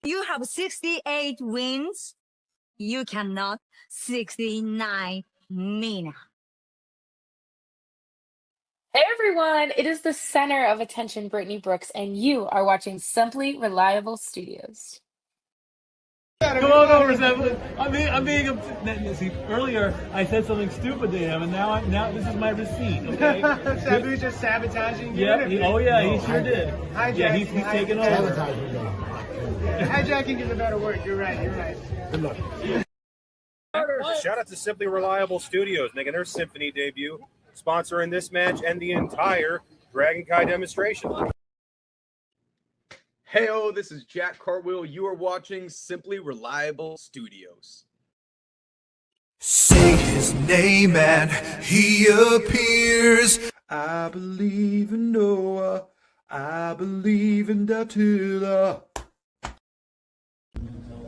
You have 68 wins. You cannot 69 Mina. Hey everyone, it is the center of attention, Brittany Brooks, and you are watching Simply Reliable Studios. Come on over, Sam. I'm being. See, earlier I said something stupid to him, and now this is my receipt. Okay. Sabu's just sabotaging you. Yeah. He sure did. Yeah, he's taking over. Hijacking is a better word. You're right. Good luck. Shout out to Simply Reliable Studios making their Symphony debut, sponsoring this match and the entire Dragon Kai demonstration. Heyo, this is Jack Cartwheel. You are watching Simply Reliable Studios. Say his name and he appears. I believe in Noah. I believe in Datula.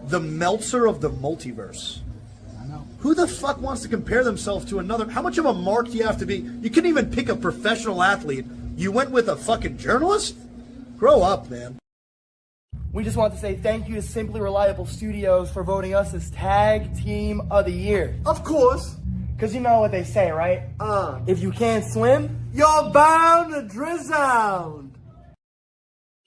The Meltzer of the multiverse. Who the fuck wants to compare themselves to another? How much of a mark do you have to be? You couldn't even pick a professional athlete. You went with a fucking journalist? Grow up, man. We just want to say thank you to Simply Reliable Studios for voting us as Tag Team of the Year. Of course. Because you know what they say, right? If you can't swim, you're bound to drown.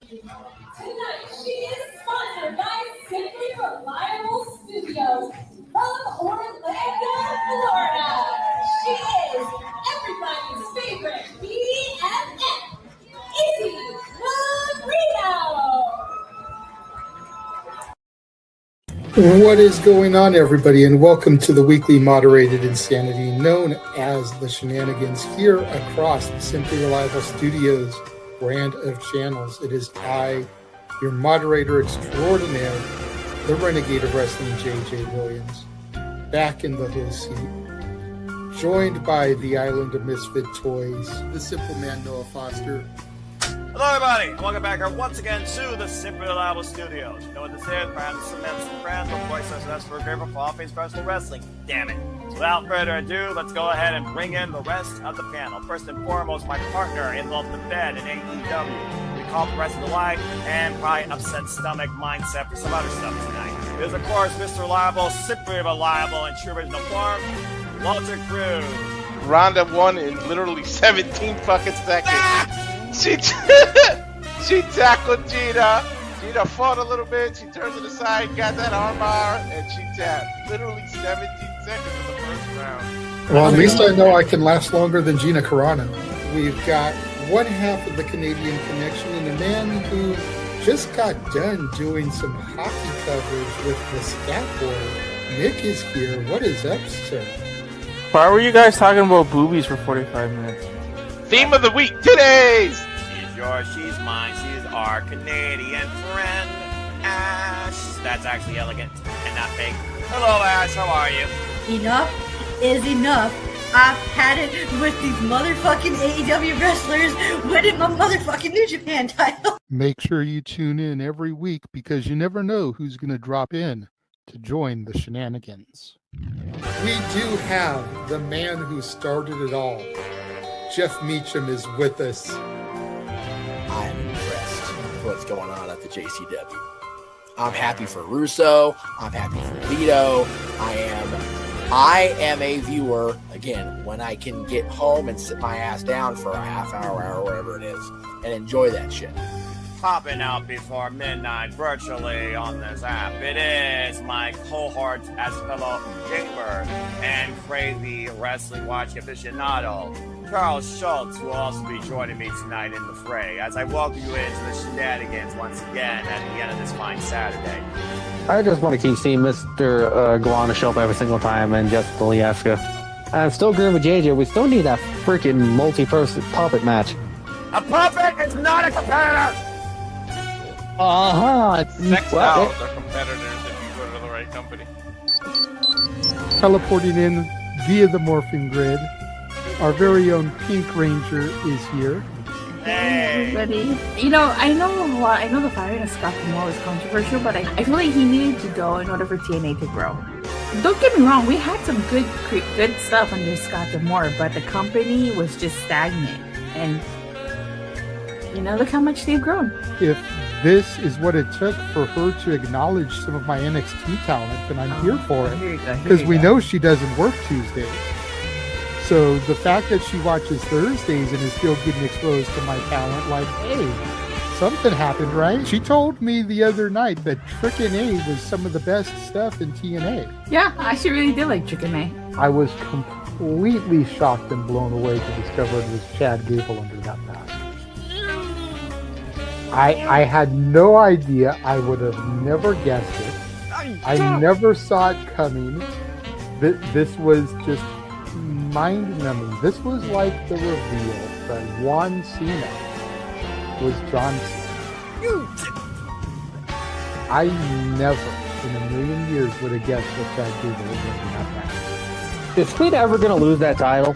Tonight, she is sponsored by Simply Reliable Studios from Orlando, Florida. She is everybody's favorite BFF, Izzy Marino. What is going on, everybody, and welcome to the weekly moderated insanity known as the Shenanigans here across the Simply Reliable Studios brand of channels. It is I, your moderator extraordinaire, the Renegade of Wrestling, JJ Williams, back in the host seat, joined by the Island of Misfit Toys, the Simple Man Noah Foster. Hello everybody, and welcome back here once again to the Simply Reliable Studios. You know what this is? Brand some friends, of course, that's for favorite fall-faced professional wrestling. Damn it. So without further ado, let's go ahead and bring in the rest of the panel. First and foremost, my partner in Love the Bed in AEW. We call the rest of the light and probably upset stomach mindset for some other stuff tonight. It is, of course, Mr. Reliable, Simply Reliable, in true original form, Walter Cruz. Ronda won in literally 17 fucking seconds. She tackled Gina. Gina fought a little bit. She turned to the side, got that armbar, and she tapped. Literally 17 seconds in the first round. Well, at least I know I can last longer than Gina Carano. We've got one half of the Canadian connection and a man who just got done doing some hockey coverage with the Scat Boy. Nick is here. What is up, sir? Why were you guys talking about boobies for 45 minutes? Theme of the week, today's. She's yours, she's mine, she's our Canadian friend, Ash. That's actually elegant and not fake. Hello, Ash, how are you? Enough is enough. I've had it with these motherfucking AEW wrestlers winning my motherfucking New Japan title. Make sure you tune in every week because you never know who's going to drop in to join the Shenanigans. We do have the man who started it all. Jeff Meacham is with us. I am impressed with what's going on at the JCW. I'm happy for Russo. I'm happy for Vito. I am a viewer, again, when I can get home and sit my ass down for a half hour, whatever it is, and enjoy that shit. Popping out before midnight virtually on this app. It is my cohort as fellow gamer and crazy wrestling watching aficionado, Charles Schultz, will also be joining me tonight in the fray as I welcome you into the Shenanigans once again at the end of this fine Saturday. I just want to keep seeing Mr. Guana show up every single time and just Polieska. I'm still agreeing with JJ. We still need that freaking multi-person puppet match. A puppet is not a competitor! Sex dolls are competitors if you go to the right company. Teleporting in via the morphing grid, our very own Pink Ranger is here. Hey, everybody. You know, I know the firing of Scott Moore was controversial, but I feel like he needed to go in order for TNA to grow. Don't get me wrong, we had some good stuff under Scott Moore, but the company was just stagnant. And, you know, look how much they've grown. If this is what it took for her to acknowledge some of my NXT talent, and I'm here for it because we know she doesn't work Tuesdays. So the fact that she watches Thursdays and is still getting exposed to my talent, like, hey, something happened, right? She told me the other night that Trick and A was some of the best stuff in TNA. Yeah, I actually really did like Chicken A. I was completely shocked and blown away to discover it was Chad Gable under that mask. I had no idea. I would have never guessed it. I never saw it coming. This was just mind-numbing. This was like the reveal that Juan Cena was John Cena. I never in a million years would have guessed that Chad Gable was going to have that. Is Fleet ever going to lose that title?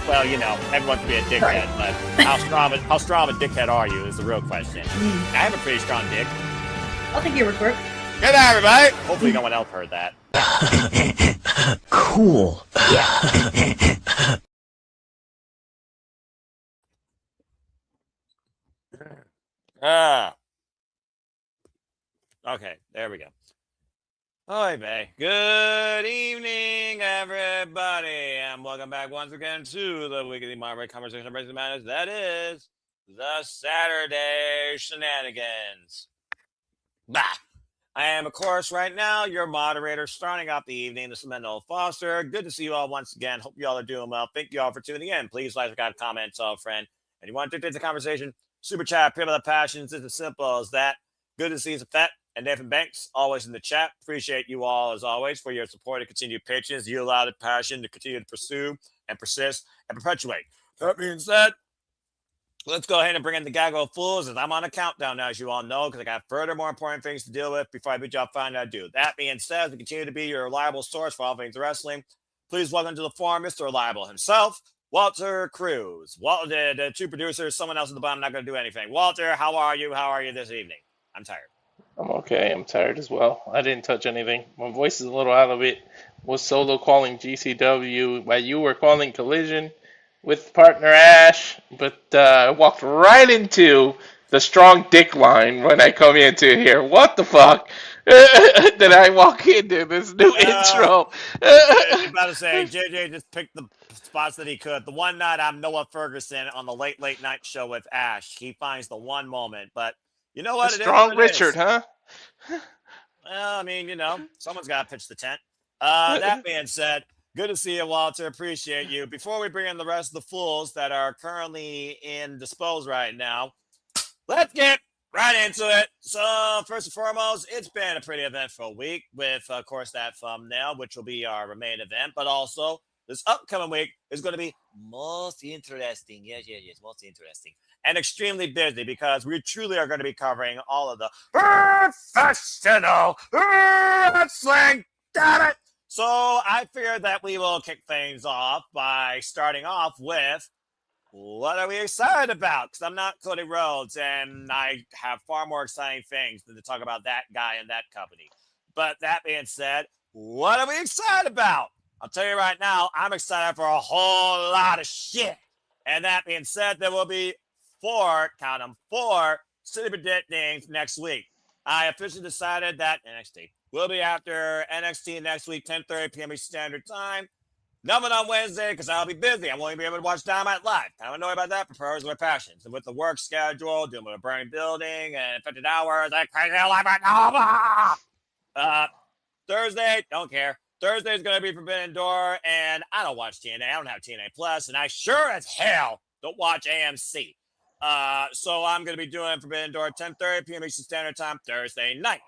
Well, you know, everyone can be a dickhead, but how strong a dickhead are you is the real question. I have a pretty strong dick. I'll take your word for it. Good night, everybody. Hopefully no one else heard that. Cool. Okay, there we go. Hi, babe. Good evening, everybody, and welcome back once again to the weekly moderate conversation of Racing Matters. That is the Saturday Shenanigans. Bah! I am, of course, right now your moderator, starting off the evening. This is Mendel Foster. Good to see you all once again. Hope you all are doing well. Thank you all for tuning in. Please like, comment, tell a friend. And you want to take the conversation? Super chat, people of the passions. It's as simple as that. Good to see you, Fett and Nathan Banks, always in the chat. Appreciate you all, as always, for your support and continued patience. You allow the passion to continue to pursue and persist and perpetuate. That being said, let's go ahead and bring in the gaggle of fools, as I'm on a countdown now, as you all know, because I got further more important things to deal with before I beat you up find out I do. That being said, as we continue to be your reliable source for all things wrestling, please welcome to the forum Mr. Reliable himself, Walter Cruz. Walter, the two producers, someone else at the bottom, not going to do anything. Walter, how are you? How are you this evening? I'm tired. I'm okay. I'm tired as well. I didn't touch anything. My voice is a little out of it. Was Solo calling GCW while you were calling Collision with partner Ash, but I walked right into the strong dick line when I come into here. What the fuck did I walk into this new intro? I was about to say, JJ just picked the spots that he could. The one night I'm Noah Ferguson on the late night show with Ash. He finds the one moment, but you know what? Strong Richard, huh? Well, I mean, you know, someone's got to pitch the tent. That being said, good to see you, Walter. Appreciate you. Before we bring in the rest of the fools that are currently indisposed right now, let's get right into it. So, first and foremost, it's been a pretty eventful week with, of course, that thumbnail, which will be our main event, but also this upcoming week is going to be most interesting. Yes, most interesting. And extremely busy because we truly are going to be covering all of the professional wrestling. Damn it! So I figured that we will kick things off by starting off with what are we excited about? Because I'm not Cody Rhodes and I have far more exciting things than to talk about that guy and that company. But that being said, what are we excited about? I'll tell you right now, I'm excited for a whole lot of shit. And that being said, there will be four city predictings next week. I officially decided that NXT will be after NXT next week, 10:30 p.m. Standard Time. Nothing on Wednesday because I'll be busy. I won't even be able to watch Dynamite live. Kind of annoyed about that, but prayers are my passions. And with the work schedule, doing with a burning building and 50 hours, I crazy life right now. Thursday, don't care. Thursday is going to be Forbidden Dorr, and I don't watch TNA. I don't have TNA Plus, and I sure as hell don't watch AMC. So I'm going to be doing Forbidden Dorr 10:30 p.m. Eastern Standard Time Thursday night.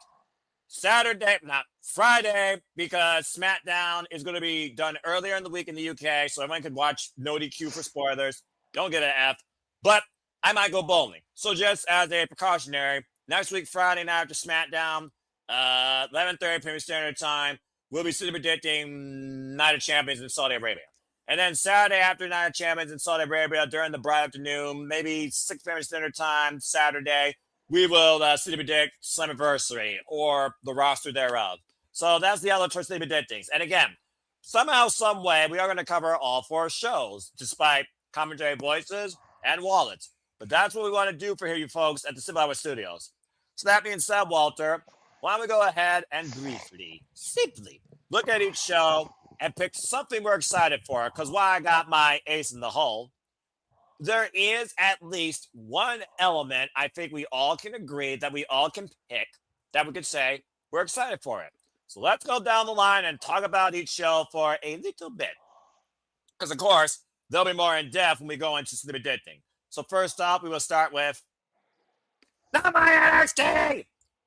Friday, because SmackDown is going to be done earlier in the week in the UK, so everyone can watch no DQ for spoilers. Don't get an F, but I might go bowling. So just as a precautionary, next week, Friday night after SmackDown, 11:30 p.m. Standard Time, we'll be city predicting Night of Champions in Saudi Arabia. And then Saturday after Night of Champions in Saudi Arabia during the bright afternoon, maybe 6 p.m. Standard Time, Saturday, we will city predict Slammiversary or the roster thereof. So that's the other city predictings. And again, somehow, some way, we are going to cover all four shows, despite commentary voices and wallets. But that's what we want to do for here, you folks, at the Simple Hour Studios. So that being said, Walter, why don't we go ahead and briefly, simply look at each show and pick something we're excited for? Because while I got my ace in the hole, there is at least one element I think we all can agree that we all can pick that we could say we're excited for it. So let's go down the line and talk about each show for a little bit. Because, of course, they'll be more in depth when we go into the Dead thing. So first off, we will start with not my NXT.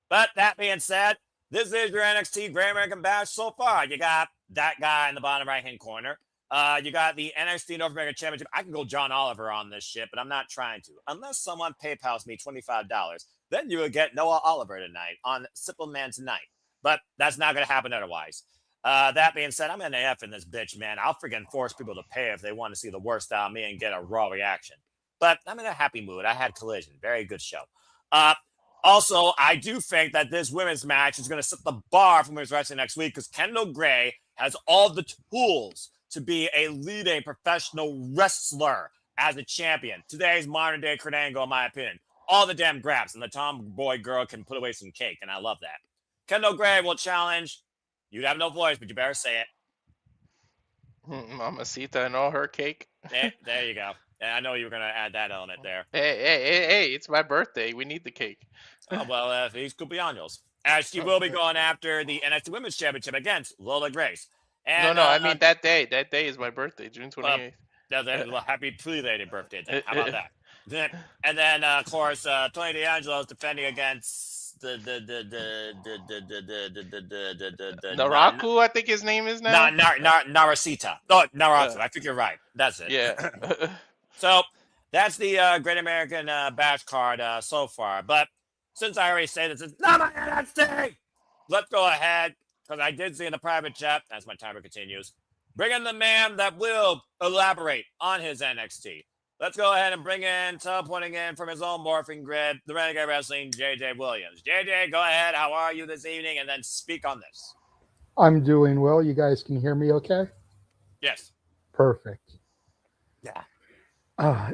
But that being said, this is your NXT Great American Bash so far. You got that guy in the bottom right-hand corner. You got the NXT North American Championship. I can go John Oliver on this shit, but I'm not trying to. Unless someone PayPals me $25, then you would get Noah Oliver tonight on Simple Man Tonight. But that's not going to happen otherwise. That being said, I'm an AF in this bitch, man. I'll freaking force people to pay if they want to see the worst out of me and get a raw reaction. But I'm in a happy mood. I had Collision. Very good show. Also, I do think that this women's match is going to set the bar for women's wrestling next week because Kendall Gray has all the tools to be a leading professional wrestler as a champion. Today's modern-day Kurt Angle, in my opinion. All the damn grabs, and the tomboy girl can put away some cake, and I love that. Kendall Gray will challenge. You have no voice, but you better say it. Mamacita and all her cake. There you go. Yeah, I know you were going to add that element there. Hey, it's my birthday. We need the cake. Well, these cumpleaños. As she will be going after the NXT Women's Championship against Lola Grace. And, no, I mean that day. That day is my birthday, June 28th. Well, happy belated birthday then. How about that? And then, of course, Tony D'Angelo is defending against Naraku, I think his name is now. Narasita. Oh, Naraku. Yeah. I think you're right. That's it. Yeah. So that's the Great American Bash card so far. But since I already say this is not my NXT, let's go ahead, because I did see in the private chat, as my timer continues, bring in the man that will elaborate on his NXT. Let's go ahead and bring in, teleporting in from his own morphing grid, the Renegade Wrestling, JJ Williams. JJ, go ahead. How are you this evening? And then speak on this. I'm doing well. You guys can hear me okay? Yes. Perfect. Yeah.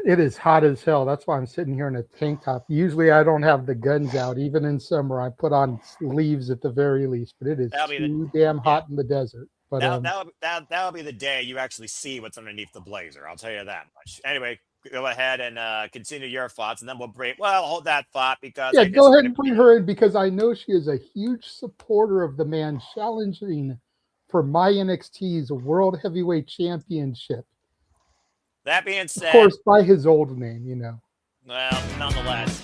It is hot as hell. That's why I'm sitting here in a tank top. Usually I don't have the guns out. Even in summer, I put on sleeves at the very least. But it is too damn hot in the desert. But that'll be the day you actually see what's underneath the blazer. I'll tell you that much. Anyway, go ahead and continue your thoughts, and then we'll break. Well, hold that thought because go ahead and bring her in because I know she is a huge supporter of the man challenging for my NXT's World Heavyweight Championship. That being said, of course, by his old name, you know. Well, nonetheless.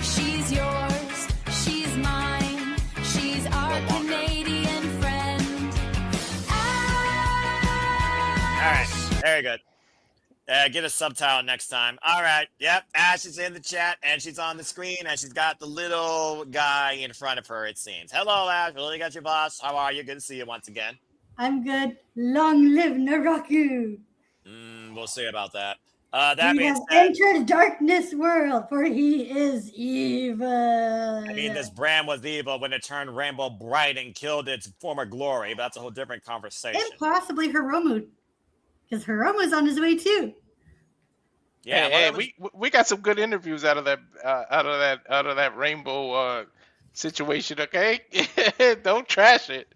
She's yours, she's mine, she's our Canadian friend. All right, very good. Get a subtitle next time. All right, yep, Ash is in the chat, and she's on the screen, and she's got the little guy in front of her, it seems. Hello, Ash. Really got your boss. How are you? Good to see you once again. I'm good. Long live Naraku. We'll see about that. He has entered darkness world, for he is evil. I mean, this brand was evil when it turned rainbow bright and killed its former glory, but that's a whole different conversation. And possibly Hiromu, because Hiromu's on his way too. Yeah, hey, we got some good interviews out of that rainbow situation. Okay, don't trash it.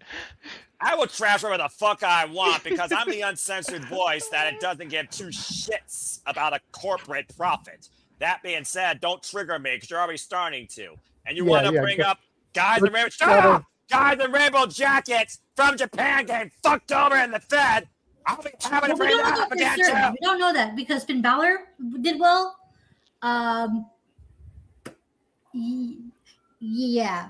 I will trash whatever the fuck I want because I'm the uncensored voice that it doesn't give two shits about a corporate profit. That being said, don't trigger me because you're already starting to. And you want to bring up guys in rainbow jackets from Japan getting fucked over in the Fed. I'll be having to bring that up again too. We don't know that because Finn Balor did well. Yeah.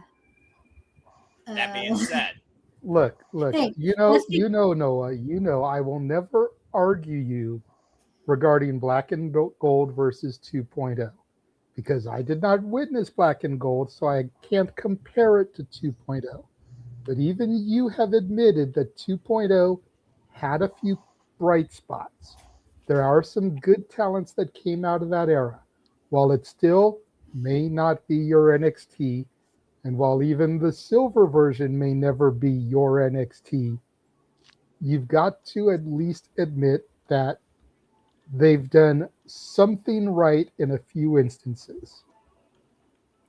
That being said. Look, hey, Noah, I will never argue you regarding Black and Gold versus 2.0 because I did not witness Black and Gold, so I can't compare it to 2.0. But even you have admitted that 2.0 had a few bright spots. There are some good talents that came out of that era. While it still may not be your NXT, and while even the silver version may never be your NXT, you've got to at least admit that they've done something right in a few instances.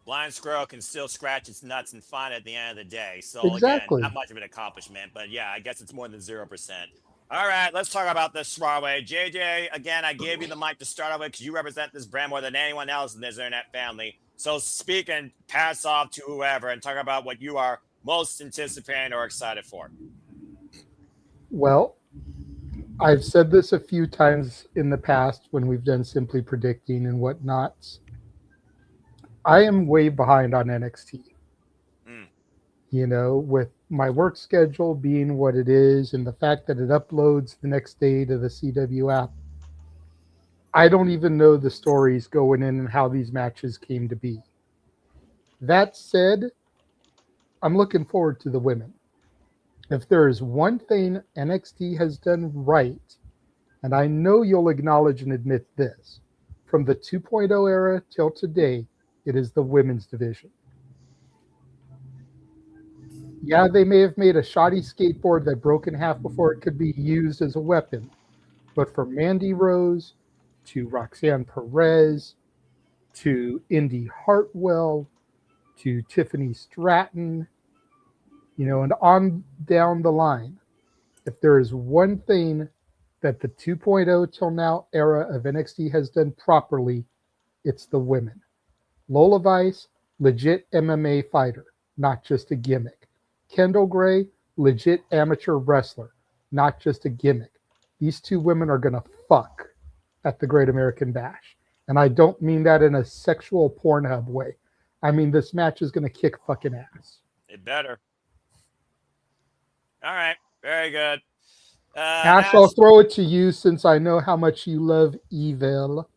Blind squirrel can still scratch its nuts and find it at the end of the day. So again, Exactly. not much of an accomplishment, but yeah, I guess it's more than 0%. All right, let's talk about this Swraway. JJ, again, I gave you the mic to start off with because you represent this brand more than anyone else in this internet family. So speak and pass off to whoever and talk about what you are most anticipating or excited for. Well, I've said this a few times in the past when we've done Simply Predicting and whatnot. I am way behind on NXT. You know, with my work schedule being what it is and the fact that it uploads the next day to the CW app, I don't even know the stories going in and how these matches came to be. That said, I'm looking forward to the women. If there is one thing NXT has done right, and I know you'll acknowledge and admit this, from the 2.0 era till today, it is the women's division. Yeah, they may have made a shoddy skateboard that broke in half before it could be used as a weapon, but from Mandy Rose to Roxanne Perez to Indy Hartwell to Tiffany Stratton, you know, and on down the line, if there is one thing that the 2.0 till now era of NXT has done properly, it's the women. Lola Vice, legit MMA fighter, not just a gimmick. Kendall Gray, legit amateur wrestler, not just a gimmick. These two women are going to fuck at the Great American Bash. And I don't mean that in a sexual Pornhub way. I mean, this match is going to kick fucking ass. It better. All right. Very good. Ash, I'll throw it to you since I know how much you love Evil.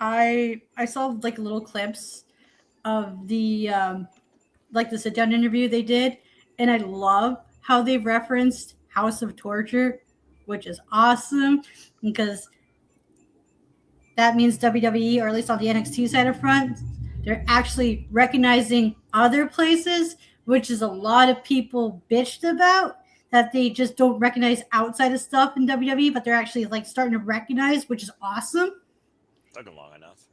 I saw like little clips of the like the sit down interview they did, and I love how they referenced House of Torture, which is awesome because that means WWE, or at least on the NXT side of front, they're actually recognizing other places, which is a lot of people bitched about, that they just don't recognize outside of stuff in WWE, but they're actually like starting to recognize, which is awesome. Took him long enough.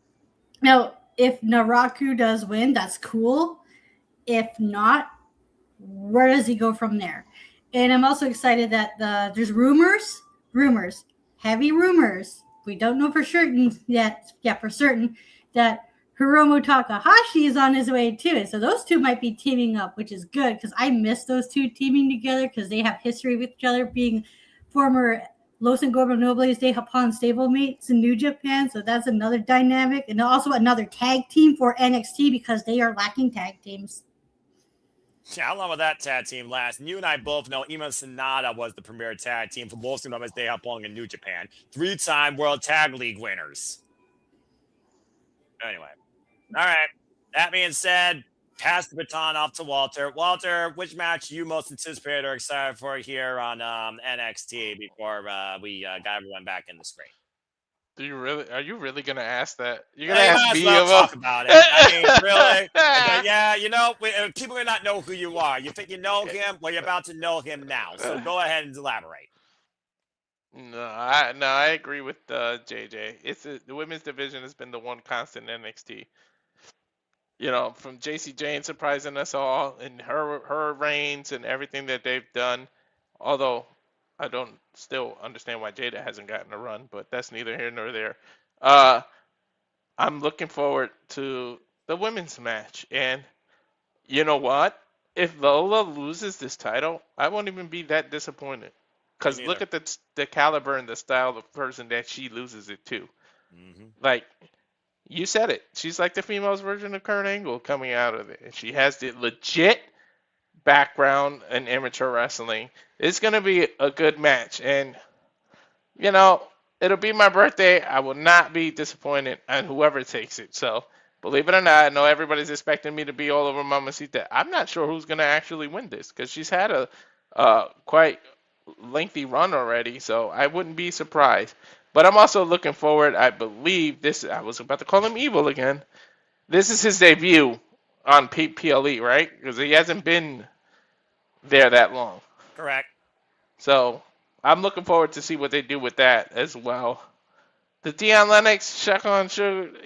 Now, if Naraku does win, that's cool. If not, where does he go from there? And I'm also excited that there's rumors, heavy rumors. We don't know for certain yet. Yeah, for certain that Hiromu Takahashi is on his way too. So those two might be teaming up, which is good because I miss those two teaming together because they have history with each other, being former Los Ingobernables de Japón stablemates in New Japan. So that's another dynamic. And also another tag team for NXT because they are lacking tag teams. Yeah, how long will that tag team last? And you and I both know Ema Sonata was the premier tag team for Los Ingobernables de Japón in New Japan. 3-time World Tag League winners. Anyway. All right. That being said, pass the baton off to Walter. Walter, which match you most anticipated or excited for here on NXT before we got everyone back in the screen? Are you really gonna ask that? You're Yeah, gonna you ask might as me well about talk about it. I mean, really? Yeah, you know, people may not know who you are. You think you know him? Well, you're about to know him now. So go ahead and elaborate. No, I agree with JJ. The women's division has been the one constant in NXT. You know, from JC Jane surprising us all in her reigns and everything that they've done. Although I don't still understand why Jada hasn't gotten a run, but that's neither here nor there. I'm looking forward to the women's match, and you know what? If Lola loses this title, I won't even be that disappointed. Because look at the caliber and the style of person that she loses it to. Mm-hmm. Like, you said it. She's like the female's version of Kurt Angle coming out of it. And she has the legit background in amateur wrestling. It's going to be a good match. And, you know, it'll be my birthday. I will not be disappointed in whoever takes it. So, believe it or not, I know everybody's expecting me to be all over Mamacita. I'm not sure who's going to actually win this. Because she's had a quite lengthy run already. So, I wouldn't be surprised. But I'm also looking forward, I believe, I was about to call him Evil again. This is his debut on PLE, right? Because he hasn't been there that long. Correct. So, I'm looking forward to see what they do with that as well. The Deion Lennox, Shakon,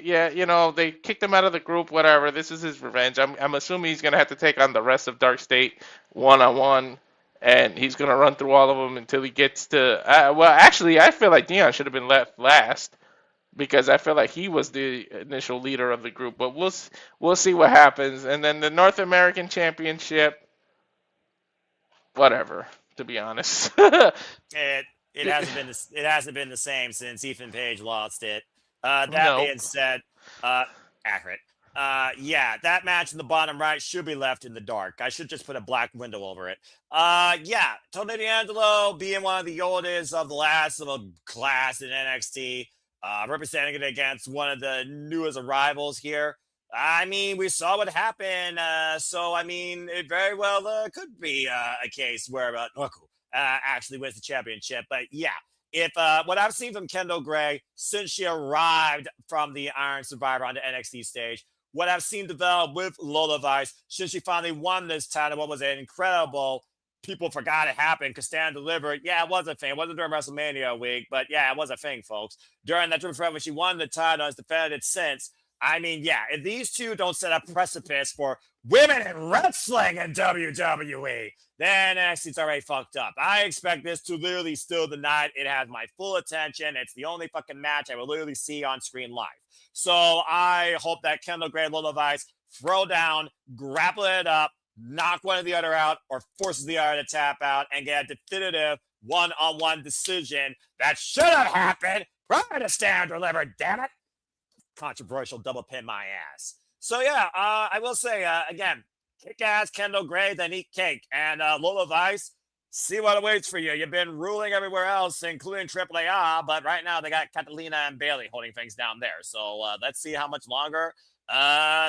yeah, they kicked him out of the group, whatever. This is his revenge. I'm assuming he's going to have to take on the rest of Dark State one-on-one, and he's going to run through all of them until he gets to... well, actually, I feel like Deion should have been left last because I feel like he was the initial leader of the group, but we'll see what happens. And then the North American Championship, whatever, to be honest. It hasn't been the same since Ethan Page lost it. That being said, accurate. Yeah, that match in the bottom right should be left in the dark. I should just put a black window over it. Yeah, Tony D'Angelo being one of the oldest of the last of a class in NXT, representing it against one of the newest arrivals here. I mean, we saw what happened, so I mean, it very well could be a case where Noku actually wins the championship. But yeah, if what I've seen from Kendall Gray since she arrived from the Iron Survivor on the NXT stage, what I've seen develop with Lola Vice since she finally won this title, what was an incredible, people forgot it happened because Stan delivered. Yeah, it was a thing. It wasn't during WrestleMania week, but yeah, it was a thing, folks. During that triple threat when she won the title, has defended it since. I mean, yeah, if these two don't set a precipice for women in wrestling in WWE, then NXT's already fucked up. I expect this to literally steal the night. It has my full attention. It's the only fucking match I will literally see on screen live. So I hope that Kendall Gray and Lola Vice throw down, grapple it up, knock one or the other out, or forces the other to tap out and get a definitive one-on-one decision that should have happened prior to Stan delivered, damn it. Controversial double pin my ass. So yeah, I will say again, kick ass Kendall Gray, then eat cake. And Lola Vice, see what awaits for you. You've been ruling everywhere else, including AAA, but right now they got Catalina and Bailey holding things down there. So let's see how much longer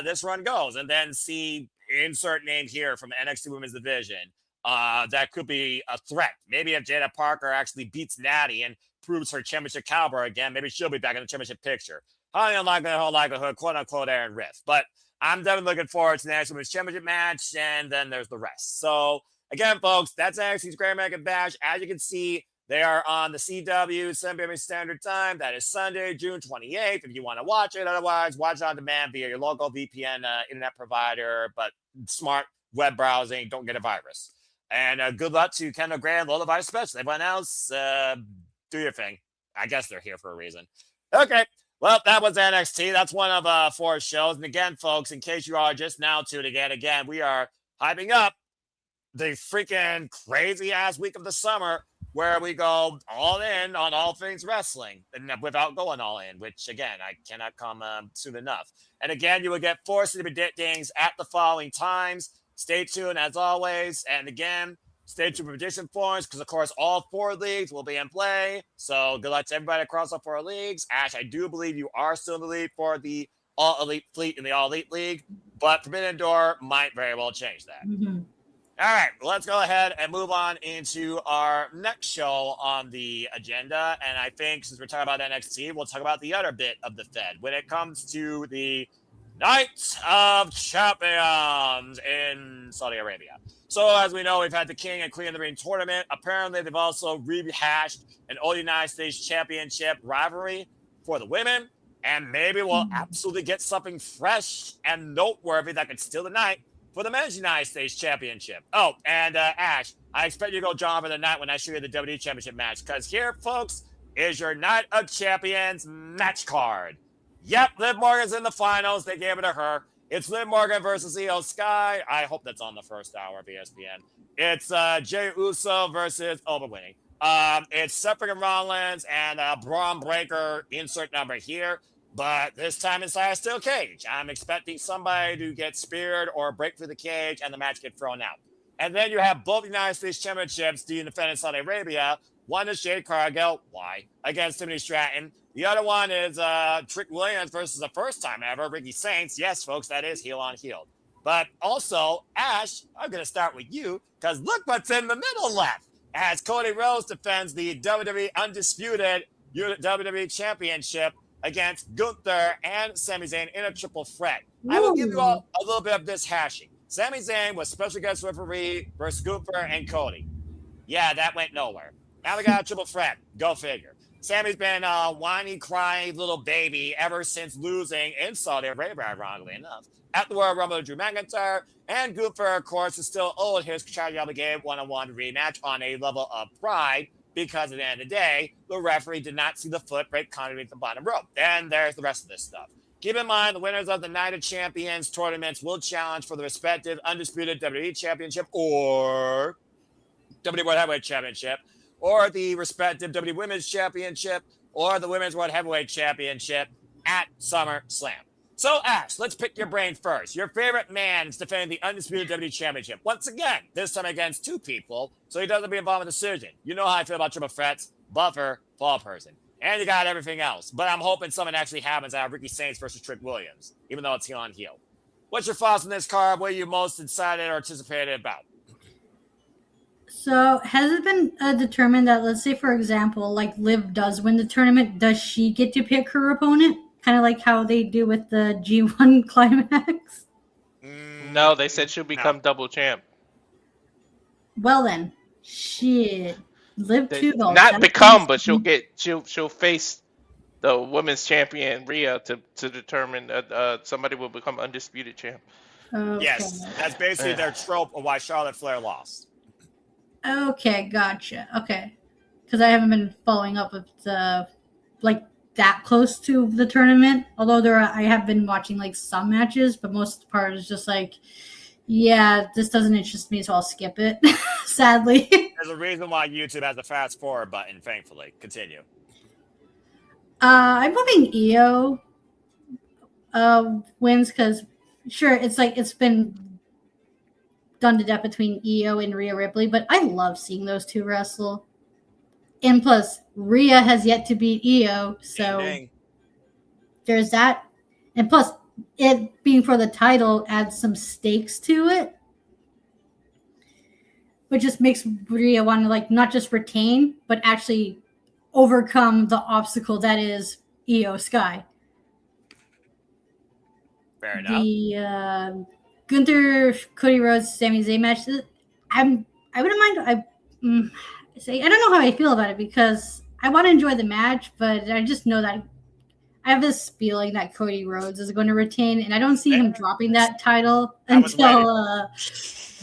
this run goes, and then see insert name here from NXT Women's Division. That could be a threat. Maybe if Jada Parker actually beats Natty and proves her championship caliber again, maybe she'll be back in the championship picture. Highly unlikely, whole likelihood, quote unquote, Aaron Riff. But I'm definitely looking forward to the next Women's Championship match, and then there's the rest. So again, folks, that's NXT's Great American Bash. As you can see, they are on the CW 7 p.m. Standard Time. That is Sunday, June 28th. If you want to watch it, otherwise, watch it on demand via your local VPN internet provider. But smart web browsing, don't get a virus. And good luck to Kendall Gray and Lola Vice especially. Everyone else, do your thing. I guess they're here for a reason. Okay. Well, that was NXT. That's one of 4 shows. And again, folks, in case you are just now tuning in, again, we are hyping up the freaking crazy-ass week of the summer where we go all in on all things wrestling and without going all in, which, again, I cannot come soon enough. And again, you will get 4 city predictings at the following times. Stay tuned, as always. And again, stay tuned for prediction forums because, of course, all 4 leagues will be in play. So good luck to everybody across all 4 leagues. Ash, I do believe you are still in the lead for the All-Elite Fleet in the All-Elite League, but Forbidden Door might very well change that. Mm-hmm. All right, let's go ahead and move on into our next show on the agenda. And I think since we're talking about NXT, we'll talk about the other bit of the Fed when it comes to the Night of Champions in Saudi Arabia. So as we know, we've had the King and Queen of the Ring tournament. Apparently, they've also rehashed an All United States Championship rivalry for the women. And maybe we'll absolutely get something fresh and noteworthy that could steal the night for the Men's United States Championship. Oh, and Ash, I expect you to go John for the night when I show you the WWE Championship match. Because here, folks, is your Night of Champions match card. Yep, Liv Morgan's in the finals. They gave it to her. It's Liv Morgan versus Io Sky. I hope that's on the first hour of ESPN. It's Jey Uso versus winning. It's Seth freaking Rollins and Braun Breaker, insert number here. But this time inside a steel cage. I'm expecting somebody to get speared or break through the cage and the match get thrown out. And then you have both United States Championships being defended in Saudi Arabia. One is Jade Cargill. Why? Against Timothy Stratton. The other one is Trick Williams versus the first time ever, Ricky Saints. Yes, folks, that is heel on heel. But also, Ash, I'm going to start with you because look what's in the middle left as Cody Rhodes defends the WWE Undisputed WWE Championship against Gunther and Sami Zayn in a triple threat. I will give you all a little bit of this hashing. Sami Zayn was special guest referee versus Gunther and Cody. Yeah, that went nowhere. Now we got a triple threat. Go figure. Sammy's been a whiny, crying little baby ever since losing in Saudi Arabia, ironically enough, at the Royal Rumble to Drew McIntyre. And Gunther, of course, is still owed his Chad Game one-on-one rematch on a level of pride because at the end of the day, the referee did not see the foot break underneath the bottom rope. Then there's the rest of this stuff. Keep in mind, the winners of the Night of Champions tournaments will challenge for the respective undisputed WWE Championship or WWE World Heavyweight Championship, or the respective WWE Women's Championship, or the Women's World Heavyweight Championship at SummerSlam. So, Ash, let's pick your brain first. Your favorite man is defending the undisputed WWE Championship. Once again, this time against two people, so he doesn't be involved in the decision. You know how I feel about triple threats, buffer, fall person. And you got everything else. But I'm hoping something actually happens out of Ricky Saints versus Trick Williams, even though it's heel on heel. What's your thoughts on this card? What are you most excited or anticipated about? So has it been determined that, let's say, for example, like Liv does win the tournament, does she get to pick her opponent? Kind of like how they do with the G1 Climax? No, they said she'll become double champ. Well then, shit. Liv too, though. Not become, but she'll face the women's champion Rhea to determine somebody will become undisputed champ. Okay. Yes, that's basically their trope of why Charlotte Flair lost. Okay, gotcha. Okay. Because I haven't been following up with like that close to the tournament. Although I have been watching like some matches, but most of the part is just like, yeah, this doesn't interest me, so I'll skip it. Sadly. There's a reason why YouTube has a fast forward button, thankfully. Continue. I'm hoping EO wins because, sure, it's like it's been done to death between EO and Rhea Ripley, but I love seeing those two wrestle. And plus, Rhea has yet to beat EO, so there's that. And plus, it being for the title adds some stakes to it, which just makes Rhea want to like not just retain, but actually overcome the obstacle that is EO Sky. Fair enough. The Gunther, Cody Rhodes, Sami Zayn match. I wouldn't mind. I don't know how I feel about it because I want to enjoy the match, but I just know that I have this feeling that Cody Rhodes is going to retain, and I don't see him dropping that title until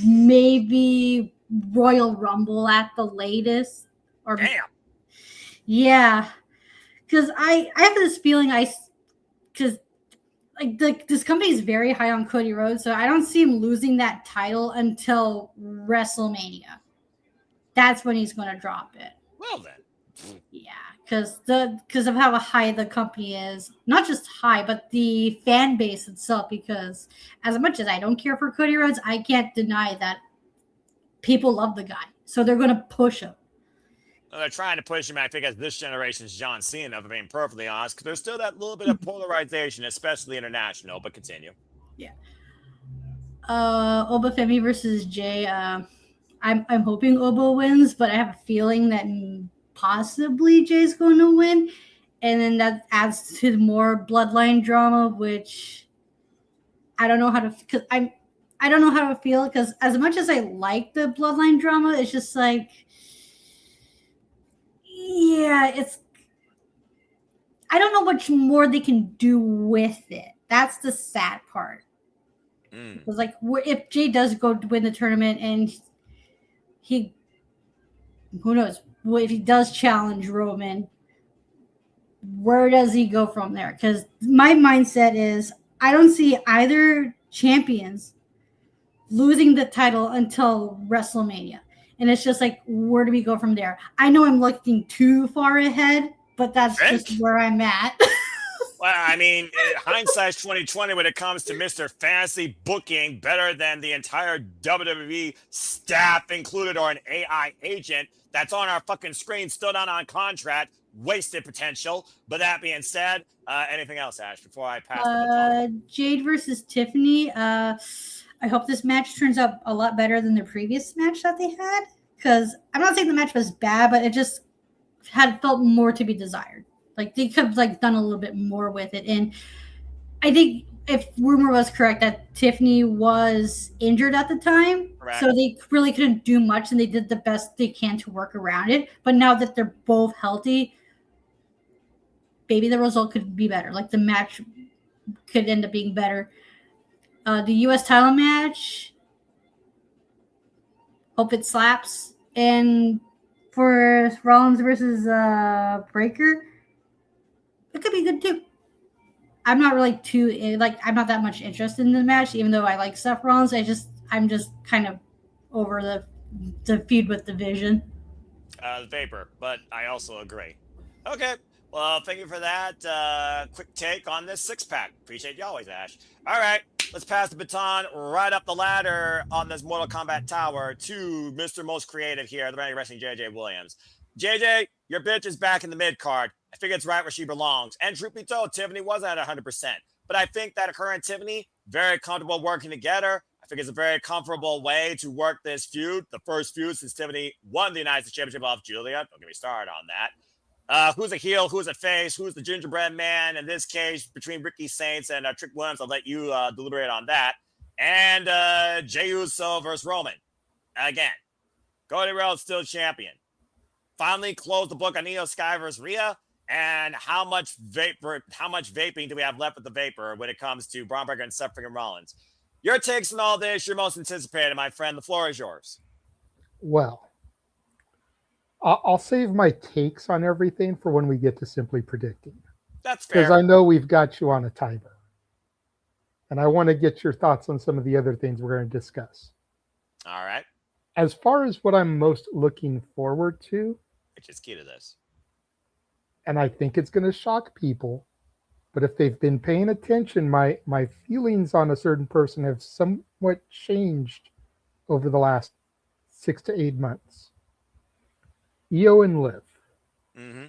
maybe Royal Rumble at the latest. Or damn. Yeah, because I have this feeling because like this company is very high on Cody Rhodes, so I don't see him losing that title until WrestleMania. That's when he's going to drop it. Well then. Yeah, because of how high the company is. Not just high, but the fan base itself. Because as much as I don't care for Cody Rhodes, I can't deny that people love the guy. So they're going to push him. Well, they're trying to push him, I think, as this generation's John Cena, if I'm being perfectly honest, because there's still that little bit of polarization, especially international, but continue. Yeah. Obafemi versus Jay. I'm hoping Obo wins, but I have a feeling that possibly Jay's going to win. And then that adds to more bloodline drama, which I don't know how to, because I don't know how to feel, because as much as I like the bloodline drama, it's just like, yeah, I don't know much more they can do with it. That's the sad part. Because like, if Jay does go to win the tournament and who knows, if he does challenge Roman, where does he go from there? Because my mindset is I don't see either champions losing the title until WrestleMania. And it's just like, where do we go from there? I know I'm looking too far ahead, but that's just where I'm at. Well, I mean, hindsight's 2020 when it comes to Mr. Fantasy booking better than the entire WWE staff included or an AI agent that's on our fucking screen, still not on contract, wasted potential. But that being said, anything else, Ash, before I pass the baton? Jade versus Tiffany. I hope this match turns out a lot better than the previous match that they had. Because I'm not saying the match was bad, but it just had felt more to be desired. Like they could have like done a little bit more with it. And I think if rumor was correct that Tiffany was injured at the time, Correct. so they really couldn't do much, and they did the best they can to work around it. But now that they're both healthy, maybe the result could be better. Like the match could end up being better. The U.S. title match, hope it slaps. And for Rollins versus Breaker, it could be good too. I'm not really I'm not that much interested in the match, even though I like Seth Rollins. I'm just kind of over the feud with the Vision. The Vapor, but I also agree. Okay, well, thank you for that quick take on this 6-pack. Appreciate you always, Ash. All right, let's pass the baton right up the ladder on this Mortal Kombat tower to Mr. Most Creative here, the Renegade Wrestling JJ Williams. JJ, your bitch is back in the mid card. I think it's right where she belongs. And truth be told, Tiffany wasn't at 100%. But I think that her and Tiffany, very comfortable working together. I think it's a very comfortable way to work this feud. The first feud since Tiffany won the United States Championship off Julia. Don't get me started on that. Who's a heel? Who's a face? Who's the gingerbread man? In this case, between Ricky Saints and Trick Williams, I'll let you deliberate on that. And Jey Uso versus Roman. Again, Cody Rhodes still champion. Finally closed the book on Io Sky versus Rhea. And how much vaping do we have left with the Vapor when it comes to Braun Breaker and Seth freaking Rollins? Your takes on all this, your most anticipated, my friend. The floor is yours. Well, I'll save my takes on everything for when we get to simply predicting. That's fair. Because I know we've got you on a timer. And I want to get your thoughts on some of the other things we're going to discuss. All right. As far as what I'm most looking forward to, which is key to this, and I think it's going to shock people, but if they've been paying attention, my feelings on a certain person have somewhat changed over the last 6 to 8 months. Io and Liv. Mm-hmm.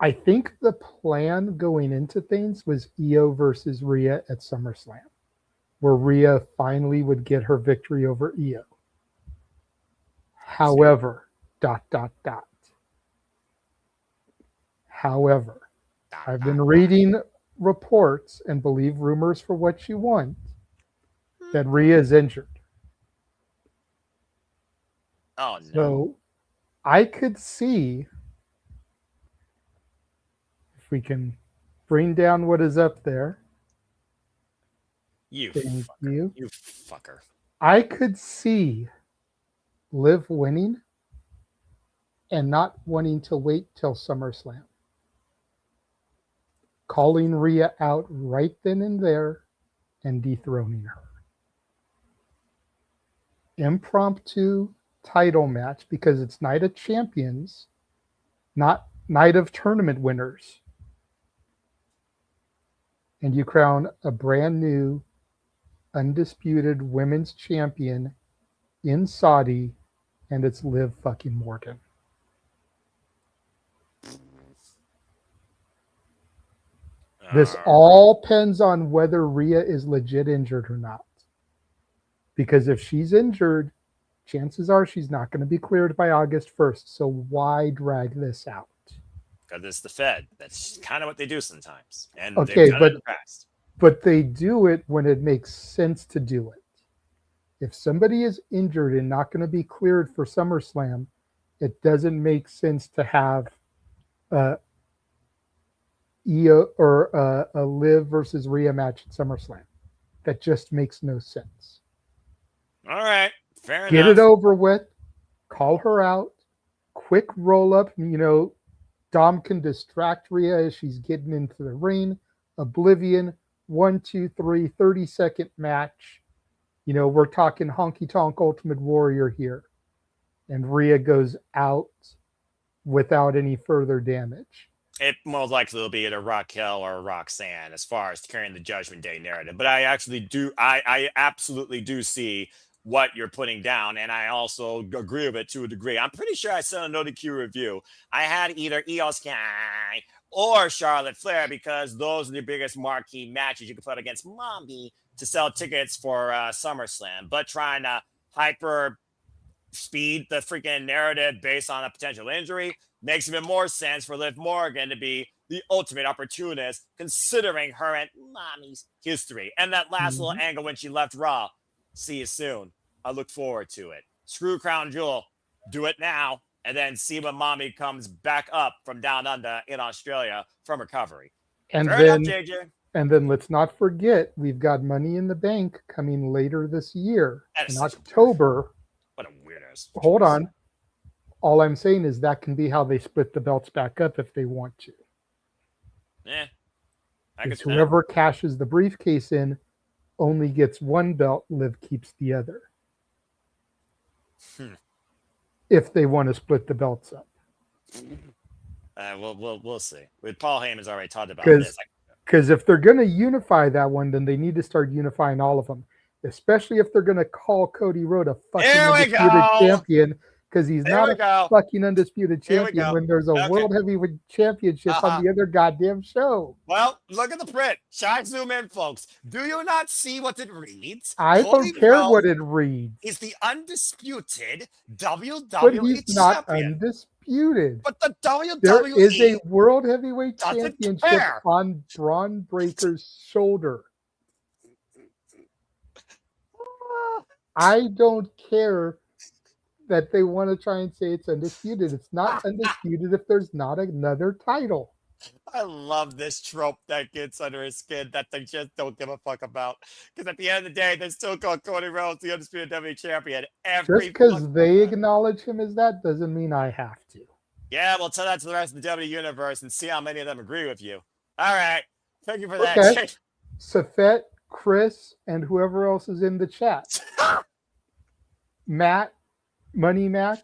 I think the plan going into things was Io versus Rhea at SummerSlam, where Rhea finally would get her victory over Io. However, ... However, I've been reading reports and believe rumors for what you want that Rhea is injured. Oh, no. So I could see, if we can bring down what is up there. You Thank fucker. you. You fucker. I could see Liv winning and not wanting to wait till SummerSlam. Calling Rhea out right then and there and dethroning her. Impromptu title match because it's Night of Champions, not Night of Tournament Winners. And you crown a brand new, undisputed women's champion in Saudi, and it's Liv fucking Morgan. This all depends on whether Rhea is legit injured or not. Because if she's injured, chances are she's not going to be cleared by August 1st. So why drag this out? Because it's the Fed. That's kind of what they do sometimes. And Okay, they've done it in the past. But they do it when it makes sense to do it. If somebody is injured and not going to be cleared for SummerSlam, it doesn't make sense to have Io or a Liv versus Rhea match at SummerSlam. That just makes no sense. All right. Fair enough. Get it over with. Call her out. Quick roll up. You know, Dom can distract Rhea as she's getting into the ring. Oblivion. 1, 2, 3, 30-second match. You know, we're talking honky tonk Ultimate Warrior here. And Rhea goes out without any further damage. It most likely will be either Raquel or Roxanne as far as carrying the Judgment Day narrative. But I absolutely do see what you're putting down, and I also agree with it to a degree. I'm pretty sure I said in a NoDQ review, I had either Io Sky or Charlotte Flair because those are the biggest marquee matches you can put against Mommy to sell tickets for SummerSlam. But trying to hyper speed the freaking narrative based on a potential injury makes even more sense for Liv Morgan to be the ultimate opportunist, considering her and Mommy's history. And that last little angle when she left Raw. See you soon. I look forward to it. Screw Crown Jewel. Do it now. And then see when Mommy comes back up from down under in Australia from recovery. And Fair then, enough, JJ. And then let's not forget, we've got Money in the Bank coming later this year in October. What a weirdos. Hold on. All I'm saying is that can be how they split the belts back up if they want to. Yeah. It's whoever cashes the briefcase in only gets one belt, Liv keeps the other. If they want to split the belts up. We'll see. With Paul Heyman's already talked about this. Because if they're going to unify that one, then they need to start unifying all of them. Especially if they're going to call Cody Rhodes a fucking undisputed champion. Because he's not a fucking undisputed champion when there's a World Heavyweight Championship on the other goddamn show. Well, look at the print. Shy zoom in, folks. Do you not see what it reads? I don't care what it reads. He's the undisputed WWE But he's not champion. undisputed. But the WWE There is a World Heavyweight doesn't Championship care. on Braun Breaker's shoulder. I don't care that they want to try and say it's undisputed. It's not undisputed if there's not another title. I love this trope that gets under his skin that they just don't give a fuck about. Because at the end of the day, they still call Cody Rhodes the undisputed WWE champion. Just because they acknowledge him as that doesn't mean I have to. Yeah, well, tell that to the rest of the WWE universe and see how many of them agree with you. All right. Thank you for that. Okay. Safet, Chris, and whoever else is in the chat. Matt, Money Mac,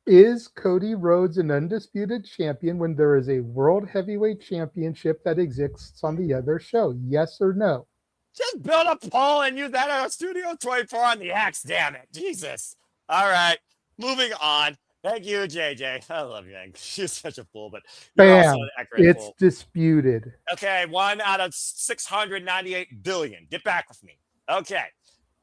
is Cody Rhodes an undisputed champion when there is a World Heavyweight Championship that exists on the other show? Yes or no? Just build a poll and use that on Studio 24 on the X, damn it. Jesus. All right. Moving on. Thank you, JJ. I love you, man. You're such a fool, but you're Bam. also an accurate It's fool. disputed. Okay, 1 out of 698 billion. Get back with me. Okay.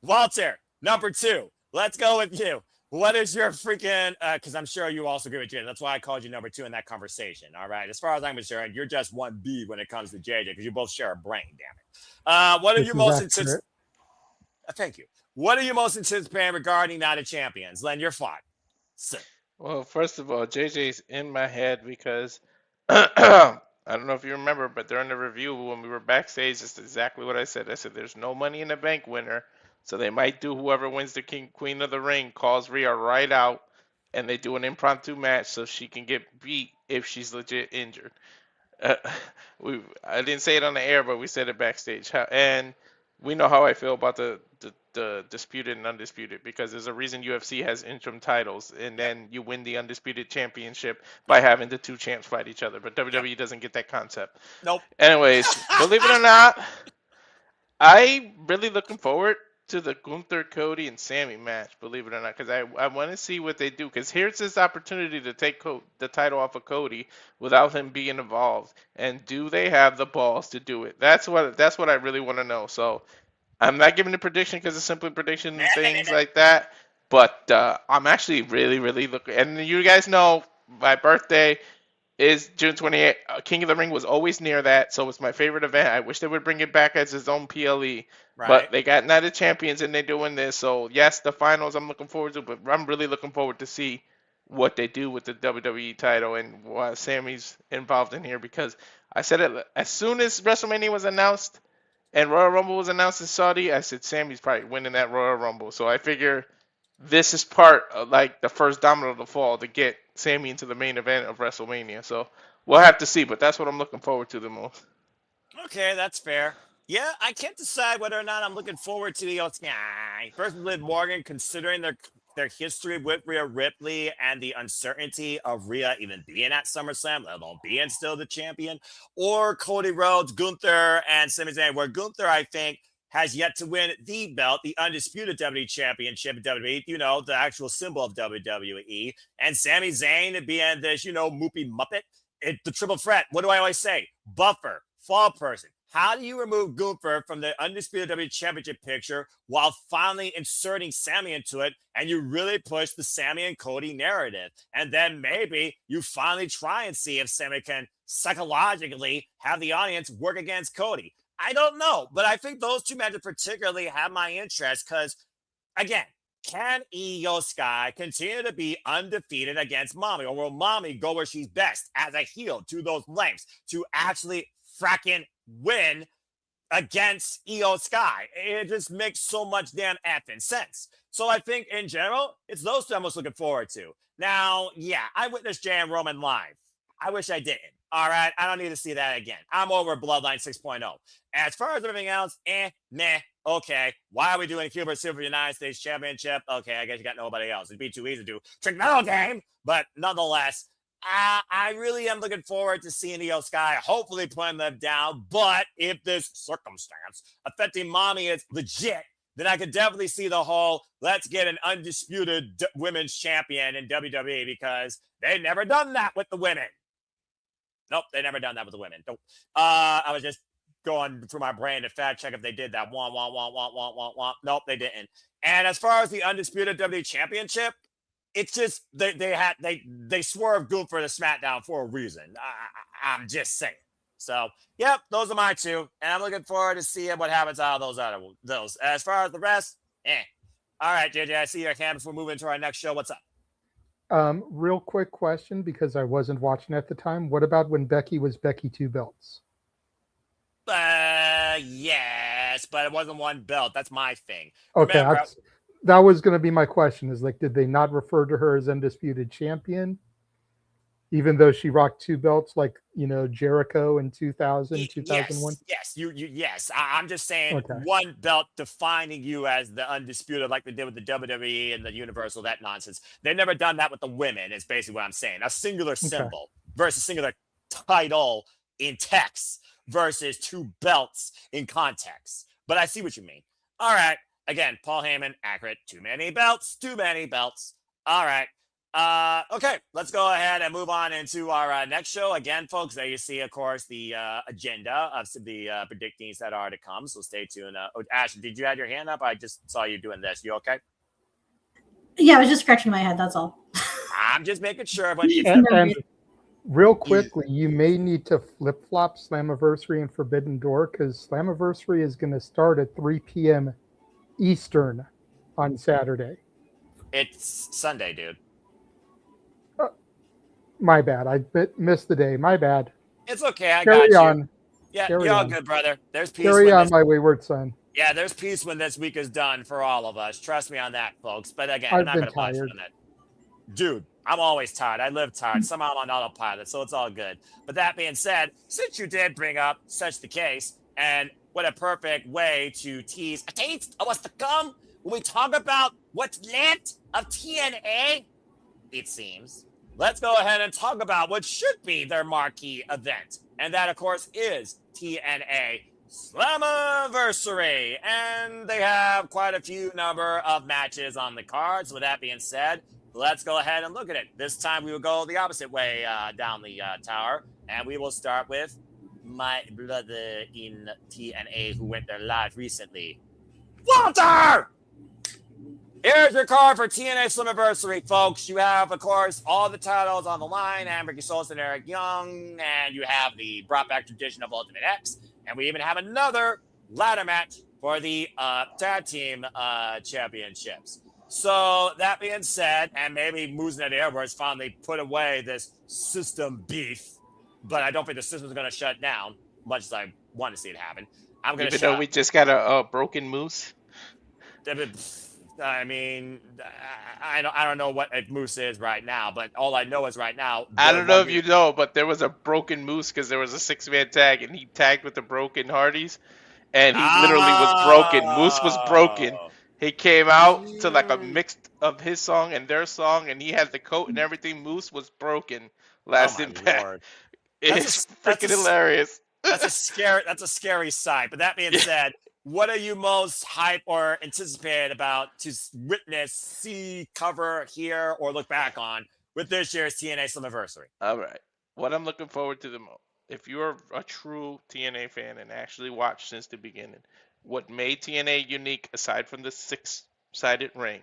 Walter, number 2. Let's go with you. What is your freaking, because I'm sure you also agree with JJ. That's why I called you number 2 in that conversation. All right. As far as I'm concerned, you're just 1B when it comes to JJ because you both share a brain, damn it. What are you most anticipating? Thank you. What are you most anticipating regarding Night of Champions? Len, your thought. Well, first of all, JJ's in my head because I don't know if you remember, but during the review when we were backstage, it's exactly what I said. I said there's no Money in the Bank winner. So they might do whoever wins the Queen of the Ring calls Rhea right out, and they do an impromptu match so she can get beat if she's legit injured. I didn't say it on the air, but we said it backstage. And we know how I feel about the disputed and undisputed because there's a reason UFC has interim titles, and then you win the undisputed championship by having the 2 champs fight each other. But WWE doesn't get that concept. Nope. Anyways, believe it or not, I'm really looking forward to the Gunther, Cody, and Sammy match, believe it or not, because I want to see what they do. Because here's this opportunity to take the title off of Cody without him being involved, and do they have the balls to do it? That's what I really want to know. So I'm not giving a prediction because it's simply prediction and things like that. But I'm actually really, really looking. And you guys know my birthday is June 28th. King of the Ring was always near that, so it's my favorite event. I wish they would bring it back as its own PLE. Right. But they got Night of Champions and they're doing this. So, yes, the finals I'm looking forward to, but I'm really looking forward to see what they do with the WWE title and why Sammy's involved in here because I said it as soon as WrestleMania was announced and Royal Rumble was announced in Saudi, I said Sammy's probably winning that Royal Rumble. So I figure this is part of like the first domino to fall to get Sammy into the main event of WrestleMania. So we'll have to see, but that's what I'm looking forward to the most. Okay, that's fair. Yeah, I can't decide whether or not I'm looking forward to the first Liv Morgan, considering their history with Rhea Ripley and the uncertainty of Rhea even being at SummerSlam, let alone being still the champion, or Cody Rhodes, Gunther, and Sami Zayn, where Gunther, I think, has yet to win the belt, the undisputed WWE Championship in WWE, the actual symbol of WWE, and Sami Zayn being this, moopy Muppet. The triple threat, what do I always say? Buffer, fall person, How do you remove Gunther from the Undisputed WWE Championship picture while finally inserting Sammy into it, and you really push the Sammy and Cody narrative? And then maybe you finally try and see if Sammy can psychologically have the audience work against Cody. I don't know, but I think those two matches particularly have my interest because, again, can Io Sky continue to be undefeated against Mommy, or will Mommy go where she's best as a heel to those lengths to actually fracking win against Io Sky? It just makes so much damn effing sense. So I think in general, it's those two I'm most looking forward to. Now, yeah, I witnessed Jay and Roman live. I wish I didn't. All right, I don't need to see that again. I'm over Bloodline 6.0. As far as everything else, meh, okay. Why are we doing Cuba Silver United States Championship? Okay, I guess you got nobody else. It'd be too easy to do Trick Metal Game, but nonetheless, I really am looking forward to seeing Io Sky hopefully putting them down. But if this circumstance affecting Mommy is legit, then I could definitely see the whole let's get an undisputed women's champion in WWE, because they've never done that with the women. Nope, they never done that with the women. Nope. I was just going through my brain to fact check if they did that. Nope, they didn't. And as far as the Undisputed WWE Championship, it's just they swerved Gunther to SmackDown for a reason. I'm just saying. So, yep, those are my two, and I'm looking forward to seeing what happens out of those. As far as the rest, All right, JJ, I see your hand before moving to our next show. What's up? Real quick question, because I wasn't watching at the time. What about when Becky was Becky 2 belts? Yes, but it wasn't one belt. That's my thing. Okay, Remember, that was going to be my question. Is like, did they not refer to her as undisputed champion, even though she rocked 2 belts, like Jericho in 2000, 2001? Yes, yes. I'm just saying Okay. one belt defining you as the undisputed, like they did with the WWE and the Universal, that nonsense. They've never done that with the women, is basically what I'm saying. A singular symbol versus singular title in text versus 2 belts in context. But I see what you mean. All right. Again, Paul Heyman, accurate. Too many belts. All right. Okay, let's go ahead and move on into our next show. Again, folks, there you see, of course, the agenda of the predictings that are to come. So stay tuned. Ash, did you have your hand up? I just saw you doing this. You okay? Yeah, I was just scratching my head. That's all. I'm just making sure everybody gets And real quickly, you may need to flip-flop Slammiversary and Forbidden Door, because Slammiversary is going to start at 3 p.m. Eastern on Saturday. It's Sunday, dude. My bad. I missed the day. My bad. It's okay. I Carry got on. you. Yeah, Carry you're all on. good, brother. There's peace. Carry on, my wayward son. Yeah, there's peace when this week is done for all of us. Trust me on that, folks. But again, I've I'm not been going to bust tired. on that. Dude, I'm always tired. I live tired. Somehow I'm on autopilot, so it's all good. But that being said, since you did bring up such the case, and what a perfect way to tease a taste of what's to come when we talk about what's left of TNA, it seems. Let's go ahead and talk about what should be their marquee event. And that, of course, is TNA Slammiversary. And they have quite a few number of matches on the card. So with that being said, let's go ahead and look at it. This time we will go the opposite way down the tower. And we will start with my brother in TNA who went there live recently. Walter! Here's your card for TNA Slammiversary, folks. You have, of course, all the titles on the line, and Ricky Solis and Eric Young, and you have the brought back tradition of Ultimate X, and we even have another ladder match for the tag team championships. So that being said, and maybe Moose Net Airways finally put away this system beef, but I don't think the system's going to shut down, much as I want to see it happen. I'm going to Even though we just got a broken Moose. I mean, I don't know what a Moose is right now, but all I know is right now. I don't know if you know, but there was a broken Moose because there was a 6-man tag, and he tagged with the broken Hardys, and he literally was broken. Moose was broken. He came out to like a mix of his song and their song, and he had the coat and everything. Moose was broken. Last Impact. It's freaking hilarious. That's a scary sight. But that being said, what are you most hype or anticipated about to witness, see, cover, hear, or look back on with this year's TNA Slammiversary? All right. What I'm looking forward to the most if you're a true TNA fan and actually watched since the beginning, what made TNA unique, aside from the 6-sided ring,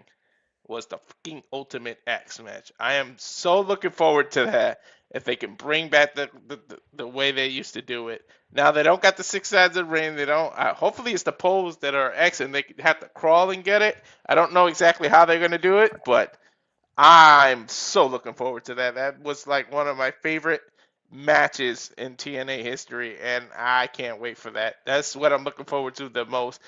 was the fucking Ultimate X match. I am so looking forward to that. If they can bring back the way they used to do it. Now they don't got the 6 sides of the ring. They don't. Hopefully it's the poles that are X and they have to crawl and get it. I don't know exactly how they're gonna do it, but I'm so looking forward to that. That was like one of my favorite matches in TNA history, and I can't wait for that. That's what I'm looking forward to the most.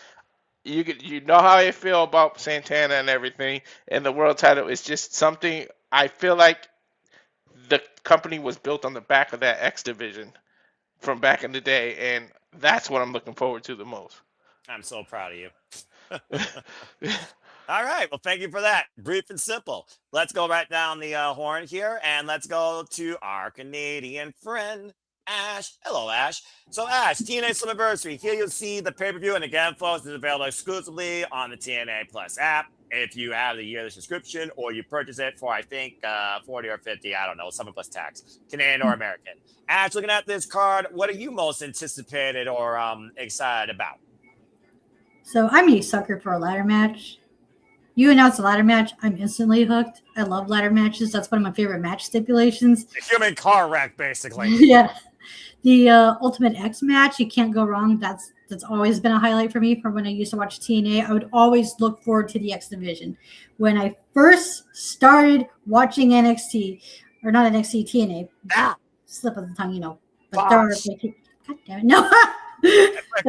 You know how I feel about Santana and everything, and the world title is just something. I feel like the company was built on the back of that X division from back in the day, and that's what I'm looking forward to the most. I'm so proud of you. All right. Well, thank you for that. Brief and simple. Let's go right down the horn here, and let's go to our Canadian friend, Ash. Hello, Ash. So, Ash, TNA Slammiversary. Here you'll see the pay-per-view, and again, folks, it's available exclusively on the TNA Plus app. If you have the yearly subscription or you purchase it for, I think, 40 or 50, I don't know, something plus tax, Canadian or American. Ash, looking at this card, what are you most anticipated or excited about? So I'm a sucker for a ladder match. You announce a ladder match, I'm instantly hooked. I love ladder matches. That's one of my favorite match stipulations. A human car wreck, basically. Yeah. The Ultimate X match, you can't go wrong. That's always been a highlight for me from when I used to watch TNA. I would always look forward to the X division. When I first started watching NXT, or not NXT, TNA, slip of the tongue, you know. But God damn it, no.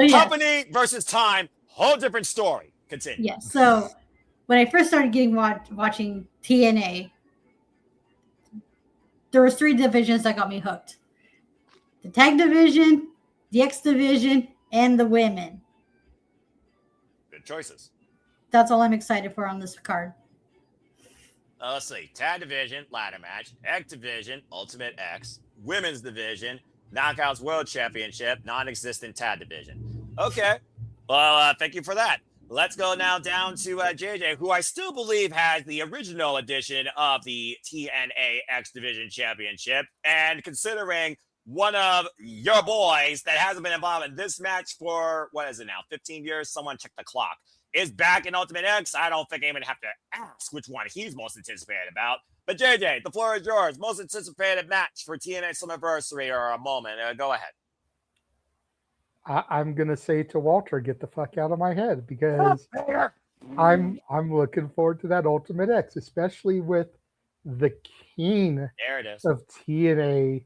Company versus time, whole different story. Continue. Yeah, so when I first started watching TNA, there was 3 divisions that got me hooked. The tag division, the X division, and the women. Good choices. That's all I'm excited for on this card. Let's see. Tag division, ladder match. X division, Ultimate X. Women's division, Knockouts World Championship, non-existent tag division. Okay. Well, thank you for that. Let's go now down to JJ, who I still believe has the original edition of the TNA X Division Championship. And considering one of your boys that hasn't been involved in this match for, what is it now, 15 years? Someone check the clock. Is back in Ultimate X. I don't think I'm going to have to ask which one he's most anticipated about. But JJ, the floor is yours. Most anticipated match for TNA Slammiversary or a moment. Go ahead. I'm gonna say to Walter, get the fuck out of my head, because I'm looking forward to that Ultimate X, especially with the king there it is. of TNA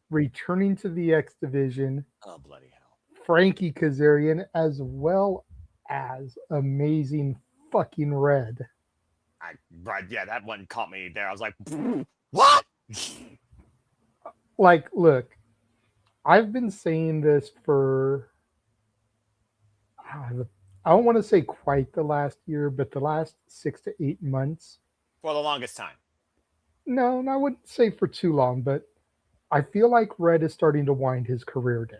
returning to the X division. Oh, bloody hell. Frankie Kazarian, as well as amazing fucking Red. Yeah, that one caught me there. I was like, what? Like, look, I've been saying this for, I don't want to say quite the last year, but the last 6 to 8 months. For the longest time. No, I wouldn't say for too long, but I feel like Red is starting to wind his career down.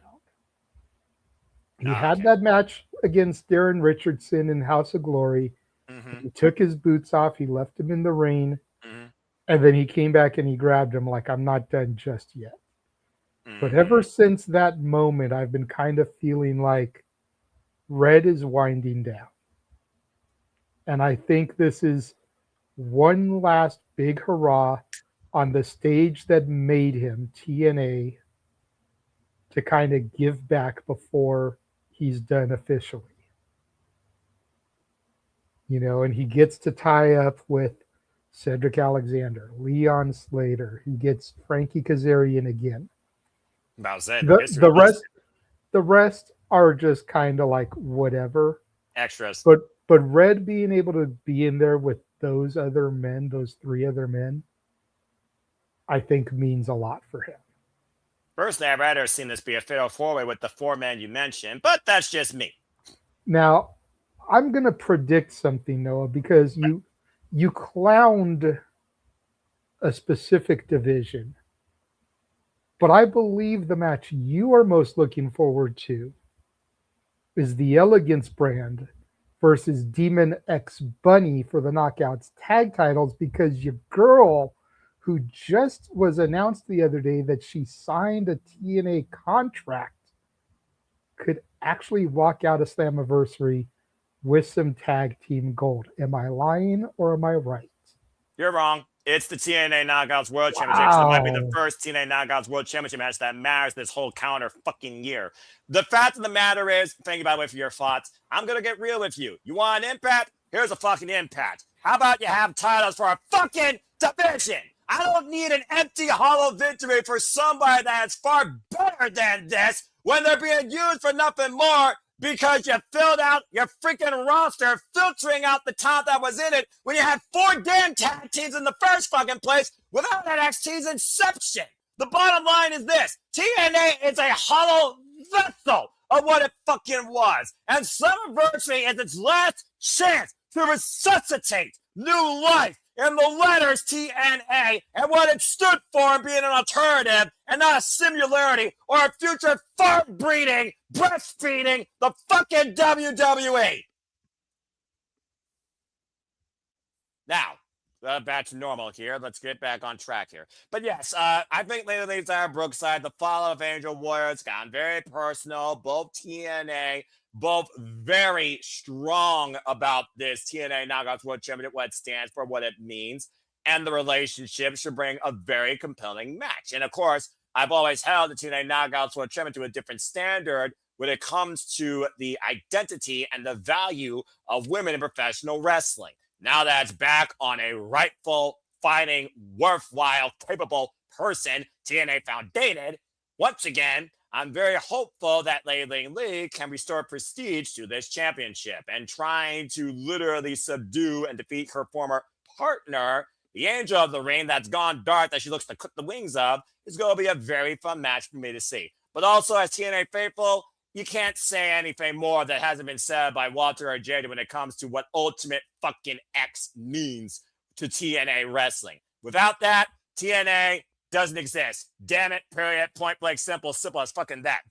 He had that match against Darren Richardson in House of Glory. He took his boots off. He left him in the rain. And then he came back and he grabbed him like, I'm not done just yet. But ever since that moment, I've been kind of feeling like Red is winding down. And I think this is one last big hurrah on the stage that made him TNA to kind of give back before he's done officially. You know, and he gets to tie up with Cedric Alexander, Leon Slater. He gets Frankie Kazarian again. The rest are just kind of like whatever extras. But Red being able to be in there with those other men, those 3 other men, I think means a lot for him. Personally, I'd rather seen this be a fatal 4-way with the 4 men you mentioned, but that's just me. Now, I'm gonna predict something, Noah, because you clowned a specific division. But I believe the match you are most looking forward to is the Elegance brand versus Demon X Bunny for the Knockouts tag titles, because your girl, who just was announced the other day that she signed a TNA contract, could actually walk out of Slammiversary with some tag team gold. Am I lying or am I right? You're wrong. It's the TNA Knockouts World Championship. So it might be the first TNA Knockouts World Championship match that matters this whole calendar fucking year. The fact of the matter is, thank you, by the way, for your thoughts. I'm going to get real with you. You want an impact? Here's a fucking impact. How about you have titles for a fucking division? I don't need an empty, hollow victory for somebody that's far better than this when they're being used for nothing more because you filled out your freaking roster, filtering out the talent that was in it when you had 4 damn tag teams in the first fucking place without NXT's inception. The bottom line is this. TNA is a hollow vessel of what it fucking was. And Slammiversary is its last chance to resuscitate new life in the letters TNA and what it stood for in being an alternative and not a singularity or a future fart breeding, breastfeeding the fucking WWE. Now, back to normal here. Let's get back on track here. But yes, I think Lady Leaves are Brookside, the follow of Angel Warriors, gotten very personal. Both TNA, both very strong about this TNA Knockouts World Championship, what it stands for, what it means, and the relationship should bring a very compelling match. And of course, I've always held the TNA Knockouts World Championship to a different standard when it comes to the identity and the value of women in professional wrestling. Now that it's back on a rightful, fighting, worthwhile, capable person, TNA founded, once again, I'm very hopeful that Lei Ling Lee can restore prestige to this championship, and trying to literally subdue and defeat her former partner, the Angel of the Ring that's gone dark that she looks to cook the wings of, is going to be a very fun match for me to see. But also, as TNA faithful, you can't say anything more that hasn't been said by Walter or Jada when it comes to what Ultimate fucking X means to TNA wrestling. Without that, TNA doesn't exist. Damn it, period, point blank, simple as fucking that.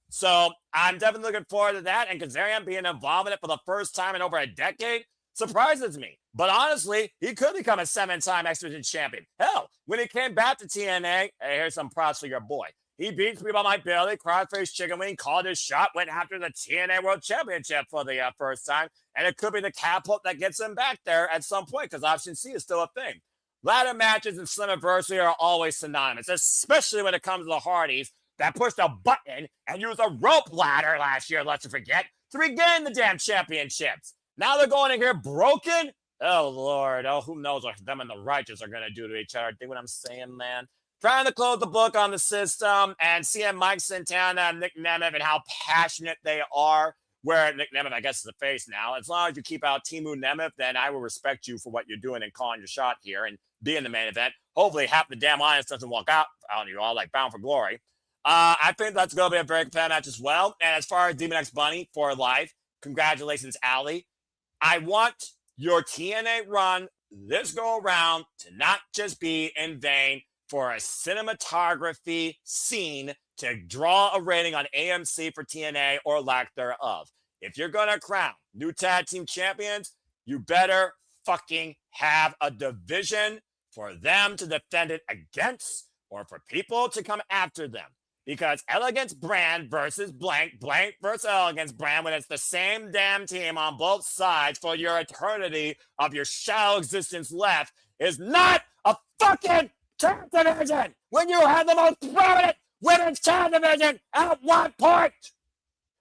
So I'm definitely looking forward to that, and Kazarian being involved in it for the first time in over a decade surprises me. But honestly, he could become a 7-time X Division champion. Hell, when he came back to TNA, hey, here's some props for your boy. He beat people like Billy, Crossface Chicken Wing, called his shot, went after the TNA World Championship for the first time, and it could be the catapult that gets him back there at some point, because Option C is still a thing. Ladder matches in Slammiversary are always synonymous, especially when it comes to the Hardys that pushed a button and used a rope ladder last year, let's forget, to regain the damn championships. Now they're going in here broken? Oh, Lord. Oh, who knows what them and the Righteous are going to do to each other. Think what I'm saying, man? Trying to close the book on the system and seeing Mike Santana and Nick Nemeth and how passionate they are, where Nick Nemeth, I guess, is the face now. As long as you keep out Timu Nemeth, then I will respect you for what you're doing and calling your shot here and be in the main event. Hopefully half the damn audience doesn't walk out on you all like Bound for Glory. I think that's going to be a very competitive match as well. And as far as Demon X Bunny for life, congratulations, Allie. I want your TNA run this go around to not just be in vain for a cinematography scene to draw a rating on AMC for TNA or lack thereof. If you're going to crown new tag team champions, you better fucking have a division for them to defend it against or for people to come after them. Because Elegance Brand versus blank, blank versus Elegance Brand, when it's the same damn team on both sides for your eternity of your shallow existence left, is not a fucking tag division when you have the most prominent women's tag division at one point.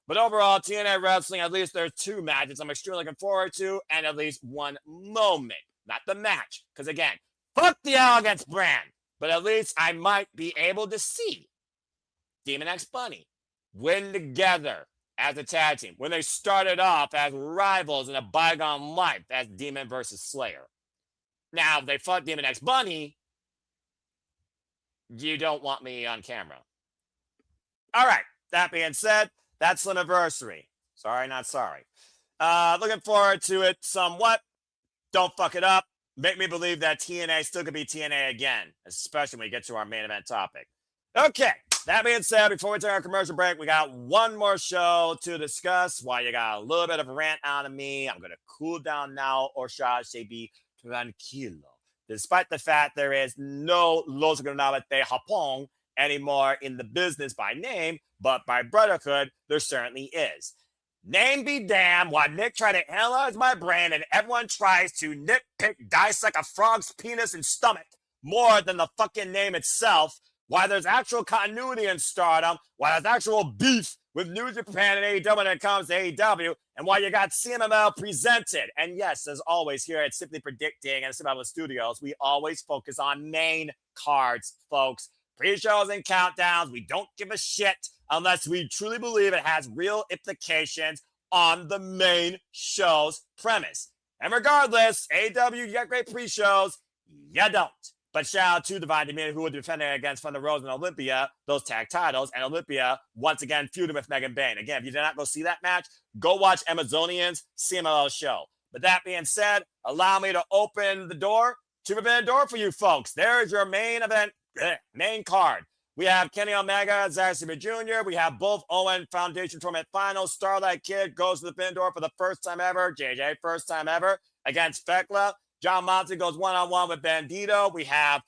But overall, TNA Wrestling, at least there's 2 matches I'm extremely looking forward to, and at least 1 moment, not the match. Because again, fuck the Elegance Brand, but at least I might be able to see Demon X Bunny win together as a tag team when they started off as rivals in a bygone life as Demon versus Slayer. Now, if they fought Demon X Bunny, you don't want me on camera. All right, that being said, that's Slammiversary. Sorry, not sorry. Looking forward to it somewhat. Don't fuck it up. Make me believe that TNA still could be TNA again, especially when we get to our main event topic. Okay, that being said, before we take our commercial break, we got 1 more show to discuss. While you got a little bit of a rant out of me, I'm going to cool down now, or shall I say be tranquilo. despite the fact there is no Los Granada de Japón anymore in the business by name, but by brotherhood, there certainly is. Name be damned, while Nick tried to analyze my brain and everyone tries to nitpick, dissect a frog's penis and stomach more than the fucking name itself, why there's actual continuity in Stardom, why there's actual beef with New Japan and AEW when it comes to AEW, and why you got CMML presented. And yes, as always, here at Simply Predicting and CMML Studios, we always focus on main cards, folks. Pre-shows and countdowns, we don't give a shit unless we truly believe it has real implications on the main show's premise. And regardless, AEW, you got great pre-shows, you don't. But shout out to Divine Dominion, who will be defending against Thunder Rosa and Olympia, those tag titles, and Olympia once again feuding with Megan Bayne. Again, if you did not go see that match, go watch Amazonian's CMLL show. But that being said, allow me to open the door to Forbidden Door for you folks. There is your main event, main card. We have Kenny Omega, Zack Sabre Jr. We have both Owen Foundation Tournament Finals. Starlight Kid goes to the Forbidden Door for the first time ever. JJ, first time ever against Fekla. John Moxley goes one-on-one with Bandito. We have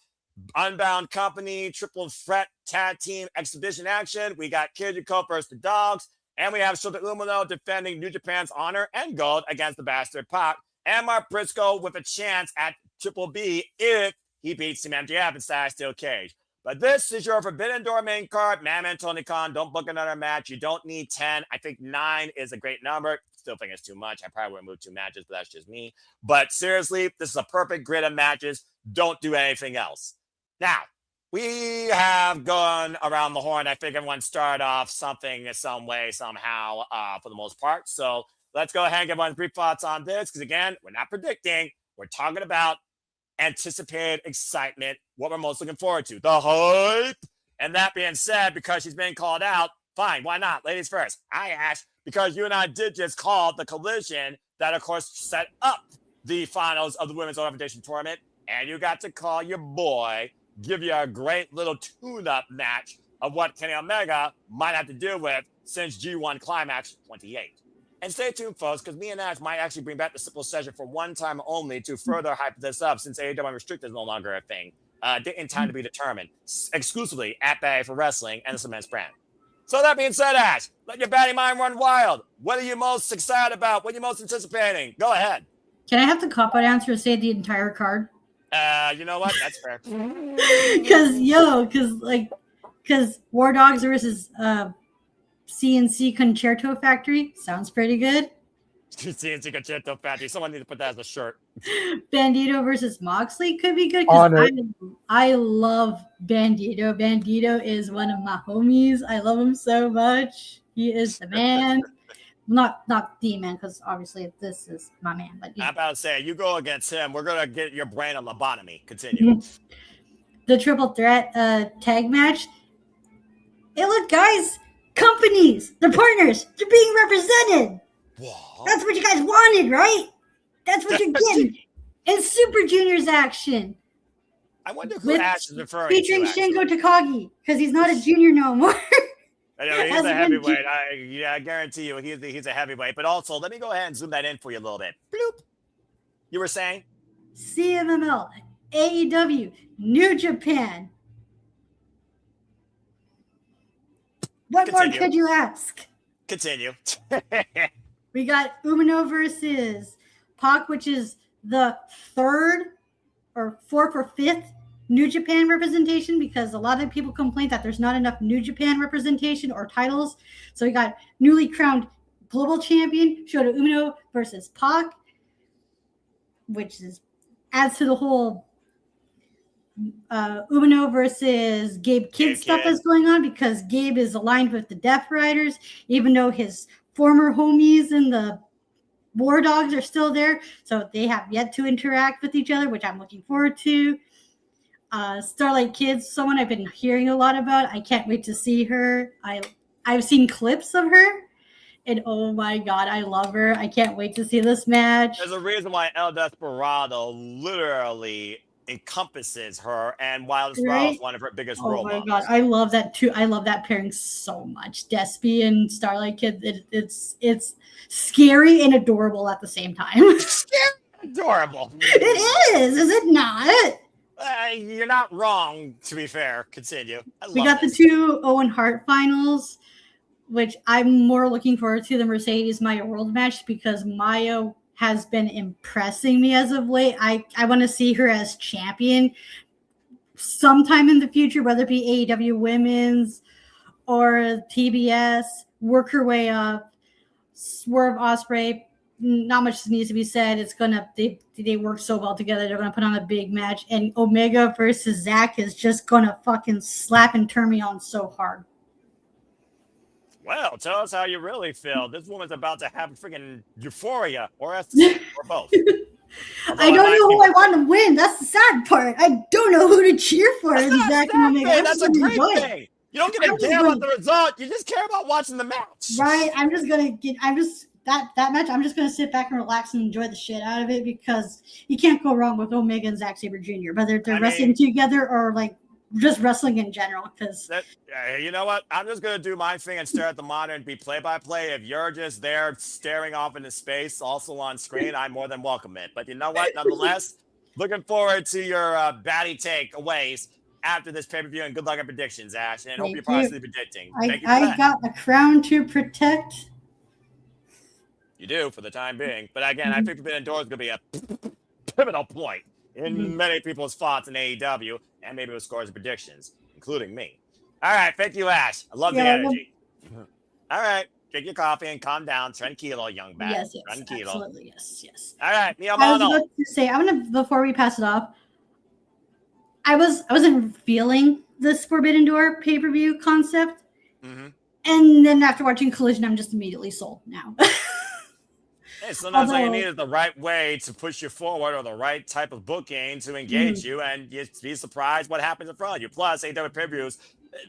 Unbound Company, Triple Threat Tag Team Exhibition action. We got Kid Yuko versus the Dogs. And we have Shota Umino defending New Japan's honor and gold against the Bastard Pac. And Mark Briscoe with a chance at Triple B if he beats Team MJF inside Steel Cage. But this is your Forbidden Door main card. Man, Tony Khan, don't book another match. You don't need 10. I think 9 is a great number. Still think it's too much. I probably would move 2 matches, but that's just me. But seriously, this is a perfect grid of matches. Don't do anything else. Now, we have gone around the horn. I think everyone started off something in some way, somehow, for the most part. So let's go ahead and get everyone's brief thoughts on this. Because again, we're not predicting. We're talking about anticipated excitement, what we're most looking forward to, the hype. And that being said, because she's been called out, fine, why not? Ladies first. Hi, Ash. Because you and I did just call the collision that, of course, set up the finals of the Women's Representation Tournament. And you got to call your boy, give you a great little tune-up match of what Kenny Omega might have to deal with since G1 Climax 28. And stay tuned, folks, because me and Ash might actually bring back the simple session for one time only to further hype this up since AEW Unrestricted is no longer a thing. In time to be determined, exclusively at Bay for Wrestling and the Cements brand. So that being said, Ash, let your batty mind run wild. What are you most excited about? What are you most anticipating? Go ahead. Can I have the cop-out answer to say the entire card? You know what? That's fair. Because War Dogs versus CNC Concerto Factory sounds pretty good. CNC Concerto Factory. Someone needs to put that as a shirt. Bandito versus Moxley could be good because I love Bandito. Bandito is one of my homies. I love him so much. He is the man. Not the man, because obviously this is my man. But I'm about to say, you go against him, we're gonna get your brain a lobotomy. Continue. The triple threat tag match. Hey, look, guys, companies, they're partners, they're being represented. What? That's what you guys wanted, right? That's what you're getting. And Super Junior's action. I wonder who Ash is referring featuring to. Shingo Takagi, because he's not a junior no more. I know, he's a heavyweight. I guarantee you he's a heavyweight. But also, let me go ahead and zoom that in for you a little bit. Bloop. You were saying? CMML, AEW, New Japan. What more could you ask? Continue. We got Umino versus Pac, which is the 3rd or 4th or 5th New Japan representation, because a lot of people complain that there's not enough New Japan representation or titles. So we got newly crowned global champion Shota Umino versus Pac, which adds to the whole Umino versus Gabe Kidd stuff that's going on, because Gabe is aligned with the Death Riders, even though his former homies in the War Dogs are still there. So they have yet to interact with each other, which I'm looking forward to. Starlight Kid, someone I've been hearing a lot about. I can't wait to see her. I've seen clips of her, and oh my god, I love her. I can't wait to see this match. There's a reason why El Desperado literally encompasses her, and Wild Desperado is one of her biggest role models. Oh my god, I love that too. I love that pairing so much. Despy and Starlight Kid. It's scary and adorable at the same time. Adorable. It is it not? You're not wrong, to be fair. Continue. We got the two Owen Hart finals, which I'm more looking forward to the Mercedes Maya World match because Maya has been impressing me as of late. I want to see her as champion sometime in the future, whether it be AEW Women's or TBS, work her way up. Swerve Ospreay, not much needs to be said. It's gonna they work so well together. They're gonna put on a big match, and Omega versus Zack is just gonna fucking slap and turn me on so hard. Well, tell us how you really feel. This woman's about to have freaking euphoria, or or both. I don't know who I want to win. That's the sad part. I don't know who to cheer for. Zack and Omega. That's a great thing. You don't give a damn about the result. You just care about watching the match. Right. That match, I'm just gonna sit back and relax and enjoy the shit out of it because you can't go wrong with Omega and Zack Sabre Jr. Whether they're wrestling together or like just wrestling in general. Because you know what, I'm just gonna do my thing and stare at the monitor and be play-by-play. If you're just there staring off into space, also on screen, I more than welcome it. But you know what? Nonetheless, looking forward to your batty takeaways after this pay-per-view, and good luck at predictions, Ash. And I hope you're positively predicting. I got a crown to protect. You do for the time being. But again, I think Forbidden Door is going to be a pivotal point in many people's thoughts in AEW and maybe with scores and predictions, including me. All right. Thank you, Ash. I love the energy. All right. Drink your coffee and calm down. Tranquilo, young man. Yes, Tranquilo. Absolutely. Yes. All right. Mia I was Mono. about to say, before we pass it off, I wasn't feeling this Forbidden Door pay-per-view concept. And then after watching Collision, I'm just immediately sold now. Hey, sometimes all you need is the right way to push you forward or the right type of booking to engage you, and you'd be surprised what happens in front of you. Plus, AEW pay-per-views.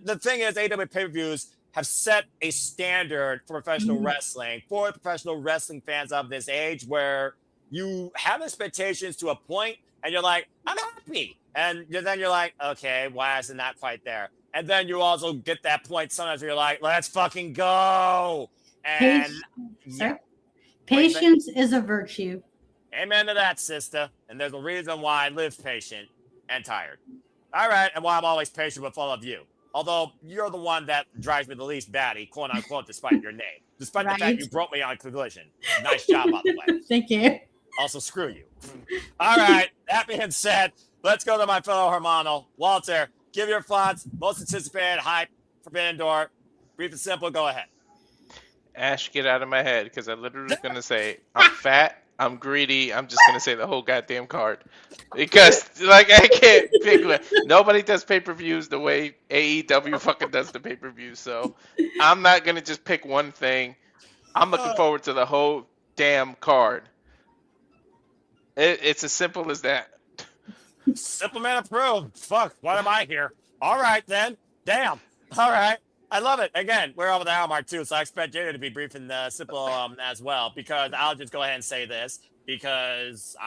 The thing is, AEW pay-per-views have set a standard for professional wrestling, for professional wrestling fans of this age, where you have expectations to a point, and you're like, I'm happy. And then you're like, okay, why isn't that quite there? And then you also get that point sometimes where you're like, let's fucking go. And Patience is a virtue. Amen to that, sister. And there's a reason why I live patient and tired. All right, and why I'm always patient with all of you. Although you're the one that drives me the least batty, quote unquote, despite your name. Despite the fact you broke me on Collision. Nice job, by the way. Thank you. Also, screw you. All right, that being said, let's go to my fellow Hermano. Walter, give your thoughts. Most anticipated hype, Forbidden Door. Brief and simple, go ahead. Ash, get out of my head, because I literally was going to say, I'm fat, I'm greedy, I'm just going to say the whole goddamn card. Because, like, I can't pick one. Nobody does pay-per-views the way AEW fucking does the pay-per-views, so I'm not going to just pick one thing. I'm looking forward to the whole damn card. It's as simple as that. Simple man approved. Fuck, what am I here? All right, then. Damn. All right. I love it. Again, we're over the hour mark, too, so I expect Jada to be briefing the simple as well, because I'll just go ahead and say this, because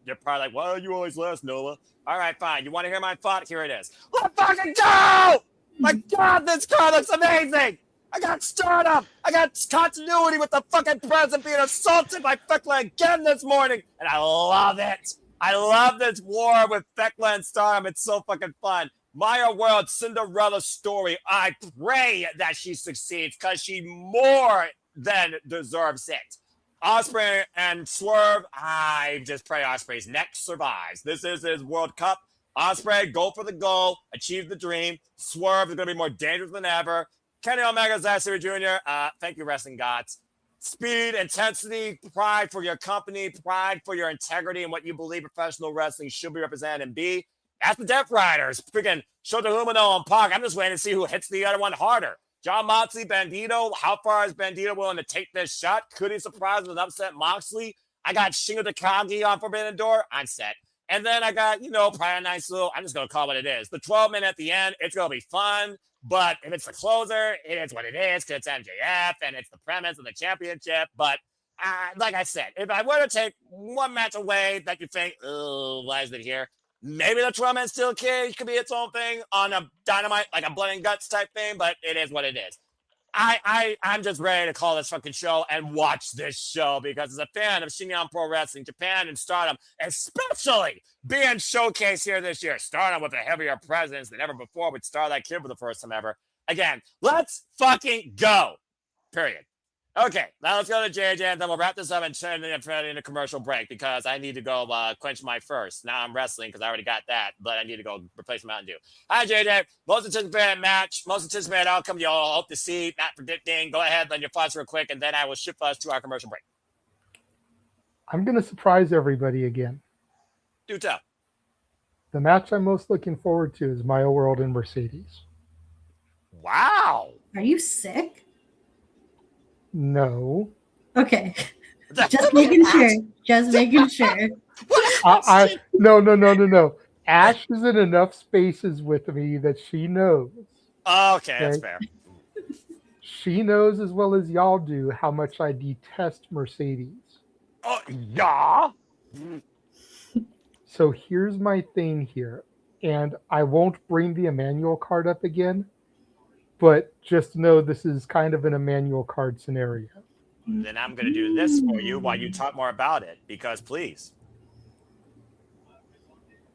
you're probably like, well, you always last, Nola. All right, fine. You want to hear my thought? Here it is. Let's fucking go! My God, this car looks amazing! I got startup! I got continuity with the fucking president being assaulted by Thekla again this morning, and I love it! I love this war with Thekla and Stardom. It's so fucking fun. Maya World Cinderella story. I pray that she succeeds because she more than deserves it. Ospreay and Swerve. I just pray Ospreay's neck survives. This is his World Cup. Ospreay, go for the goal, achieve the dream. Swerve is going to be more dangerous than ever. Kenny Omega, Zack Sabre Jr. Thank you, wrestling gods. Speed, intensity, pride for your company, pride for your integrity and what you believe professional wrestling should be represented and be. That's the Death Riders. Freaking Shota Umino and Pac. I'm just waiting to see who hits the other one harder. John Moxley, Bandito. How far is Bandito willing to take this shot? Could he surprise with an upset Moxley? I got Shingo Takagi on Forbidden Door. I'm set. And then I got, probably a nice little, I'm just going to call it what it is. The 12-minute at the end, it's going to be fun. But if it's the closer, it is what it is because it's MJF and it's the premise of the championship. But like I said, if I were to take one match away that you think, oh, why is it here? Maybe the 12-man steel cage could be its own thing on a Dynamite, like a blood and guts type thing, but it is what it is. I'm just ready to call this fucking show and watch this show because as a fan of Shinyan Pro Wrestling, Japan, and Stardom, especially being showcased here this year, Stardom with a heavier presence than ever before with Starlight Kid for the first time ever. Again, let's fucking go. Period. Okay, now let's go to JJ, and then we'll wrap this up and turn it in a commercial break because I need to go quench my thirst. Now I'm wrestling because I already got that, but I need to go replace Mountain Dew. Hi, JJ. Most anticipated match, most anticipated outcome you all hope to see, not predicting. Go ahead, then your thoughts real quick, and then I will shift us to our commercial break. I'm going to surprise everybody again. Do tell. The match I'm most looking forward to is Maya World and Mercedes. Wow. Are you sick? No. Okay. Just making sure. Just making sure. No. Ash is in enough spaces with me that she knows. Okay, that's fair. She knows as well as y'all do how much I detest Mercedes. Oh, yeah. So here's my thing here, and I won't bring the Emmanuel card up again, but just know this is kind of an Emmanuel card scenario. Then I'm going to do this for you while you talk more about it, because please.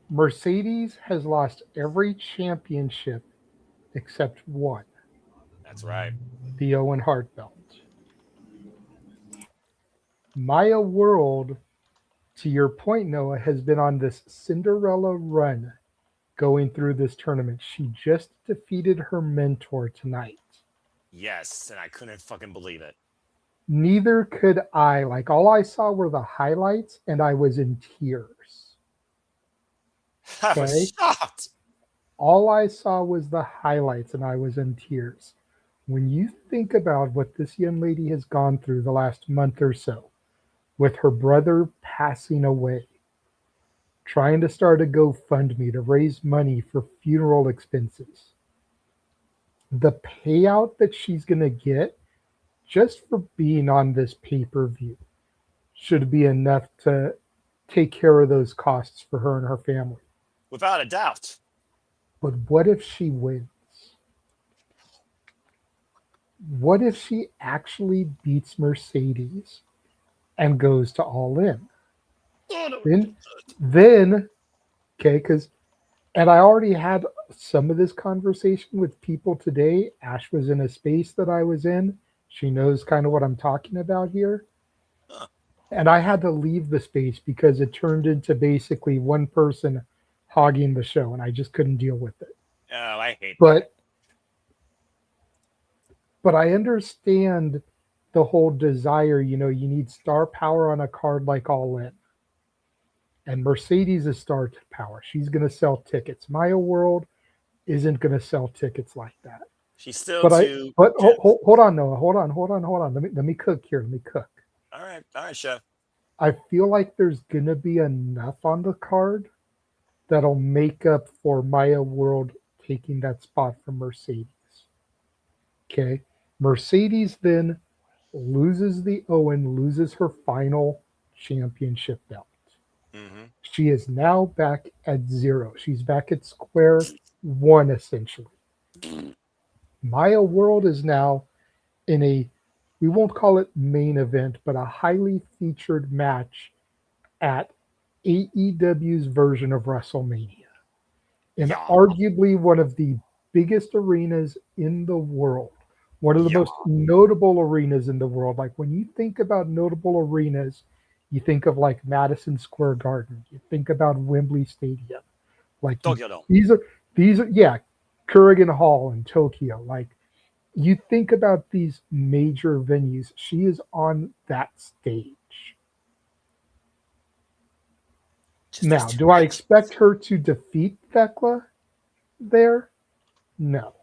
Mercedes has lost every championship except one. That's right. The Owen Hart belt. Maya World, to your point, Noah, has been on this Cinderella run going through this tournament. She just defeated her mentor tonight. Yes, and I couldn't fucking believe it. Neither could I. Like, all I saw were the highlights, and I was in tears. I was shocked. All I saw was the highlights, and I was in tears. When you think about what this young lady has gone through the last month or so, with her brother passing away, trying to start a GoFundMe to raise money for funeral expenses, the payout that she's going to get just for being on this pay-per-view should be enough to take care of those costs for her and her family. Without a doubt. But what if she wins? What if she actually beats Mercedes and goes to All In? Then, okay, and I already had some of this conversation with people today. Ash was in a space that I was in. She knows kind of what I'm talking about here. And I had to leave the space because it turned into basically one person hogging the show, and I just couldn't deal with it. Oh, I hate that. But I understand the whole desire, you need star power on a card like All In. And Mercedes is star power. She's going to sell tickets. Maya World isn't going to sell tickets like that. She's still hold on, Noah. Hold on. Let me cook here. Let me cook. All right, chef. I feel like there's going to be enough on the card that'll make up for Maya World taking that spot from Mercedes. Okay. Mercedes then loses the Owen, loses her final championship belt. Mm-hmm. She is now back at 0. She's back at square one, essentially. Maya World is now in we won't call it main event, but a highly featured match at AEW's version of WrestleMania. In arguably one of the biggest arenas in the world. One of the most notable arenas in the world. Like, when you think about notable arenas, you think of like Madison Square Garden. You think about Wembley Stadium. Like, these are Kurigan Hall in Tokyo. Like, you think about these major venues. She is on that stage. Now, do I expect her to defeat Thekla there? No.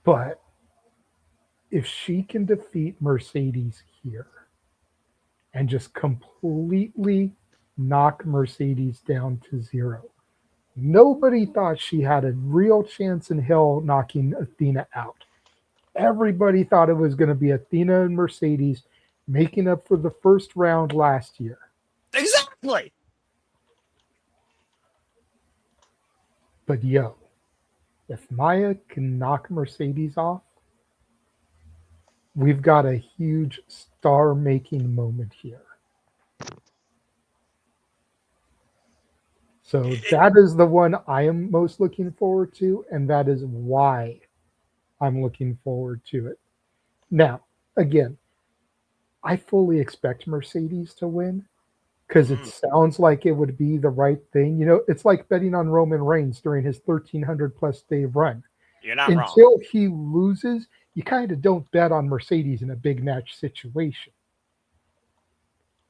But if she can defeat Mercedes here and just completely knock Mercedes down to 0, nobody thought she had a real chance in hell knocking Athena out. Everybody thought it was going to be Athena and Mercedes making up for the first round last year. Exactly. But If Maya can knock Mercedes off, we've got a huge star-making moment here. So that is the one I am most looking forward to, and that is why I'm looking forward to it. Now, again, I fully expect Mercedes to win because it sounds like it would be the right thing. You know, it's like betting on Roman Reigns during his 1,300-plus day run. You're not wrong. Until he loses, you kind of don't bet on Mercedes in a big match situation.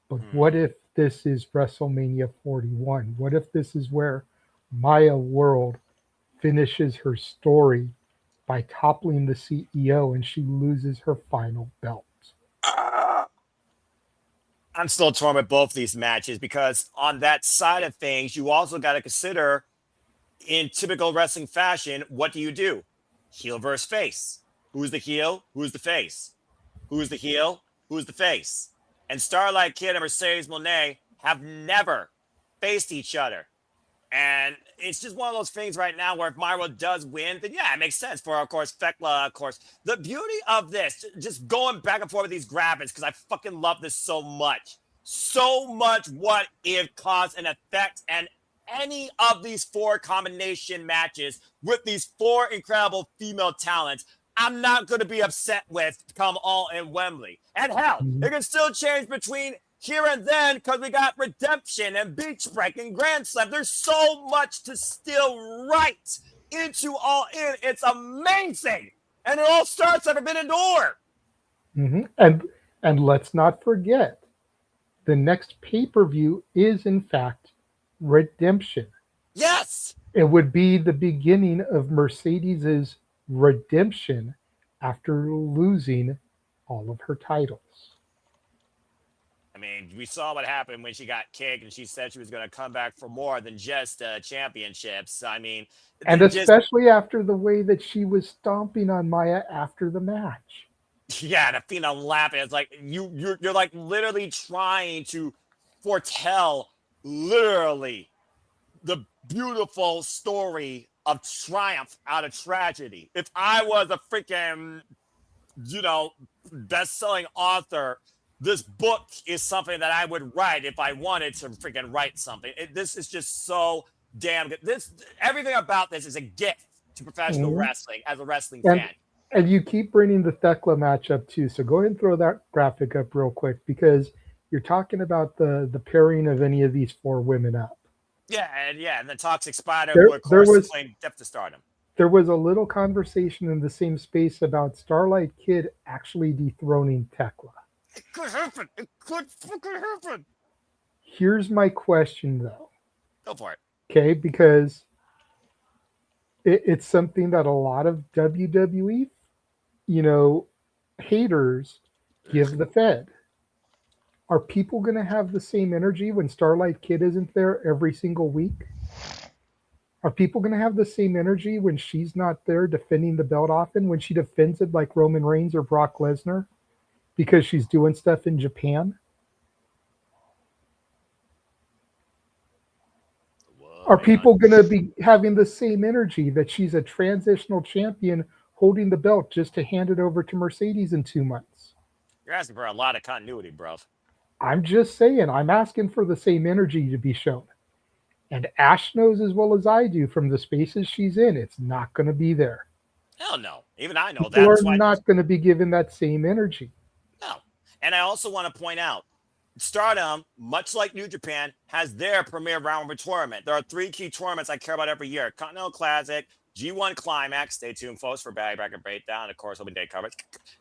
But what if this is WrestleMania 41? What if this is where Maya World finishes her story by toppling the CEO and she loses her final belt? I'm still torn with both these matches because on that side of things, you also got to consider, in typical wrestling fashion, what do? Heel versus face. Who's the heel? Who's the face? Who's the heel? Who's the face? And Starlight Kid and Mercedes Moné have never faced each other. And it's just one of those things right now where if Myra does win, then yeah, it makes sense for, of course, Thekla, of course. The beauty of this, just going back and forth with these graphics, because I fucking love this so much. So much what if, cause, and effect, and any of these 4 combination matches with these 4 incredible female talents, I'm not going to be upset with come all in Wembley. And hell, it can still change between here and then because we got Redemption and Beach Break and Grand Slam. There's so much to still write into All In. It's amazing. And it all starts at Forbidden Door. And let's not forget, the next pay-per-view is, in fact, Redemption. Yes! It would be the beginning of Mercedes's redemption after losing all of her titles. I mean, we saw what happened when she got kicked and she said she was going to come back for more than just championships. I mean, and especially after the way that she was stomping on Maya after the match. Yeah, the Phenom laughing. It's like you're like literally trying to foretell literally the beautiful story of triumph out of tragedy. If I was a freaking, best-selling author, this book is something that I would write if I wanted to freaking write something. This is just so damn good. Everything about this is a gift to professional wrestling as a wrestling fan. And you keep bringing the Thekla match up too. So go ahead and throw that graphic up real quick because you're talking about the pairing of any of these 4 women up. Yeah, and the Toxic Spider, who of course is playing Depth to Stardom. There was a little conversation in the same space about Starlight Kid actually dethroning Thekla. It could happen. It could fucking happen. Here's my question, though. Go for it. Okay, because it's something that a lot of WWE, haters give the Fed. Are people going to have the same energy when Starlight Kid isn't there every single week? Are people going to have the same energy when she's not there defending the belt often, when she defends it like Roman Reigns or Brock Lesnar because she's doing stuff in Japan? Are people going to be having the same energy that she's a transitional champion holding the belt just to hand it over to Mercedes in 2 months? You're asking for a lot of continuity, bro. I'm just saying, I'm asking for the same energy to be shown. And Ash knows as well as I do from the spaces she's in, it's not going to be there. Hell no. Even I know People that. are not going to be given that same energy. No. And I also want to point out, Stardom, much like New Japan, has their premier round robin tournament. There are 3 key tournaments I care about every year. Continental Classic, G1 Climax. Stay tuned, folks, for Battle Bracket Breakdown. And, of course, Open Day coverage.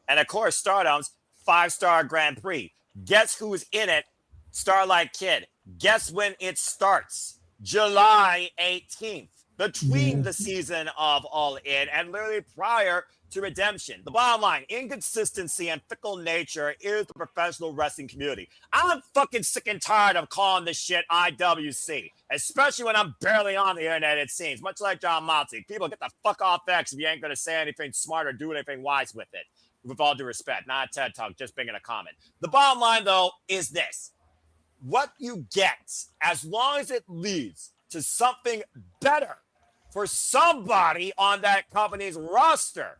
And, of course, Stardom's 5-star Grand Prix. Guess who's in it? Starlight Kid. Guess when it starts? July 18th. Between the season of All In and literally prior to Redemption. The bottom line, inconsistency and fickle nature is the professional wrestling community. I'm fucking sick and tired of calling this shit IWC, especially when I'm barely on the internet, it seems. Much like John Moxley. People get the fuck off X if you ain't going to say anything smart or do anything wise with it. With all due respect, not a TED Talk, just being a comment. The bottom line, though, is this. What you get, as long as it leads to something better for somebody on that company's roster.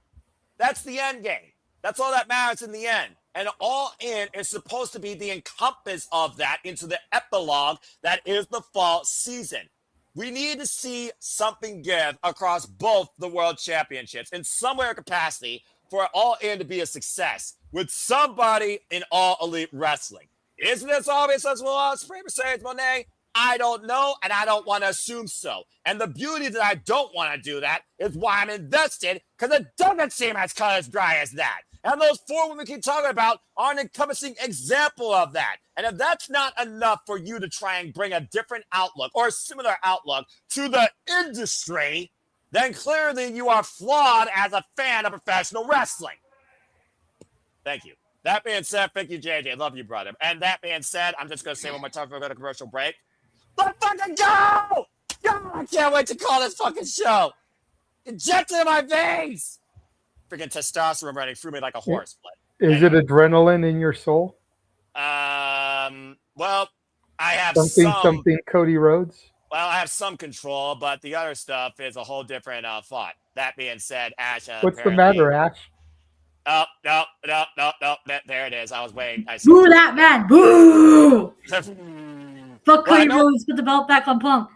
That's the end game. That's all that matters in the end. And All In is supposed to be the encompass of that into the epilogue that is the fall season. We need to see something give across both the world championships in some way or capacity for All In to be a success with somebody in All Elite Wrestling. Isn't it as obvious as Supreme Mercedes Monet? I don't know, and I don't want to assume so. And the beauty that I don't want to do that is why I'm invested, because it doesn't seem as cut as dry as that. And those 4 women we keep talking about are an encompassing example of that. And if that's not enough for you to try and bring a different outlook or a similar outlook to the industry, then clearly you are flawed as a fan of professional wrestling. Thank you. That being said, thank you, JJ. Love you, brother. And that being said, I'm just going to say one more time before we go to commercial break. Let's fucking go! Go! I can't wait to call this fucking show. Injected in my veins. Freaking testosterone running through me like a horse. Is it adrenaline in your soul? Well, I have something Cody Rhodes. Well, I have some control, but the other stuff is a whole different thought. That being said, Ash. What's the matter, Ash? Oh, no. There it is. I was waiting. Boo that man. Boo! Fuck Cody Rhodes, put the belt back on Punk.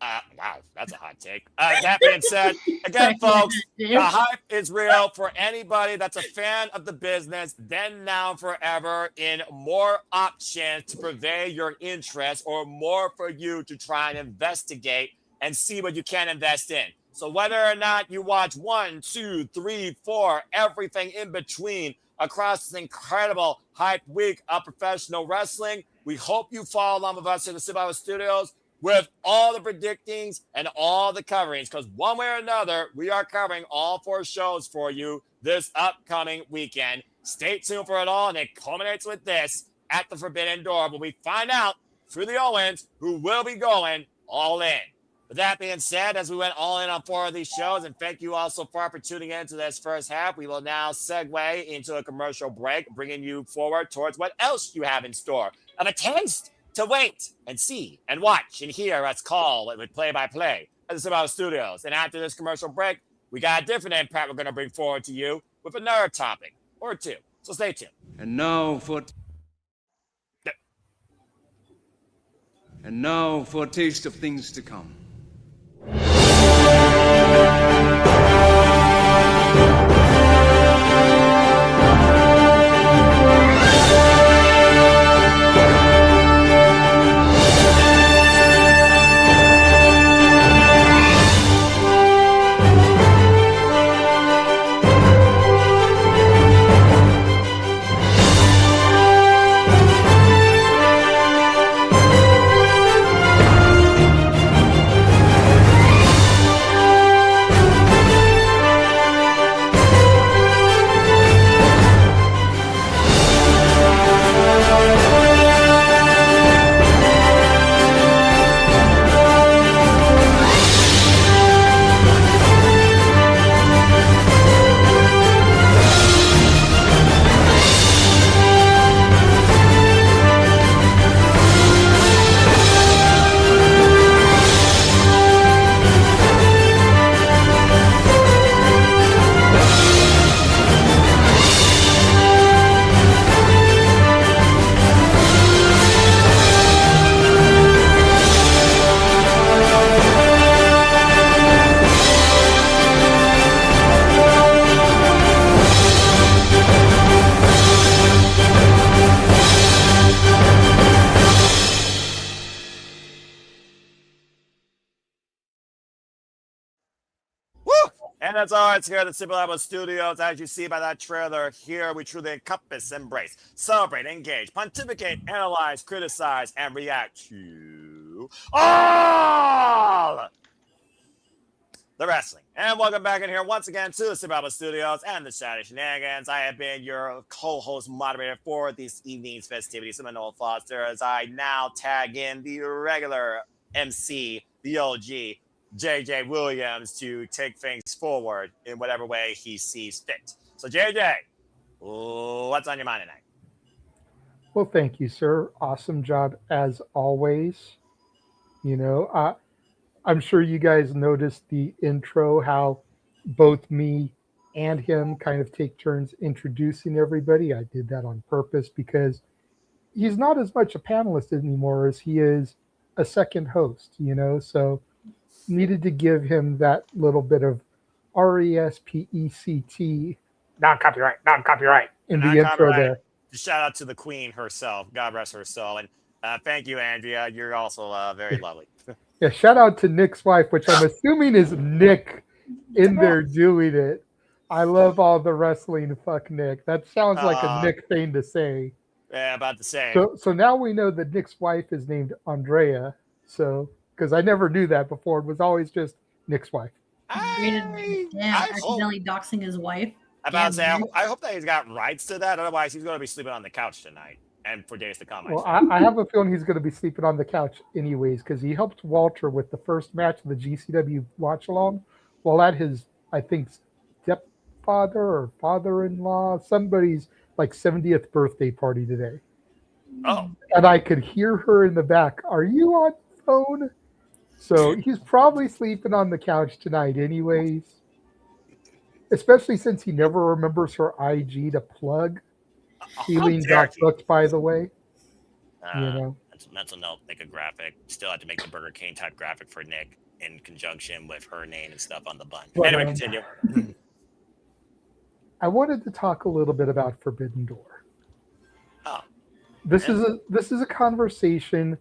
Wow, that's a hot take. That being said, again, folks, the hype is real for anybody that's a fan of the business, then, now, forever, in more options to purvey your interest or more for you to try and investigate and see what you can invest in. So whether or not you watch 1, 2, 3, 4, everything in between across this incredible hype week of professional wrestling, we hope you follow along with us in the Survivor Studios with all the predictings and all the coverings, because one way or another, we are covering all 4 shows for you this upcoming weekend. Stay tuned for it all, and it culminates with this at the Forbidden Door, where we find out through the Owens who will be going all in. With that being said, as we went all in on 4 of these shows, and thank you all so far for tuning in to this first half, we will now segue into a commercial break, bringing you forward towards what else you have in store of a taste to wait and see and watch and hear us call with play-by-play at the Survivor Studios. And after this commercial break, we got a different impact we're going to bring forward to you with another topic or 2. So stay tuned. And now for a taste of things to come. And that's all it's here at the Simple Apple Studios. As you see by that trailer, here we truly encompass, embrace, celebrate, engage, pontificate, analyze, criticize, and react to all the wrestling. And welcome back in here once again to the Simple Apple Studios and the Shenanigans. I have been your co-host moderator for this evening's festivities, Noel Foster, as I now tag in the regular MC, the OG, JJ Williams, to take things forward in whatever way he sees fit. So, JJ, what's on your mind tonight? Well, thank you, sir. Awesome job as always. You know, I'm sure you guys noticed the intro, how both me and him kind of take turns introducing everybody. I did that on purpose because he's not as much a panelist anymore as he is a second host, so needed to give him that little bit of RESPECT, non-copyright in the intro there. Shout out to the queen herself. God rest her soul. And thank you, Andrea. You're also very lovely. Yeah, shout out to Nick's wife, which I'm assuming is Nick in there doing it. I love all the wrestling. Fuck Nick. That sounds like a Nick thing to say. Yeah, about the same. So now we know that Nick's wife is named Andrea. So because I never knew that before, it was always just Nick's wife. Accidentally doxing his wife. I hope that he's got rights to that. Otherwise, he's going to be sleeping on the couch tonight and for days to come. Well, I have a feeling he's going to be sleeping on the couch anyways because he helped Walter with the first match of the GCW watch along while at his, I think, stepfather or father-in-law, somebody's like 70th birthday party today. Oh. And I could hear her in the back. Are you on the phone? So he's probably sleeping on the couch tonight anyways. Especially since he never remembers her IG to plug. Feeling got booked, by the way. Mental note, make a graphic. Still have to make the Burger King type graphic for Nick in conjunction with her name and stuff on the bun. But, anyway, continue. I wanted to talk a little bit about Forbidden Door. Oh. This is a conversation.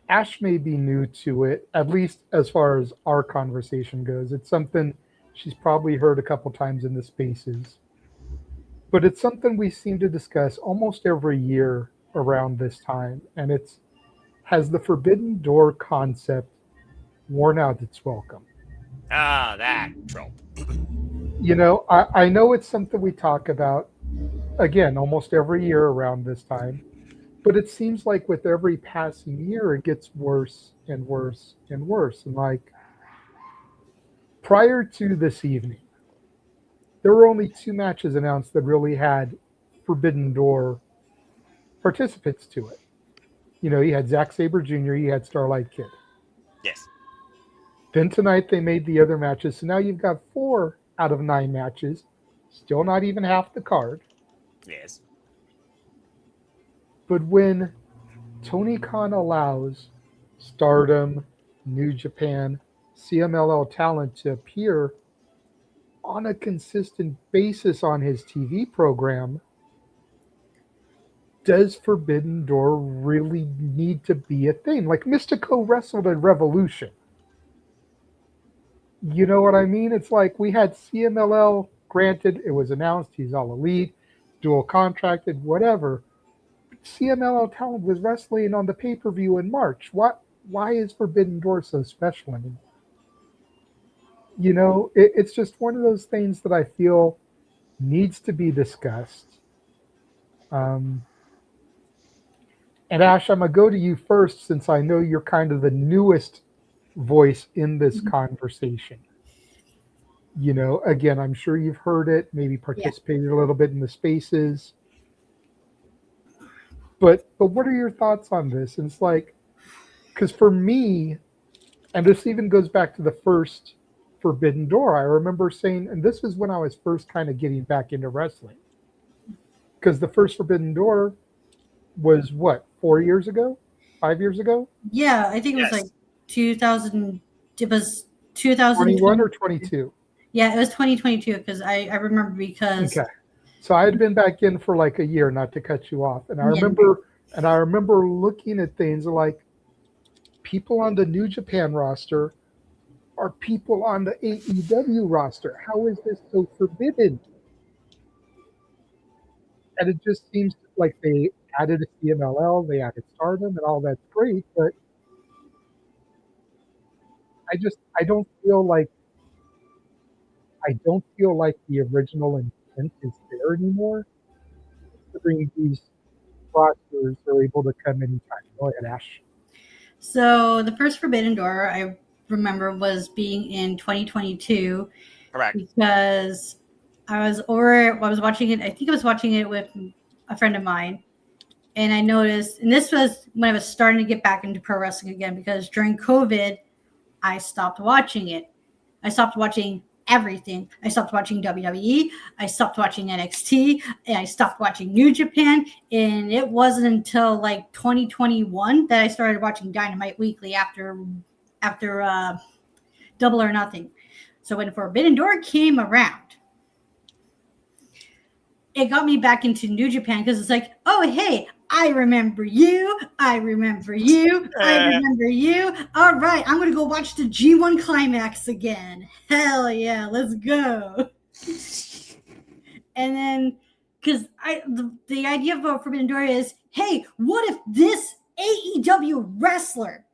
Ash may be new to it, at least as far as our conversation goes. It's something she's probably heard a couple times in the spaces. But it's something we seem to discuss almost every year around this time. And has the Forbidden Door concept worn out its welcome? That trope. I know it's something we talk about, again, almost every year around this time. But it seems like with every passing year, it gets worse and worse and worse. And prior to this evening, there were only 2 matches announced that really had Forbidden Door participants to it. You had Zack Sabre Jr., you had Starlight Kid. Yes. Then tonight they made the other matches. So now you've got 4 out of 9 matches. Still not even half the card. Yes. But when Tony Khan allows Stardom, New Japan, CMLL talent to appear on a consistent basis on his TV program, does Forbidden Door really need to be a thing? Like Mystico wrestled at Revolution. You know what I mean? It's like we had CMLL, granted, it was announced he's all elite, dual contracted, whatever. CMLL talent was wrestling on the pay-per-view in March. Why is Forbidden Door so special anymore? It's just one of those things that I feel needs to be discussed. And Ash, I'm going to go to you first since I know you're kind of the newest voice in this conversation. Again, I'm sure you've heard it, maybe participated a little bit in the spaces. But what are your thoughts on this? And it's like, because for me, and this even goes back to the first Forbidden Door, I remember saying, and this is when I was first kind of getting back into wrestling. Because the first Forbidden Door was what, 4 years ago? 5 years ago? Yeah, I think it was like 2000. It was 2021 or 22? Yeah, it was 2022 because I remember because. Okay. So I had been back in for like a year, not to cut you off, and I remember looking at things like people on the New Japan roster are people on the AEW roster. How is this so forbidden? And it just seems like they added a CMLL, they added Stardom, and all that's great, but I don't feel like the original intent is there anymore. Considering these rosters are able to come anytime. Go ahead, Ash. So the first Forbidden Door I remember was being in 2022. Correct. Because I was watching it. I think I was watching it with a friend of mine, and I noticed. And this was when I was starting to get back into pro wrestling again because during COVID, I stopped watching it. I stopped watching everything. I stopped watching WWE. I stopped watching NXT. And I stopped watching New Japan. And it wasn't until like 2021 that I started watching Dynamite weekly after Double or Nothing. So when Forbidden Door came around, it got me back into New Japan because it's like, oh, hey, I remember you. I remember you. I remember you. All right, I'm going to go watch the G1 Climax again. Hell yeah, let's go. And then, because the idea of Forbidden Door is, hey, what if this AEW wrestler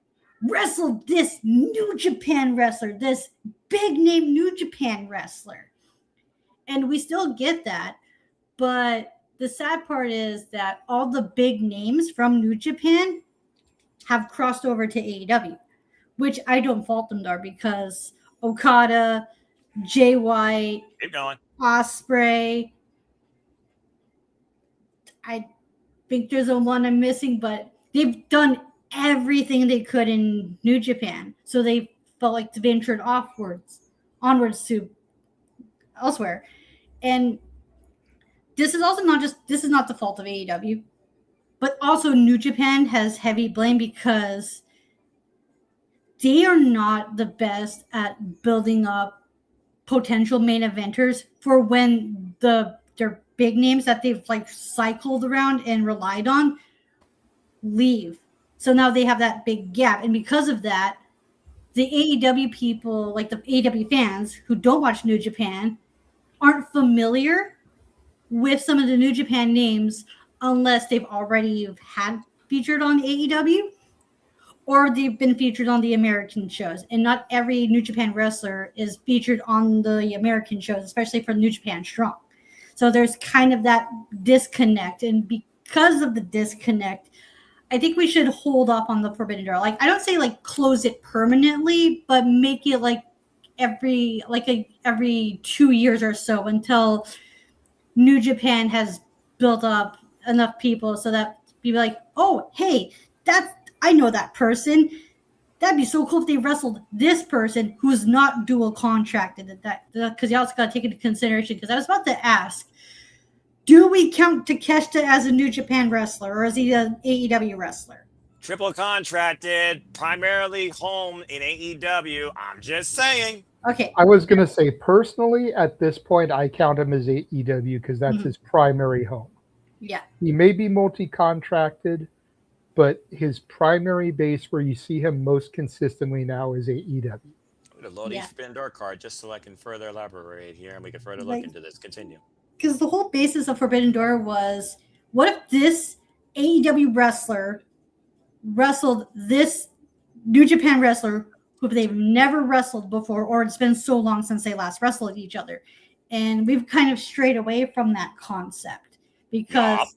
wrestled this New Japan wrestler, this big name New Japan wrestler? And we still get that. But the sad part is that all the big names from New Japan have crossed over to AEW, which I don't fault them there because Okada, Jay White, Keep going. Ospreay. I think there's a one I'm missing, but they've done everything they could in New Japan. So they felt like to venture onwards to elsewhere. And this is not the fault of AEW, but also New Japan has heavy blame because they are not the best at building up potential main eventers for when their big names that they've like cycled around and relied on leave. So now they have that big gap. And because of that, the AEW people, like the AEW fans who don't watch New Japan, aren't familiar with some of the New Japan names unless they've already had featured on AEW or they've been featured on the American shows. And not every New Japan wrestler is featured on the American shows, especially for New Japan Strong. So there's kind of that disconnect. And because of the disconnect, I think we should hold off on the Forbidden Door. Like, I don't say like close it permanently, but make it like every 2 years or so until New Japan has built up enough people so that people like, oh, hey, I know that person. That'd be so cool if they wrestled this person who's not dual contracted. Because you also got to take into consideration. Because I was about to ask, do we count Takeshita as a New Japan wrestler or is he an AEW wrestler? Triple contracted, primarily home in AEW. I'm just saying. Okay. I was going to say, personally, at this point, I count him as AEW because that's his primary home. Yeah. He may be multi-contracted, but his primary base where you see him most consistently now is AEW. I'm going to load each Forbidden Door card just so I can further elaborate here and we can further look into this. Continue. Because the whole basis of Forbidden Door was, what if this AEW wrestler wrestled this New Japan wrestler who they've never wrestled before, or it's been so long since they last wrestled each other. And we've kind of strayed away from that concept because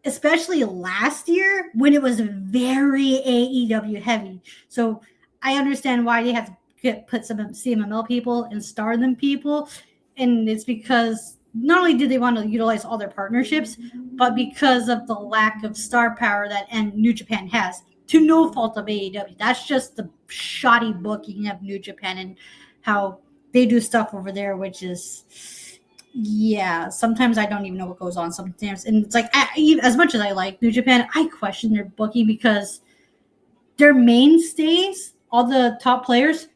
especially last year when it was very AEW heavy. So I understand why they have to put some CMML people and Stardom people. And it's because not only did they want to utilize all their partnerships, but because of the lack of star power that New Japan has. To no fault of AEW. That's just the shoddy booking of New Japan and how they do stuff over there, which is, sometimes I don't even know what goes on sometimes. And it's like, as much as I like New Japan, I question their booking because their mainstays, all the top players,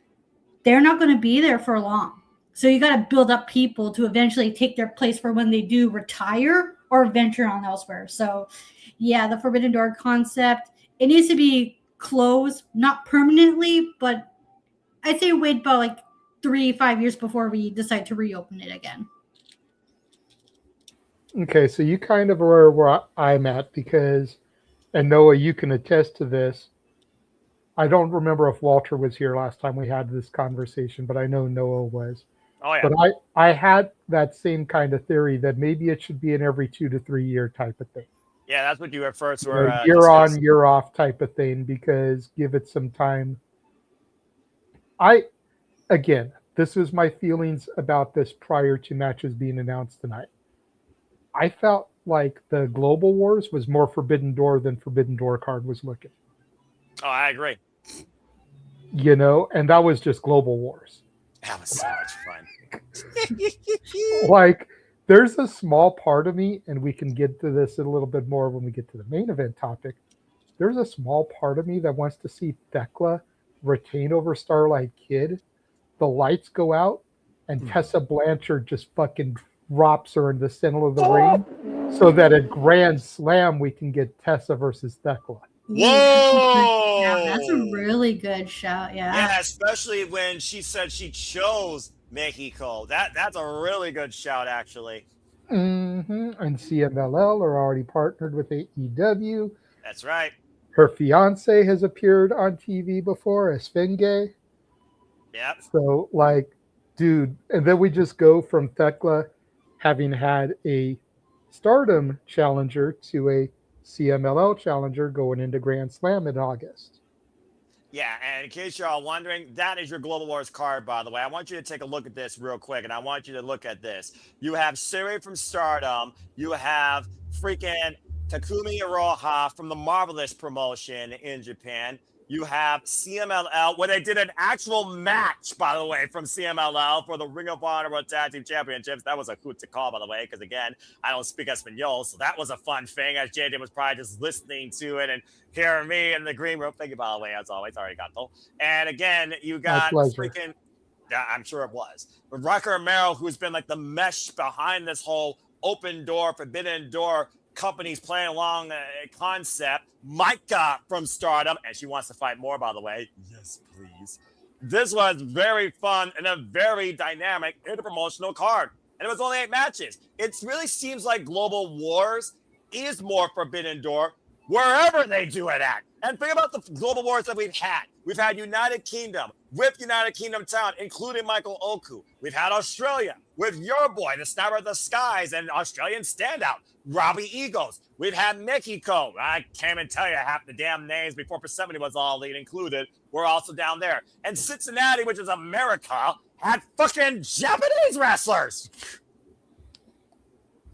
they're not going to be there for long. So you got to build up people to eventually take their place for when they do retire or venture on elsewhere. So, the Forbidden Door concept, it needs to be closed, not permanently, but I'd say wait about like 3-5 years before we decide to reopen it again. Okay, so you kind of are where I'm at because, and Noah, you can attest to this. I don't remember if Walter was here last time we had this conversation, but I know Noah was. Oh, yeah. But I had that same kind of theory that maybe it should be an every 2 to 3 year type of thing. Yeah, that's what you refer to. Year on, year off type of thing, because give it some time. Again, this was my feelings about this prior to matches being announced tonight. I felt like the Global Wars was more Forbidden Door than Forbidden Door card was looking. Oh, I agree. you know, and that was just Global Wars. That was so much fun. Like, there's a small part of me, and we can get to this a little bit more when we get to the main event topic. There's a small part of me that wants to see Thekla retain over Starlight Kid. The lights go out, and Tessa Blanchard just fucking drops her in the center of the ring, so that at Grand Slam we can get Tessa versus Thekla. Whoa! Yeah, that's a really good shout. Yeah. Yeah, especially when she said she chose Mexico. That's a really good shout, actually. And CMLL are already partnered with AEW. That's right. Her fiance has appeared on TV before as Fenge. Yep. So, like, dude, and then we just go from Thekla having had a Stardom challenger to a CMLL challenger going into Grand Slam in August. Yeah, and in case you're all wondering, that is your Global Wars card, by the way. I want you to take a look at this real quick, and I want you to look at this. You have Siri from Stardom. You have freaking Takumi Iroha from the Marvelous promotion in Japan. You have CMLL, where they did an actual match, by the way, from CMLL for the Ring of Honor World Tag Team Championships. That was a coup de call, by the way, because, again, I don't speak Espanol, so that was a fun thing, as JJ was probably just listening to it and hearing me in the green room. Thank you, by the way, as always. Arigato. And, again, you got freaking... Yeah, I'm sure it was. But Rocker Romero, who's been, like, the mesh behind this whole open door, forbidden door companies playing along concept. Micah from Stardom, and she wants to fight more, by the way. Yes, please. This was very fun and a very dynamic interpromotional card. And it was only 8 matches. It really seems like Global Wars is more Forbidden Door wherever they do it at. And think about the Global Wars that we've had. We've had United Kingdom with United Kingdom Town, including Michael Oku. We've had Australia with your boy, the Sniper of the Skies, and Australian standout, Robbie Eagles. We've had Mexico. I can't even tell you half the damn names before Persephone was all lead included. We're also down there. And Cincinnati, which is America, had fucking Japanese wrestlers.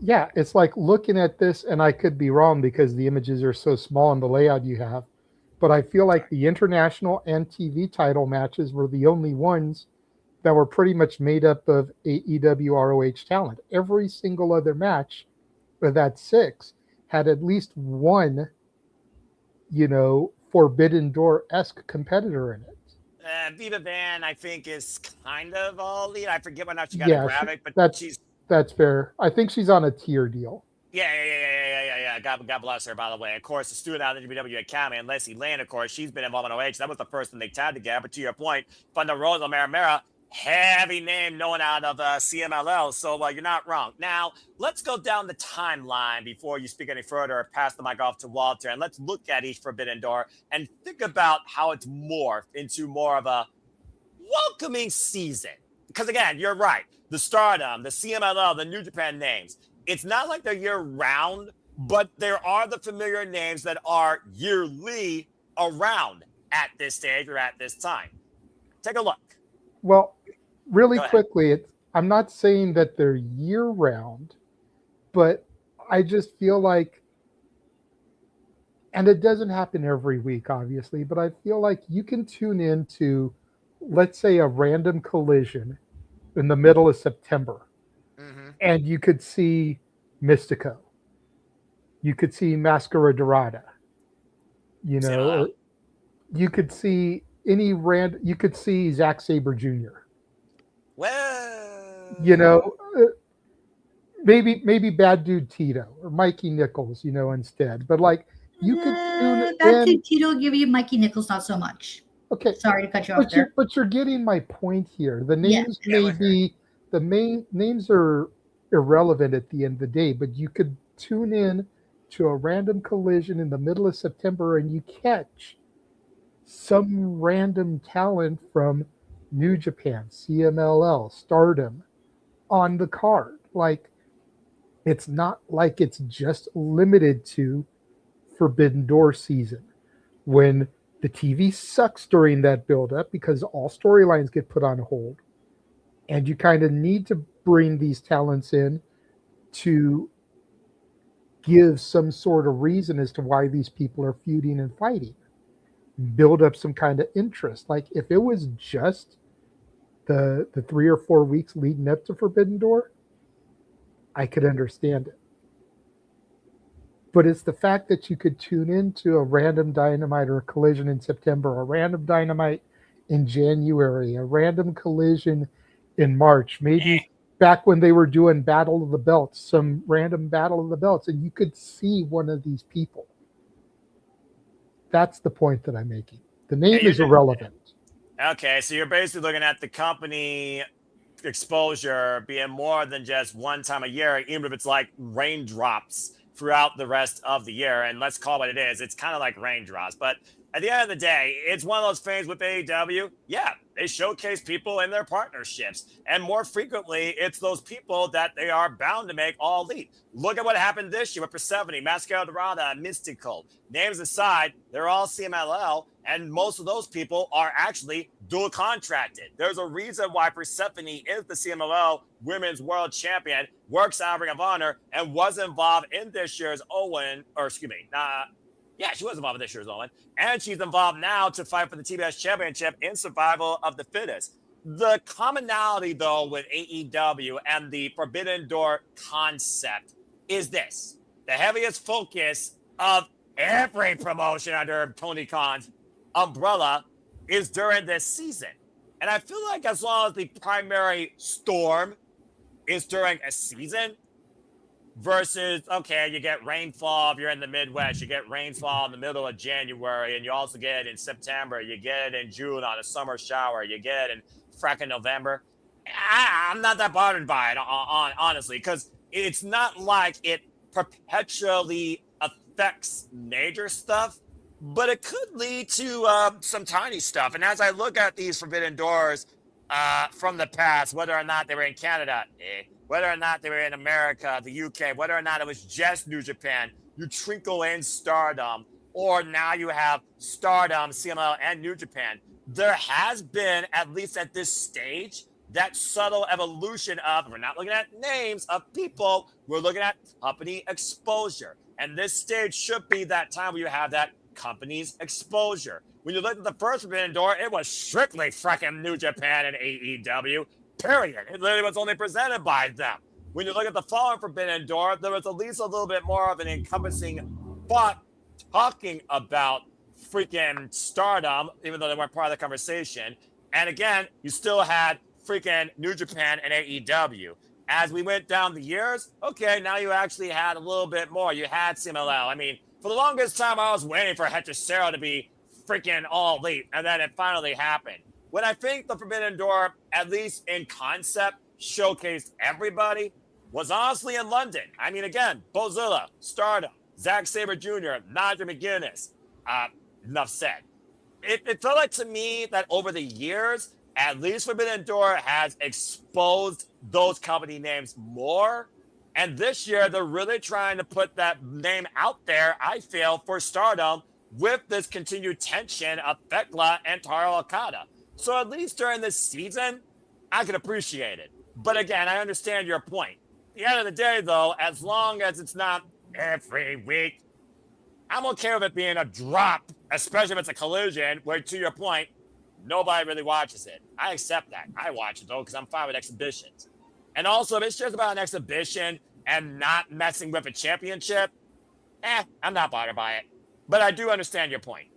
Yeah, it's like looking at this, and I could be wrong because the images are so small in the layout you have, but I feel like the international and TV title matches were the only ones that were pretty much made up of AEW ROH talent. Every single other match of that 6 had at least one, Forbidden Door-esque competitor in it. Viva Van, I think, is kind of all lead. I forget when she got a graphic, but that's fair. I think she's on a tier deal. Yeah. God bless her, by the way. Of course, the student out of the WWE Academy, and Leslie Lane, of course, she's been involved in OH. That was the first thing they tagged together. But to your point, Thunder Rosa Mera, heavy name known out of CMLL. So you're not wrong. Now, let's go down the timeline before you speak any further or pass the mic off to Walter. And let's look at each Forbidden Door and think about how it's morphed into more of a welcoming season. Because, again, you're right. The Stardom, the CMLL, the New Japan names, it's not like they're year-round, but there are the familiar names that are yearly around at this stage or at this time. Take a look. Well, really quickly, I'm not saying that they're year-round, but I just feel like, and it doesn't happen every week, obviously, but I feel like you can tune into, let's say, a random collision in the middle of September, and you could see Mystico. You could see Mascara Dorada. You could see you could see Zack Sabre Jr. Well, maybe Bad Dude Tito or Mikey Nichols, instead. But you could tune Bad in. Dude Tito give you Mikey Nichols, not so much. Okay, sorry to cut you off there. But you're getting my point here. The names the main names are irrelevant at the end of the day, but you could tune in to a random collision in the middle of September and you catch some random talent from New Japan, CMLL, Stardom on the card. It's not like it's just limited to Forbidden Door season when the TV sucks during that build-up because all storylines get put on hold. And you kind of need to bring these talents in to give some sort of reason as to why these people are feuding and fighting. build up some kind of interest. Like if it was just the 3 or 4 weeks leading up to Forbidden Door, I could understand it. But it's the fact that you could tune into a random Dynamite or a Collision in September, a random Dynamite in January, a random Collision in March, maybe back when they were doing Battle of the Belts, some random Battle of the Belts, and you could see one of these people. That's the point that I'm making. The name is irrelevant. Okay, so you're basically looking at the company exposure being more than just one time a year, even if it's like raindrops throughout the rest of the year. And let's call it what it is. It's kind of like raindrops. But at the end of the day, it's one of those things with AEW. Yeah, they showcase people in their partnerships. And more frequently, it's those people that they are bound to make all elite. Look at what happened this year with Persephone, Mascara Dorada, Mystical. Names aside, they're all CMLL. And most of those people are actually dual contracted. There's a reason why Persephone is the CMLL Women's World Champion, works out of Ring of Honor, and was involved in this year's she was involved in this year's Owen, and she's involved now to fight for the TBS Championship in Survival of the Fittest. The commonality, though, with AEW and the Forbidden Door concept is this. The heaviest focus of every promotion under Tony Khan's umbrella is during this season. And I feel like as long as the primary storm is during a season, versus, okay, you get rainfall if you're in the Midwest. You get rainfall in the middle of January, and you also get it in September. You get it in June on a summer shower. You get it in fracking November. I'm not that bothered by it, honestly, because it's not like it perpetually affects major stuff, but it could lead to some tiny stuff. And as I look at these Forbidden Doors from the past, whether or not they were in Canada, whether or not they were in America, the UK, whether or not it was just New Japan, you trickle in Stardom, or now you have Stardom, CMLL, and New Japan. There has been, at least at this stage, that subtle evolution of, we're not looking at names of people, we're looking at company exposure. And this stage should be that time where you have that company's exposure. When you look at the first Forbidden Door, it was strictly freaking New Japan and AEW. Period. It literally was only presented by them. When you look at the following Forbidden Door, there was at least a little bit more of an encompassing thought talking about freaking Stardom, even though they weren't part of the conversation. And again, you still had freaking New Japan and AEW. As we went down the years, okay, now you actually had a little bit more. You had CMLL. I mean, for the longest time, I was waiting for Hechicero to be freaking all elite, and then it finally happened. When I think the Forbidden Door, at least in concept, showcased everybody, was honestly in London. I mean, again, Bozilla, Stardom, Zack Sabre Jr., Nigel McGuinness. Enough said. It felt like to me that over the years, at least Forbidden Door has exposed those company names more. And this year, they're really trying to put that name out there, I feel, for Stardom with this continued tension of Thekla and Taro Okada. So at least during this season, I can appreciate it. But again, I understand your point. At the end of the day, though, as long as it's not every week, I'm okay with it being a drop, especially if it's a collision, where, to your point, nobody really watches it. I accept that. I watch it, though, because I'm fine with exhibitions. And also, if it's just about an exhibition and not messing with a championship, I'm not bothered by it. But I do understand your point.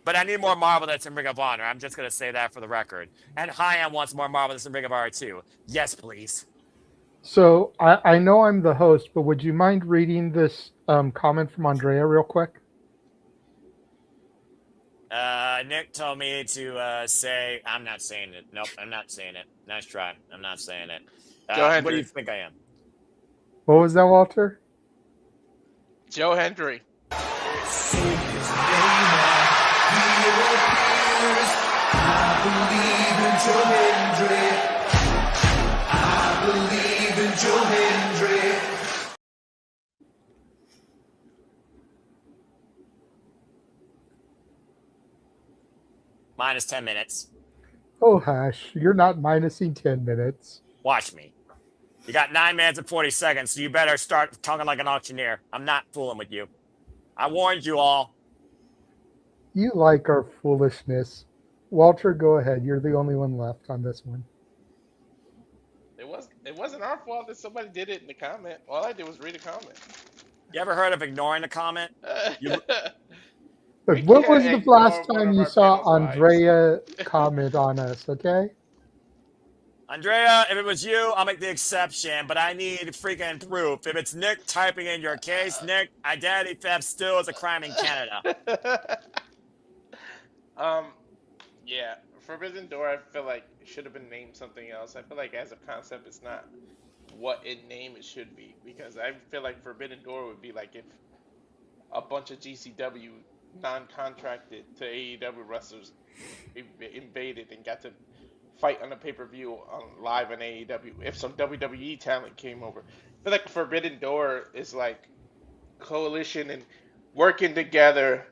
But I need more Marvelous in Ring of Honor. I'm just going to say that for the record. And High-End wants more Marvelous in Ring of Honor, too. Yes, please. So I know I'm the host, but would you mind reading this comment from Andrea real quick? Nick told me to say, I'm not saying it. Nope, I'm not saying it. Nice try. I'm not saying it. What do you think I am? What was that, Walter? Joe Hendry. Minus 10 minutes. Oh, hush. You're not minusing 10 minutes. Watch me. You got 9 minutes and 40 seconds, so you better start talking like an auctioneer. I'm not fooling with you. I warned you all. You like our foolishness. Walter, go ahead. You're the only one left on this one. It wasn't our fault that somebody did it in the comment. All I did was read a comment. You ever heard of ignoring the comment? Look, when was the last time you saw Andrea comment on us, okay? Andrea, if it was you, I'll make the exception, but I need freaking proof. If it's Nick typing in your case, Nick, identity theft still is a crime in Canada. Yeah, Forbidden Door, I feel like it should have been named something else. I feel like as a concept, it's not what it name it should be, because I feel like Forbidden Door would be like if a bunch of GCW non-contracted to AEW wrestlers invaded and got to fight on a pay-per-view on live on AEW. If some WWE talent came over, I feel like Forbidden Door is like coalition and working together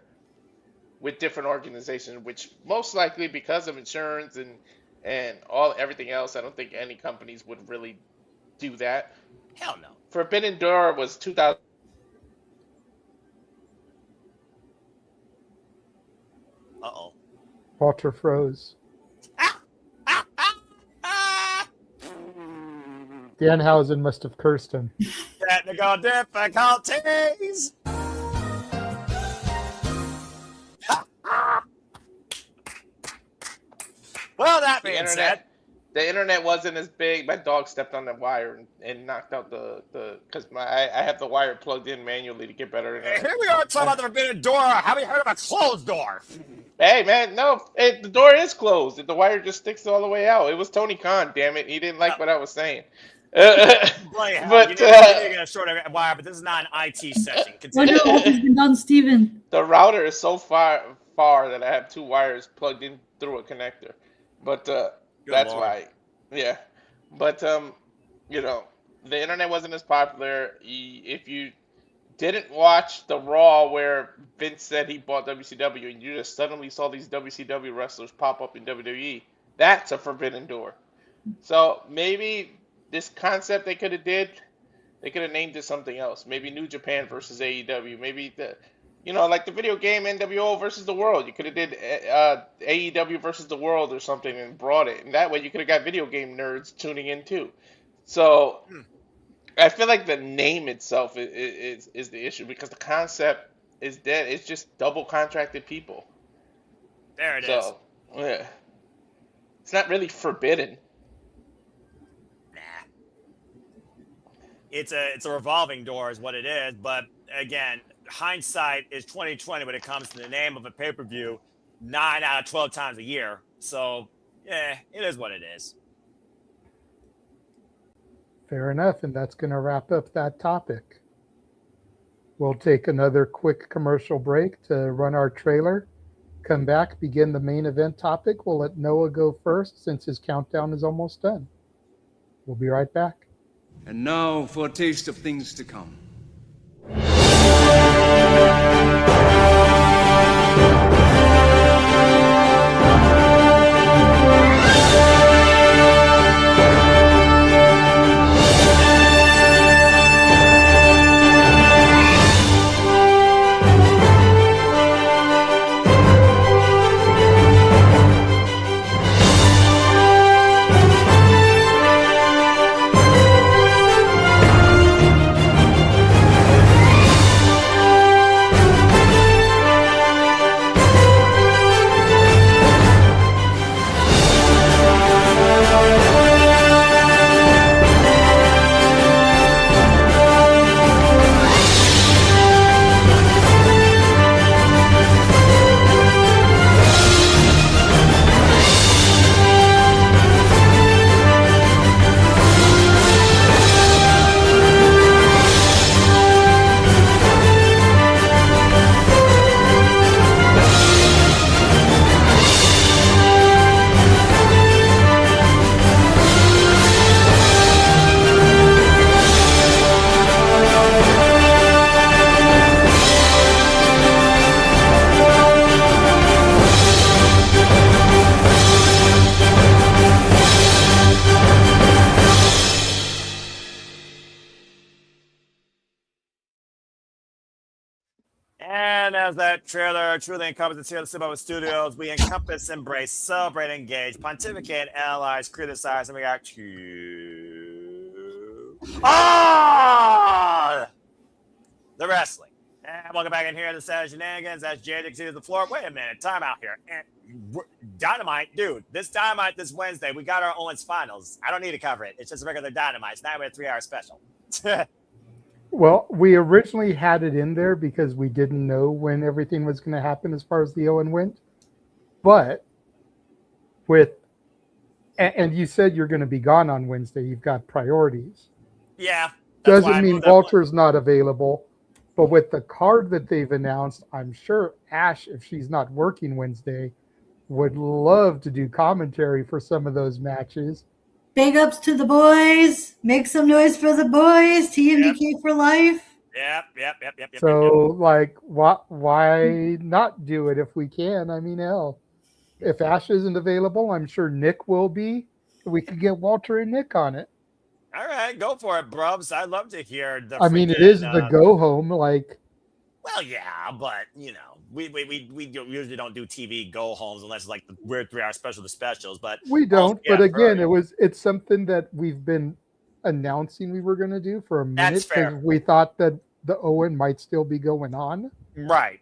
with different organizations, which most likely because of insurance and everything else, I don't think any companies would really do that. Hell no. Forbidden Door was 2000. Uh-oh. Walter froze. Danhausen must have cursed him. Technical difficulties. Well, that being said, the internet wasn't as big. My dog stepped on the wire and knocked out the because I have the wire plugged in manually to get better internet. Here we are talking about the Forbidden Door. Have you heard of a closed door? Hey man, no, the door is closed. The wire just sticks all the way out. It was Tony Khan, damn it. He didn't like what I was saying. But you're gonna short of wire, but this is not an IT session. Wonder what has been done, Steven. The router is so far that I have two wires plugged in through a connector. But that's Lord. why, yeah. But you know, the internet wasn't as popular. If you didn't watch the Raw where Vince said he bought WCW, and you just suddenly saw these WCW wrestlers pop up in WWE, that's a Forbidden Door. So maybe this concept they could have named it something else. Maybe New Japan versus AEW. Maybe like the video game NWO versus the World. You could have did AEW versus the World or something and brought it. And that way you could have got video game nerds tuning in too. So I feel like the name itself is the issue, because the concept is dead. It's just double contracted people. There it is. So, yeah. It's not really forbidden. It's a revolving door is what it is, but again, hindsight is 20/20 when it comes to the name of a pay-per-view 9 out of 12 times a year. So, yeah, it is what it is. Fair enough, and that's going to wrap up that topic. We'll take another quick commercial break to run our trailer. Come back, begin the main event topic. We'll let Noah go first since his countdown is almost done. We'll be right back. And now for a taste of things to come. And as that trailer truly encompasses here at the Superpower Studios, we encompass, embrace, celebrate, engage, pontificate, analyze, criticize, and react to the wrestling. And welcome back in here to the set of Shenanigans. That's Jade exceeded the floor. Wait a minute, time out here. And Dynamite, dude, this Dynamite this Wednesday, we got our Owens Finals. I don't need to cover it. It's just a regular Dynamite. It's not even a 3-hour special. Well, we originally had it in there because we didn't know when everything was going to happen as far as the Owen went. But and you said you're going to be gone on Wednesday. You've got priorities. Yeah. Doesn't mean Walter's not available. But with the card that they've announced, I'm sure Ash, if she's not working Wednesday, would love to do commentary for some of those matches. Big ups to the boys. Make some noise for the boys. TMDK for life. Yep. So, like, why not do it if we can? I mean, hell, if Ash isn't available, I'm sure Nick will be. We could get Walter and Nick on it. All right, go for it, brubs. I'd love to hear the I mean, it is the go home, like. Well, yeah, but you know, we usually don't do TV go homes unless it's like the weird 3-hour special to specials. But we don't. But again, it's something that we've been announcing we were going to do for a minute because we thought that the Owen might still be going on. Right.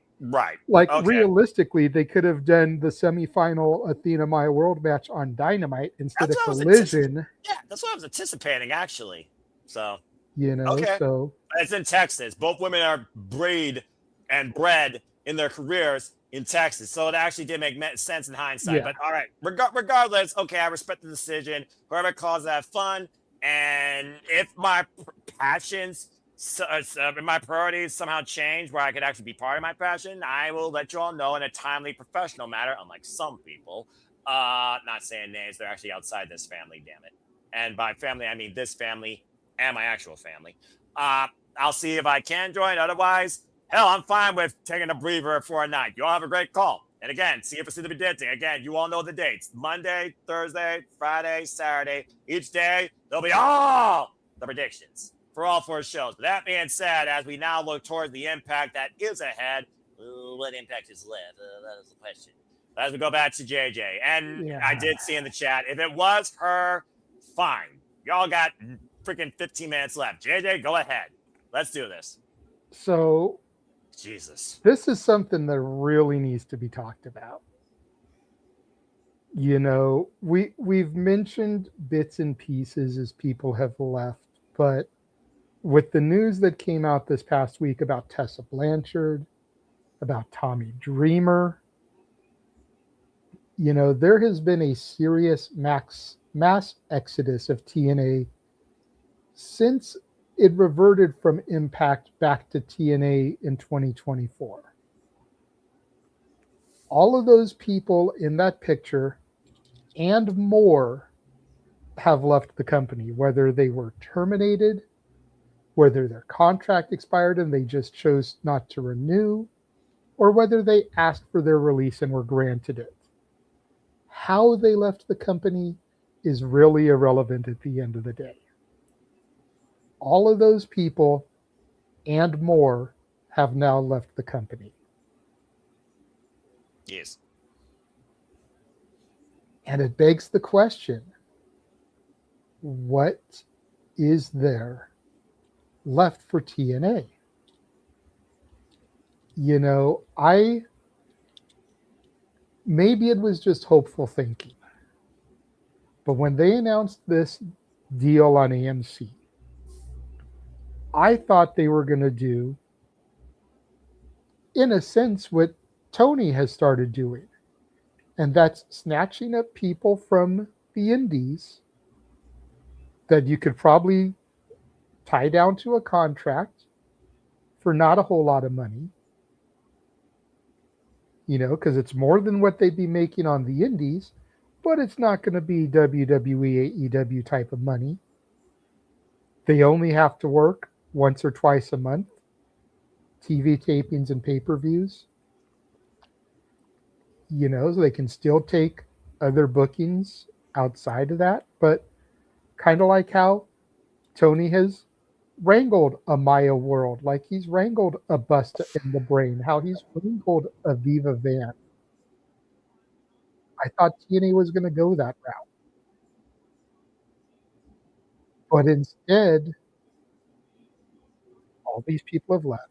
Like realistically, they could have done the semifinal Athena Maya World match on Dynamite instead of Collision. Yeah, that's what I was anticipating actually. So so it's in Texas. Both women are bred in their careers in Texas, so it actually did make sense in hindsight. Yeah. But all right, regardless, okay, I respect the decision. Whoever calls that fun, and if my passions. My priorities somehow change where I could actually be part of my passion, I will let you all know in a timely, professional manner, unlike some people. Not saying names, they're actually outside this family, damn it. And by family, I mean this family and my actual family. I'll see if I can join. Otherwise, hell, I'm fine with taking a breather for a night. You all have a great call. And again, see if it's to be dancing. Again, you all know the dates. Monday, Thursday, Friday, Saturday. Each day, there'll be all the predictions for all 4 shows. But that being said, as we now look towards the impact that is ahead, what impact is left? That is the question. As we go back to JJ, and I did see in the chat, if it was her, fine. Y'all got freaking 15 minutes left. JJ, go ahead. Let's do this. So, Jesus, this is something that really needs to be talked about. You know, we've mentioned bits and pieces as people have left, but with the news that came out this past week about Tessa Blanchard, about Tommy Dreamer, you know, there has been a serious mass exodus of TNA since it reverted from Impact back to TNA in 2024. All of those people in that picture and more have left the company, whether they were terminated, whether their contract expired and they just chose not to renew, or whether they asked for their release and were granted it. How they left the company is really irrelevant at the end of the day. All of those people and more have now left the company. Yes. And it begs the question, what is there left for TNA? You know, maybe it was just hopeful thinking, but when they announced this deal on AMC, I thought they were going to do, in a sense, what Tony has started doing, and that's snatching up people from the indies that you could probably tie down to a contract for not a whole lot of money, you know, because it's more than what they'd be making on the indies, but it's not going to be WWE, AEW type of money. They only have to work once or twice a month, TV tapings and pay-per-views, you know, so they can still take other bookings outside of that, but kind of like how Tony has wrangled a Maya World, like he's wrangled a Busta in the Brain, how he's wrangled a Viva Van. I thought TNA was going to go that route. But instead, all these people have left.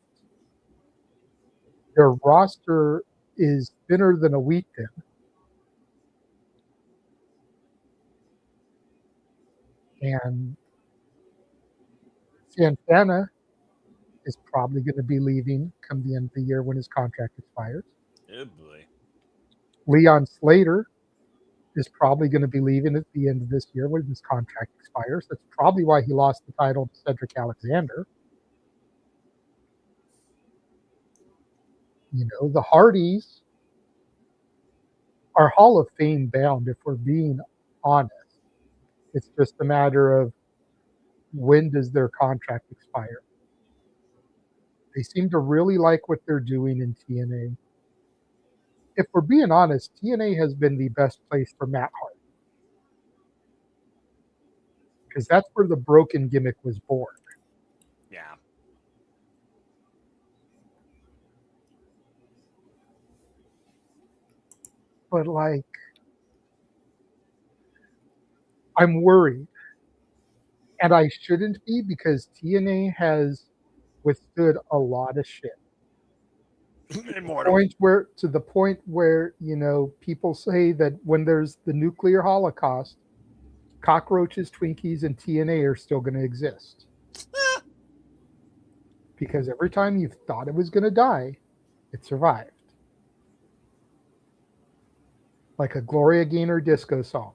Their roster is thinner than a wheat bin. And Santana is probably going to be leaving come the end of the year when his contract expires. Oh boy. Leon Slater is probably going to be leaving at the end of this year when his contract expires. That's probably why he lost the title to Cedric Alexander. You know, the Hardys are Hall of Fame bound, if we're being honest. It's just a matter of when does their contract expire. They seem to really like what they're doing in TNA. If we're being honest, TNA has been the best place for Matt Hart. Because that's where the broken gimmick was born. Yeah. But, like, I'm worried. And I shouldn't be, because TNA has withstood a lot of shit. Immortal. To the point where, you know, people say that when there's the nuclear holocaust, cockroaches, Twinkies, and TNA are still going to exist. Because every time you thought it was going to die, it survived. Like a Gloria Gaynor disco song.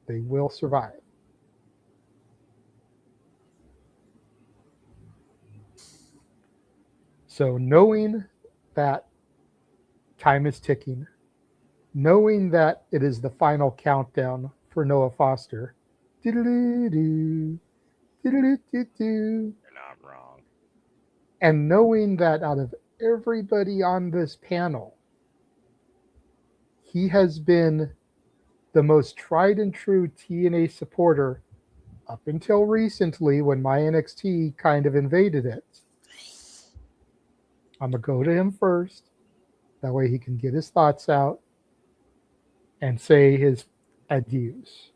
They will survive. So knowing that time is ticking, knowing that it is the final countdown for Noah Foster, diddle-doo, diddle-doo-doo-doo, You're not wrong. and knowing that out of everybody on this panel, he has been the most tried and true TNA supporter up until recently when my NXT kind of invaded it. I'm going to go to him first. That way he can get his thoughts out and say his adieus.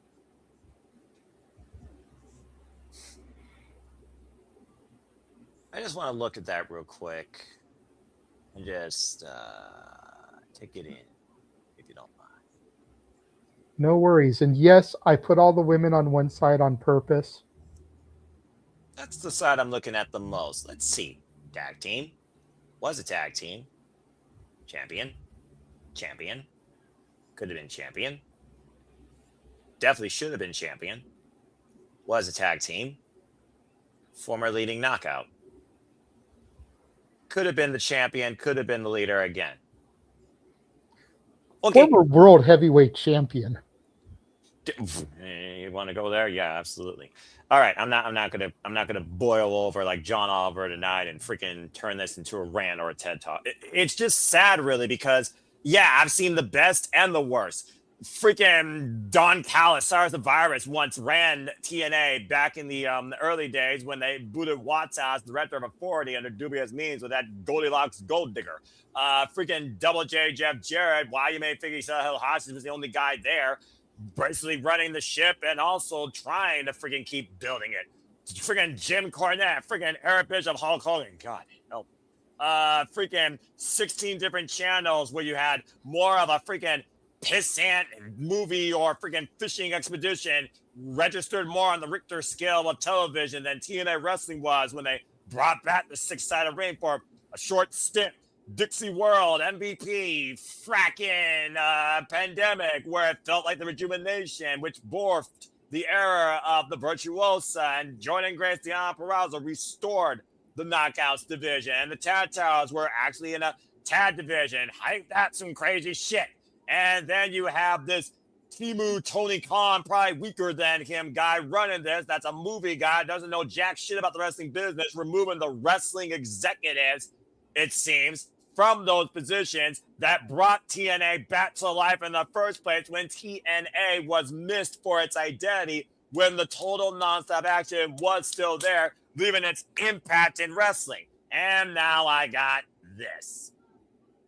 I just want to look at that real quick and just take it in, if you don't mind. No worries. And yes, I put all the women on one side on purpose. That's the side I'm looking at the most. Let's see. Tag team. Was a tag team. Champion. Champion. Could have been champion. Definitely should have been champion. Was a tag team. Former leading knockout. Could have been the champion. Could have been the leader again. Okay. Former world heavyweight champion. You want to go there? Yeah, absolutely. All right, I'm not gonna boil over like John Oliver tonight and freaking turn this into a rant or a TED talk. It's just sad, really, because yeah, I've seen the best and the worst. Freaking Don Callis, SARS the Virus, once ran TNA back in the early days when they booted Watts as director of authority under dubious means with that Goldilocks gold digger. Freaking Double J Jeff Jarrett, why you may figure Hill Hostage was the only guy there, basically running the ship and also trying to freaking keep building it. Freaking Jim Cornette, freaking Eric Bishop, Hulk Hogan, God help. Freaking 16 different channels where you had more of a freaking pissant movie or freaking fishing expedition registered more on the Richter scale of television than TNA Wrestling was when they brought back the six-sided ring for a short stint. Dixie World, MVP, fracking Pandemic, where it felt like the rejuvenation, which borfed the era of the Virtuosa, and Jordan Grace, Deanna Purrazzo restored the Knockouts division, and the Tad Towers were actually in a Tad division. That's some crazy shit. And then you have this Timu Tony Khan, probably weaker than him guy running this. That's a movie guy, doesn't know jack shit about the wrestling business, removing the wrestling executives, it seems, from those positions that brought TNA back to life in the first place when TNA was missed for its identity, when the total nonstop action was still there, leaving its impact in wrestling. And now I got this.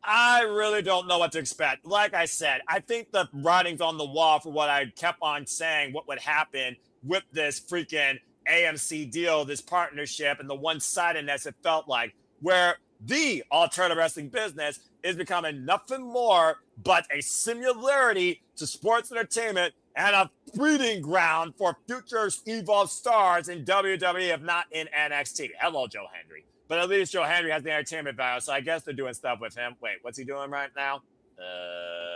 I really don't know what to expect. Like I said, I think the writing's on the wall for what I kept on saying, what would happen with this freaking AMC deal, this partnership, and the one-sidedness it felt like, where the alternative wrestling business is becoming nothing more but a similarity to sports entertainment and a breeding ground for future evolved stars in WWE, if not in NXT. Hello, Joe Hendry. But at least Joe Hendry has the entertainment value, so I guess they're doing stuff with him. Wait, what's he doing right now?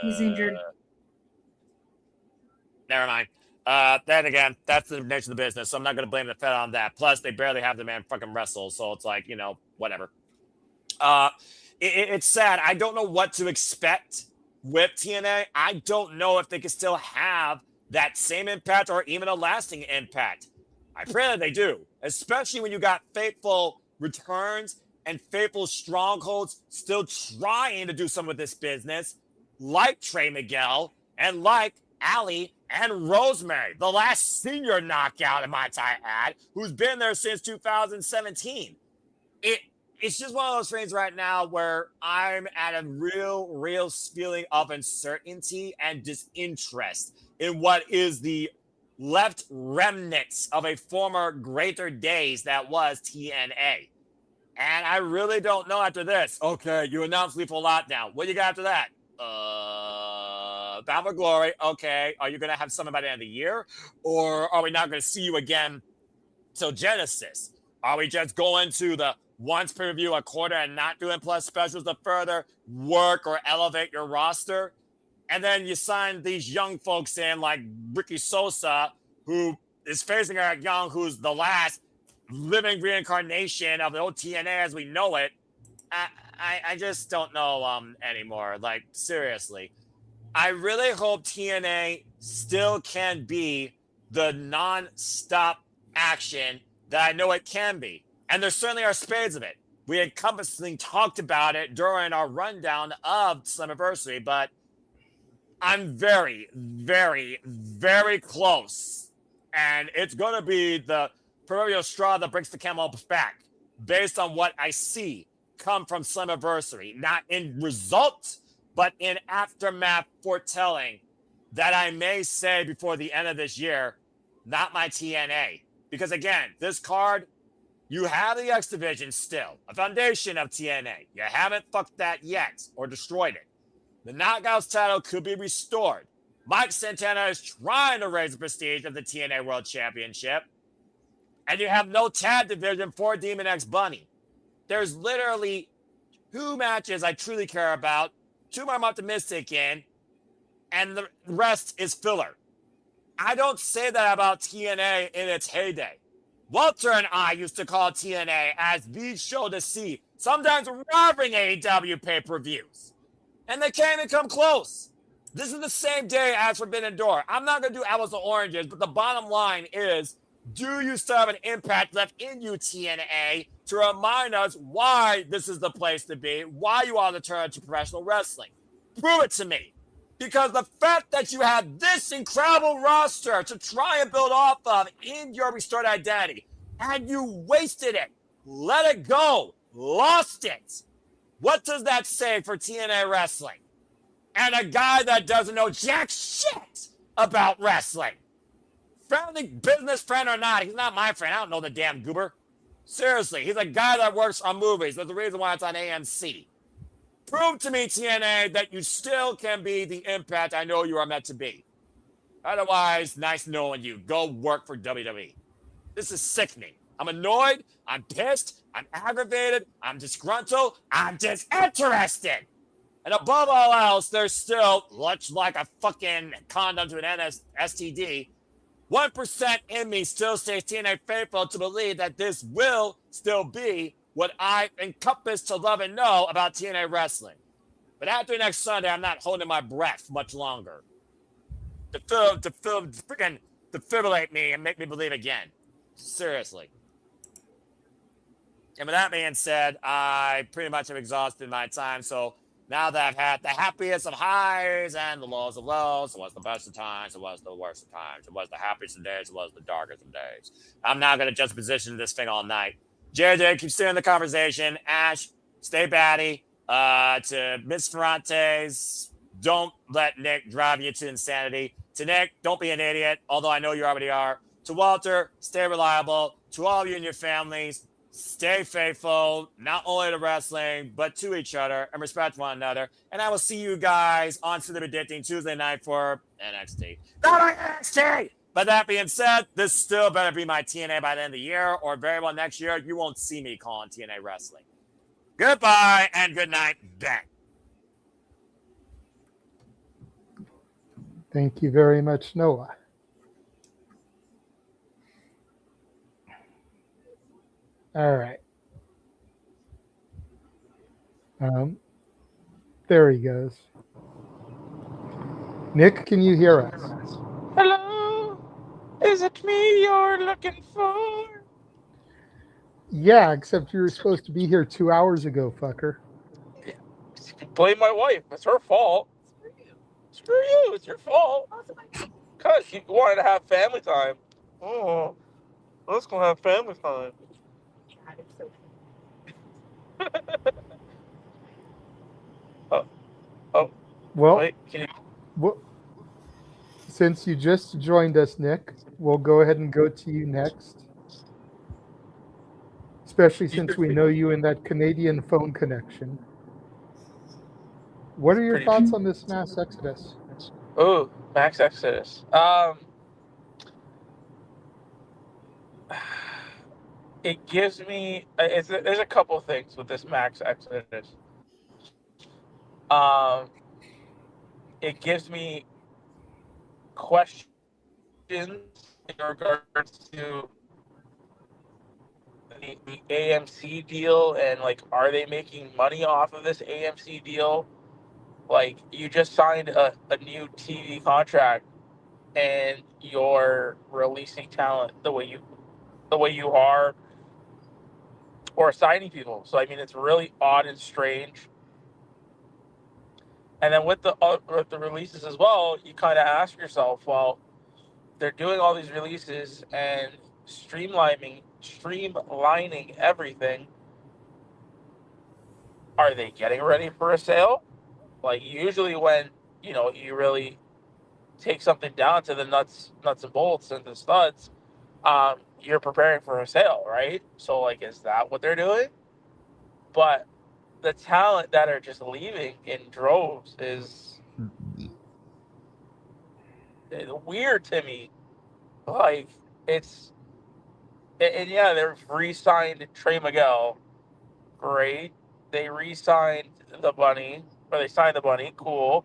He's injured. Never mind. Then again, that's the nature of the business, so I'm not going to blame the Fed on that. Plus, they barely have the man fucking wrestle, so it's like, whatever. It's sad. I don't know what to expect with TNA. I don't know if they can still have that same impact or even a lasting impact. I pray that they do, especially when you got faithful returns and faithful strongholds still trying to do some with this business, like Trey Miguel and like Allie and Rosemary, the last senior knockout, in my time ad, who's been there since 2017. It's just one of those things right now where I'm at a real feeling of uncertainty and disinterest in what is the left remnants of a former greater days that was TNA. And I really don't know after this. Okay, you announced Lethal Lockdown. What do you got after that? Bound for Glory. Okay, are you going to have something by the end of the year? Or are we not going to see you again till Genesis? Are we just going to the once per review a quarter and not doing plus specials to further work or elevate your roster? And then you sign these young folks in like Ricky Sosa, who is facing Eric Young, who's the last living reincarnation of the old TNA as we know it. I just don't know anymore. Like, seriously. I really hope TNA still can be the non-stop action that I know it can be. And there certainly are spades of it. We encompassingly talked about it during our rundown of Slammiversary, but I'm very, very, very close. And it's going to be the proverbial straw that breaks the camel's back based on what I see come from Slammiversary. Not in results, but in aftermath foretelling that I may say before the end of this year, not my TNA. Because again, this card, you have the X Division still, a foundation of TNA. You haven't fucked that yet or destroyed it. The Knockouts title could be restored. Mike Santana is trying to raise the prestige of the TNA World Championship. And you have no tag division for Demon X Bunny. There's literally 2 matches I truly care about, 2 more I'm optimistic in, and the rest is filler. I don't say that about TNA in its heyday. Walter and I used to call TNA as the show to see, sometimes robbing AEW pay-per-views. And they can't even come close. This is the same day as Forbidden Door. I'm not going to do apples to oranges, but the bottom line is, do you still have an impact left in you, TNA, to remind us why this is the place to be, why you ought to turn to professional wrestling? Prove it to me. Because the fact that you have this incredible roster to try and build off of in your restored identity, and you wasted it, let it go, lost it. What does that say for TNA wrestling? And a guy that doesn't know jack shit about wrestling. Friendly business friend or not, he's not my friend. I don't know the damn goober. Seriously, he's a guy that works on movies. That's the reason why it's on AMC. Prove to me, TNA, that you still can be the impact I know you are meant to be. Otherwise, nice knowing you. Go work for WWE. This is sickening. I'm annoyed. I'm pissed. I'm aggravated. I'm disgruntled. I'm disinterested. And above all else, there's still, much like a fucking condom to an STD, 1% in me still stays TNA faithful to believe that this will still be what I encompass to love and know about TNA wrestling. But after next Sunday, I'm not holding my breath much longer. Freaking defibrillate me and make me believe again. Seriously. And with that being said, I pretty much have exhausted my time. So Now that I've had the happiest of highs and the lows of lows, it was the best of times, it was the worst of times, it was the happiest of days, it was the darkest of days. I'm now going to just position this thing all night. JJ, keep steering the conversation. Ash, stay batty. To Miss Ferrantes, don't let Nick drive you to insanity. To Nick, don't be an idiot, although I know you already are. To Walter, stay reliable. To all of you and your families, stay faithful, not only to wrestling, but to each other and respect one another. And I will see you guys on Slip Addicting Tuesday night for NXT. Not NXT! But that being said, this still better be my TNA by the end of the year, or very well next year, you won't see me calling TNA wrestling. Goodbye and good night. Bang. Thank you very much, Noah. All right. There he goes. Nick, can you hear us? Hello? Is it me you're looking for? Yeah, except you were supposed to be here 2 hours ago, fucker. Blame my wife. It's her fault. Screw you. It's your fault. Because she wanted to have family time. Oh, let's go have family time. Well, wait, can you... well, since you just joined us, Nick, we'll go ahead and go to you next. Especially since we know you in that Canadian phone connection. What are your thoughts on this mass exodus? Oh, max exodus. It gives me. There's a couple things with this max exodus. It gives me questions in regards to the AMC deal and like, are they making money off of this AMC deal? Like, you just signed a new TV contract and you're releasing talent the way you are, or signing people. So I mean, it's really odd and strange. And then with the releases as well, you kind of ask yourself, well, they're doing all these releases and streamlining everything. Are they getting ready for a sale? Like, usually when you really take something down to the nuts and bolts and the studs, you're preparing for a sale, right? So like, is that what they're doing? But the talent that are just leaving in droves is weird to me. Like, and yeah, they've re-signed Trey Miguel. Great. They re-signed the Bunny, or they signed the Bunny. Cool.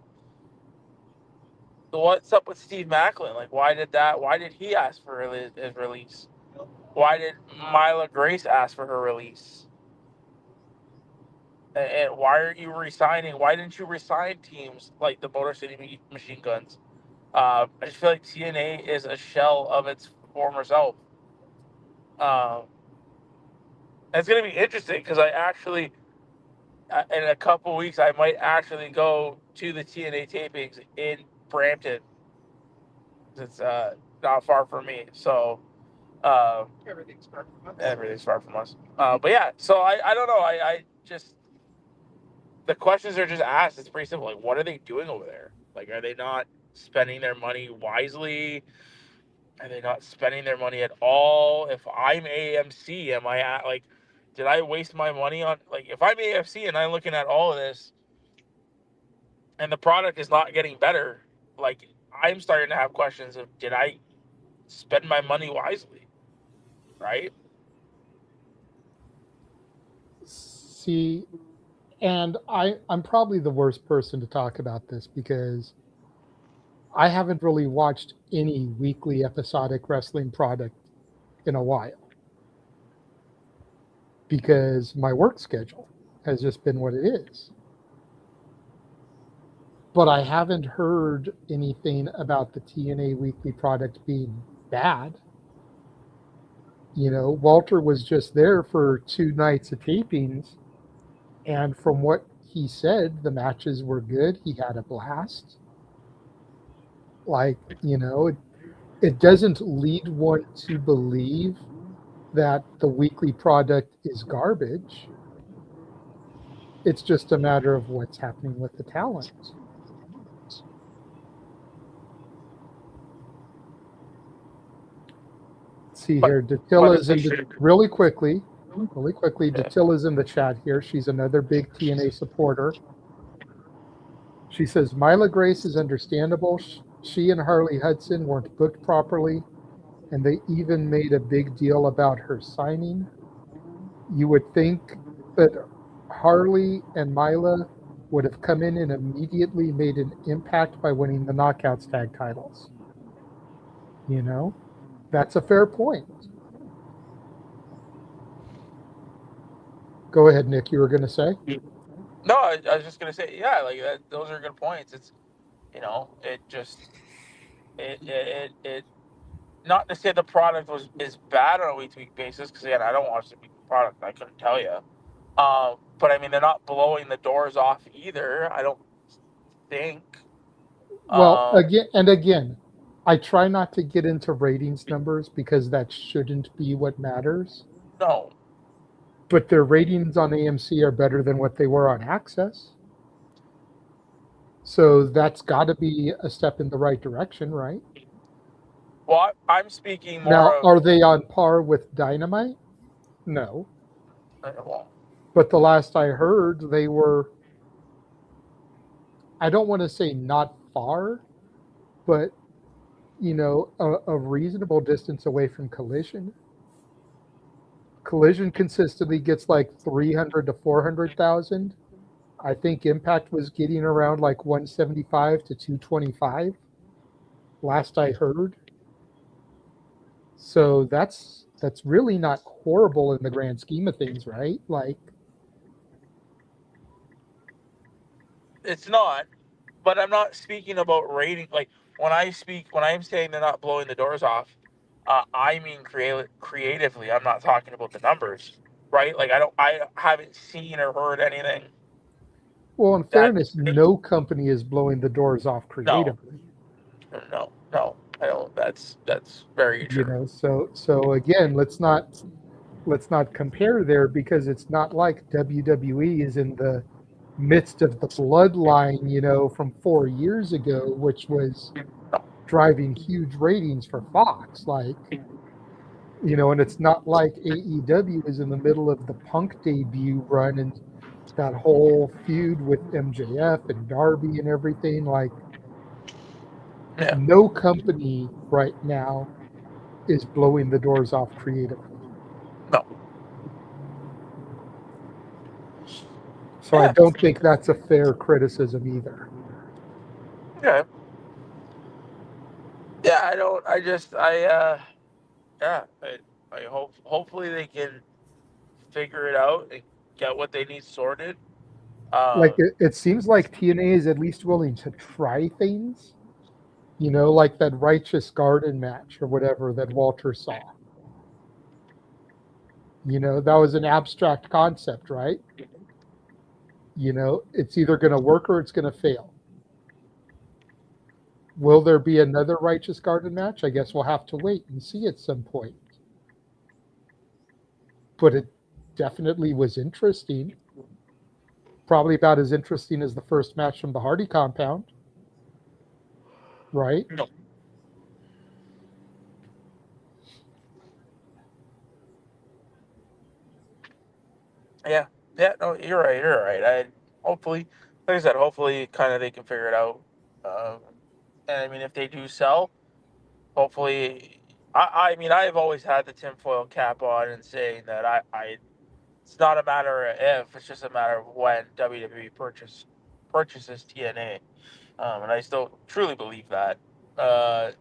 So what's up with Steve Macklin? Like, why did he ask for his release? Why did Mila Grace ask for her release? And why aren't you resigning? Why didn't you resign teams like the Motor City Machine Guns? I just feel like TNA is a shell of its former self. It's going to be interesting because I actually, in a couple weeks, I might actually go to the TNA tapings in Brampton. It's not far from me, so everything's far from us. But yeah, so I don't know. I just, the questions are just asked. It's pretty simple. Like, what are they doing over there? Like, are they not spending their money wisely? Are they not spending their money at all? If I'm AMC, am I at, like, did I waste my money on, like, if I'm AFC and I'm looking at all of this and the product is not getting better, like, I'm starting to have questions of, did I spend my money wisely? Right? See, and I'm probably the worst person to talk about this because I haven't really watched any weekly episodic wrestling product in a while because my work schedule has just been what it is. But I haven't heard anything about the TNA weekly product being bad. Walter was just there for 2 nights of tapings, and from what he said the matches were good. He had a blast. Like, it doesn't lead one to believe that the weekly product is garbage. It's just a matter of what's happening with the talent. See here, Datilla's in the, really quickly, Datilla's in the chat here. She's another big TNA supporter. She says, Myla Grace is understandable. She and Harley Hudson weren't booked properly, and they even made a big deal about her signing. You would think that Harley and Myla would have come in and immediately made an impact by winning the Knockouts tag titles. That's a fair point. Go ahead, Nick. You were going to say? No, I was just gonna say, yeah, like that. Those are good points. It's, it. Not to say the product is bad on a week-to-week basis, because again, I don't watch the weekly product. I couldn't tell you. But I mean, they're not blowing the doors off either. I don't think. Well, again, I try not to get into ratings numbers because that shouldn't be what matters. No. But their ratings on AMC are better than what they were on Access. So that's got to be a step in the right direction, right? Well, I'm speaking more now, of... are they on par with Dynamite? No. But the last I heard, they were, I don't want to say not far, but, a reasonable distance away from Collision. Collision consistently gets like 300 to 400,000. I think Impact was getting around like 175 to 225 last I heard. So that's really not horrible in the grand scheme of things, right? Like, it's not, but I'm not speaking about rating. Like when I'm saying they're not blowing the doors off, I mean creatively. I'm not talking about the numbers, right? Like I haven't seen or heard anything. Well, in fairness, no company is blowing the doors off creatively. No, I don't. That's very true. So again, let's not compare there, because it's not like WWE is in the midst of the bloodline, from 4 years ago, which was driving huge ratings for Fox. Like, and it's not like AEW is in the middle of the Punk debut run and that whole feud with MJF and Darby and everything. Like, no company right now is blowing the doors off creatively. No. So I don't think that's a fair criticism either. Okay. Yeah, I hope, hopefully they can figure it out and get what they need sorted. Like, it seems like TNA is at least willing to try things, like that Righteous Garden match or whatever that Walter saw. That was an abstract concept, right? It's either going to work or it's going to fail. Will there be another Righteous Garden match? I guess we'll have to wait and see at some point. But it definitely was interesting. Probably about as interesting as the first match from the Hardy compound. Right? No. Yeah, no, you're right. Hopefully, like I said, hopefully kind of they can figure it out. And I mean, if they do sell, hopefully, I mean, I've always had the tinfoil cap on and saying that it's not a matter of if, it's just a matter of when WWE purchases TNA. And I still truly believe that.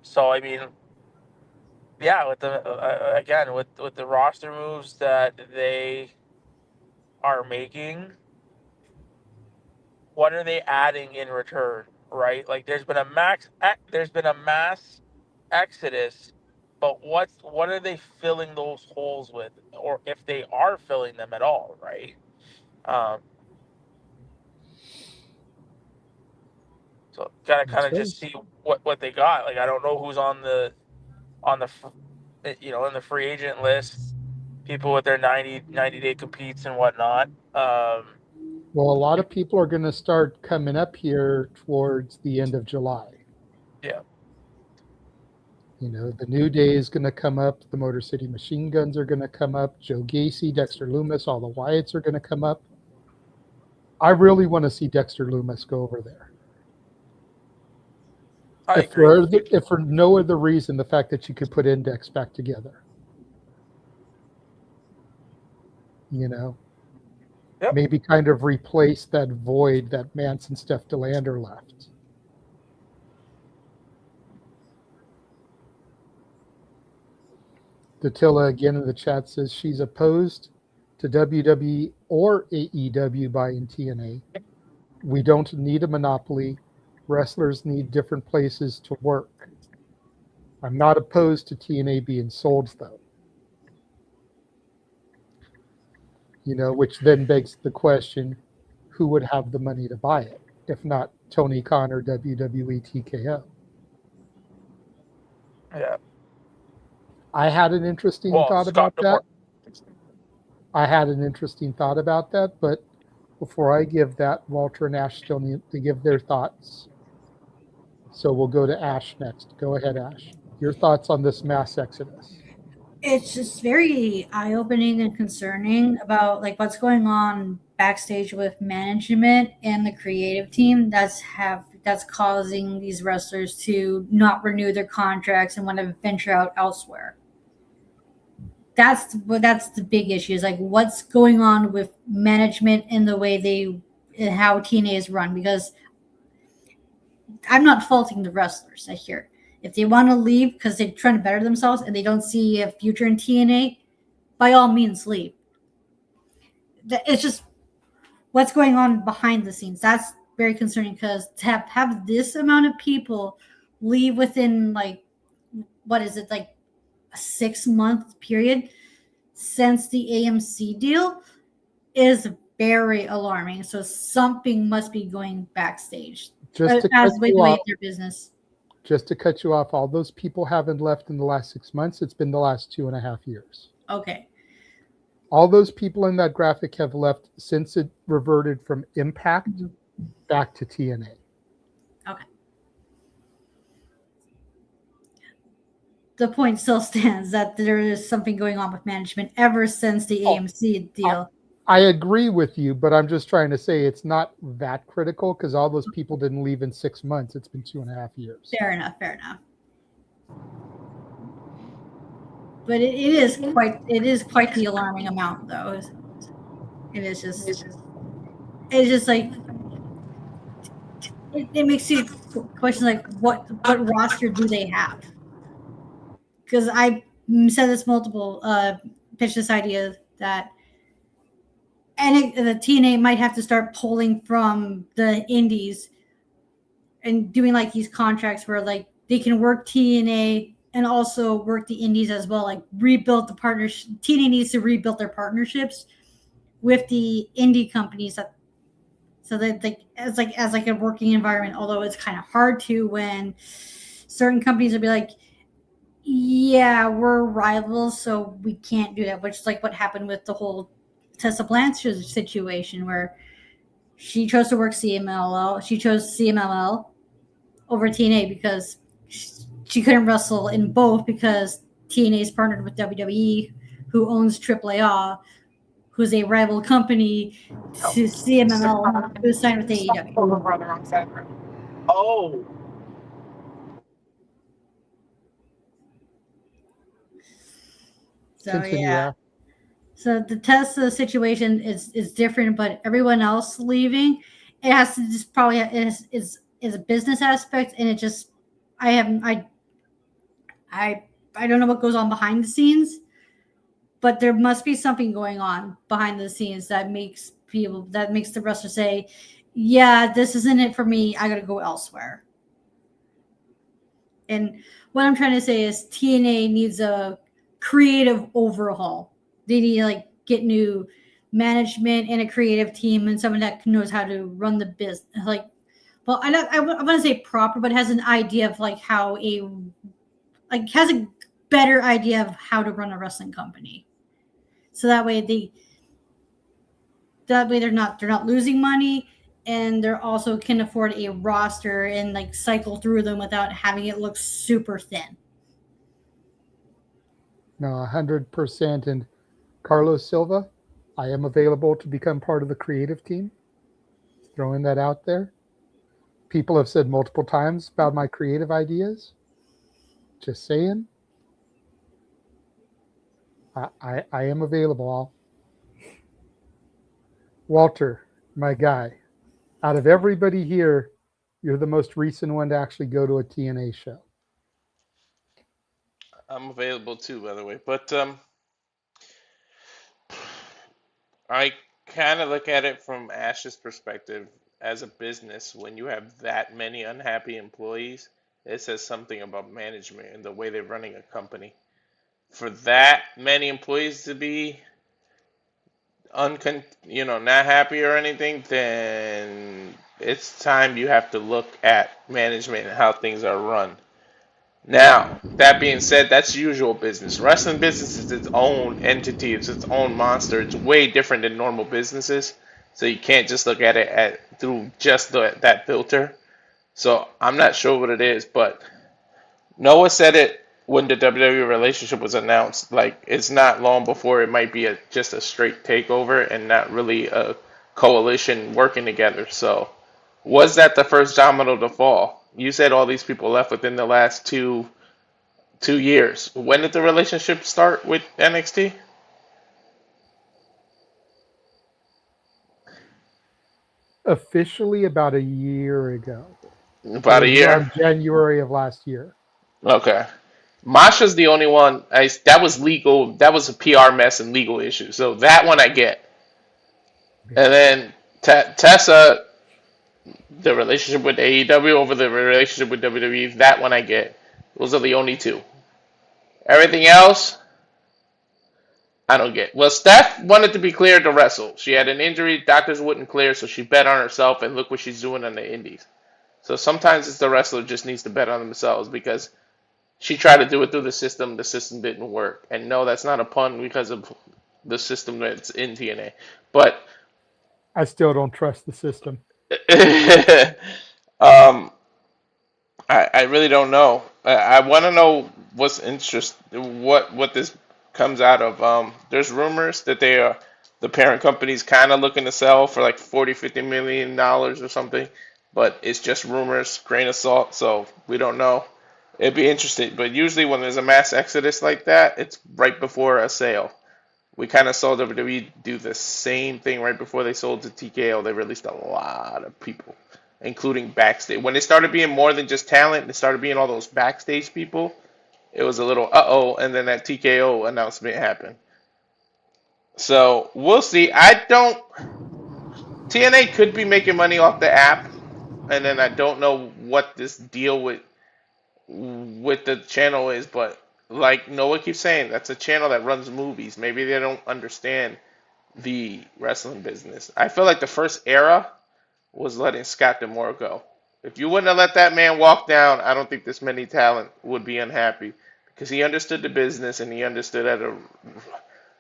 So I mean, yeah, with the again with the roster moves that they are making, what are they adding in return, right? Like there's been a mass exodus, but what are they filling those holes with, or if they are filling them at all, right? So gotta kind of That's just see what they got. Like I don't know who's on the in the free agent list. People with their 90-day competes and whatnot. Well, a lot of people are going to start coming up here towards the end of July. Yeah. You know, the New Day is going to come up. The Motor City Machine Guns are going to come up. Joe Gacy, Dexter Loomis, all the Wyatts are going to come up. I really want to see Dexter Loomis go over there. If for no other reason, the fact that you could put Index back together. You know? Yep. Maybe kind of replace that void that Mance and Steph DeLander left. Datilla again in the chat says she's opposed to WWE or AEW buying TNA. We don't need a monopoly. Wrestlers need different places to work. I'm not opposed to TNA being sold, though. You know, which then begs the question, who would have the money to buy it, if not Tony Khan or WWE TKO? Yeah. I had an interesting thought about that. But before I give that, Walter and Ash still need to give their thoughts. So we'll go to Ash next. Go ahead, Ash. Your thoughts on this mass exodus? It's just very eye-opening and concerning about like what's going on backstage with management and the creative team that's causing these wrestlers to not renew their contracts and want to venture out elsewhere. That's the big issue, is like what's going on with management and the way how TNA is run, because I'm not faulting the wrestlers. I hear if they want to leave because they're trying to better themselves and they don't see a future in TNA, by all means leave. It's just what's going on behind the scenes. That's very concerning, because to have this amount of people leave within like, what is it, like a 6-month period since the AMC deal is very alarming. So something must be going backstage as they wait their business. Just to cut you off, all those people haven't left in the last 6 months. It's been the last 2.5 years. Okay. All those people in that graphic have left since it reverted from Impact back to TNA. Okay. The point still stands that there is something going on with management ever since the AMC deal. I agree with you, but I'm just trying to say it's not that critical, because all those people didn't leave in 6 months. It's been 2.5 years. Fair enough. But it is quite the alarming amount, though. It's just like it makes you question like what roster do they have? Because I said this multiple pitched this idea that the TNA might have to start pulling from the indies and doing like these contracts where like they can work TNA and also work the indies as well, like rebuild the partnership. TNA needs to rebuild their partnerships with the indie companies so that as a working environment, although it's kind of hard to when certain companies will be like, yeah, we're rivals, so we can't do that, which is like what happened with the whole Tessa Blanchard situation, where she chose to work CMLL. She chose CMLL over TNA because she couldn't wrestle in both, because TNA is partnered with WWE, who owns AAA, who's a rival company to CMLL, who's signed with AEW. Oh. So yeah. So the Tessa situation is different, but everyone else leaving, it has to just probably is a business aspect, and it just I don't know what goes on behind the scenes, but there must be something going on behind the scenes that makes the wrestler say, yeah, this isn't it for me, I gotta go elsewhere. And what I'm trying to say is TNA needs a creative overhaul. They need to like get new management and a creative team and someone that knows how to run the business. Like well, I want to say proper, but has an idea of like how has a better idea of how to run a wrestling company. So that way they're not losing money, and they're also can afford a roster and like cycle through them without having it look super thin. No, 100%. And Carlos Silva, I am available to become part of the creative team. Throwing that out there. People have said multiple times about my creative ideas. Just saying. I am available. Walter, my guy, out of everybody here, you're the most recent one to actually go to a TNA show. I'm available too, by the way. But I kind of look at it from Ash's perspective as a business. When you have that many unhappy employees, it says something about management and the way they're running a company. For that many employees to be not happy or anything, then it's time you have to look at management and how things are run. Now, that being said, that's usual business. Wrestling business is its own entity. It's its own monster. It's way different than normal businesses. So you can't just look at it through just that filter. So I'm not sure what it is, but Noah said it when the WWE relationship was announced. Like, it's not long before it might be just a straight takeover and not really a coalition working together. So was that the first domino to fall? You said all these people left within the last two years. When did the relationship start with NXT? Officially about a year ago. About a year? Around January of last year. Okay. Masha's the only one. That was legal. That was a PR mess and legal issue. So that one I get. And then Tessa, the relationship with AEW over the relationship with WWE, that one I get. Those are the only two. Everything else, I don't get. Well, Steph wanted to be cleared to wrestle. She had an injury, doctors wouldn't clear, so she bet on herself, and look what she's doing on the indies. So sometimes it's the wrestler just needs to bet on themselves because she tried to do it through the system didn't work. And no, that's not a pun because of the system that's in TNA. But I still don't trust the system. I really don't know. I want to know what's what this comes out of. There's rumors that the parent company's kind of looking to sell for like $40-50 million or something, but it's just rumors, grain of salt, so we don't know. It'd be interesting, but usually when there's a mass exodus like that, it's right before a sale. We kind of saw WWE do the same thing right before they sold to TKO. They released a lot of people, including backstage. When it started being more than just talent, and it started being all those backstage people, it was a little uh-oh, and then that TKO announcement happened. So we'll see. TNA could be making money off the app, and then I don't know what this deal with the channel is, but like Noah keeps saying, that's a channel that runs movies. Maybe they don't understand the wrestling business. I feel like the first era was letting Scott D'Amore go. If you wouldn't have let that man walk down, I don't think this many talent would be unhappy because he understood the business and he understood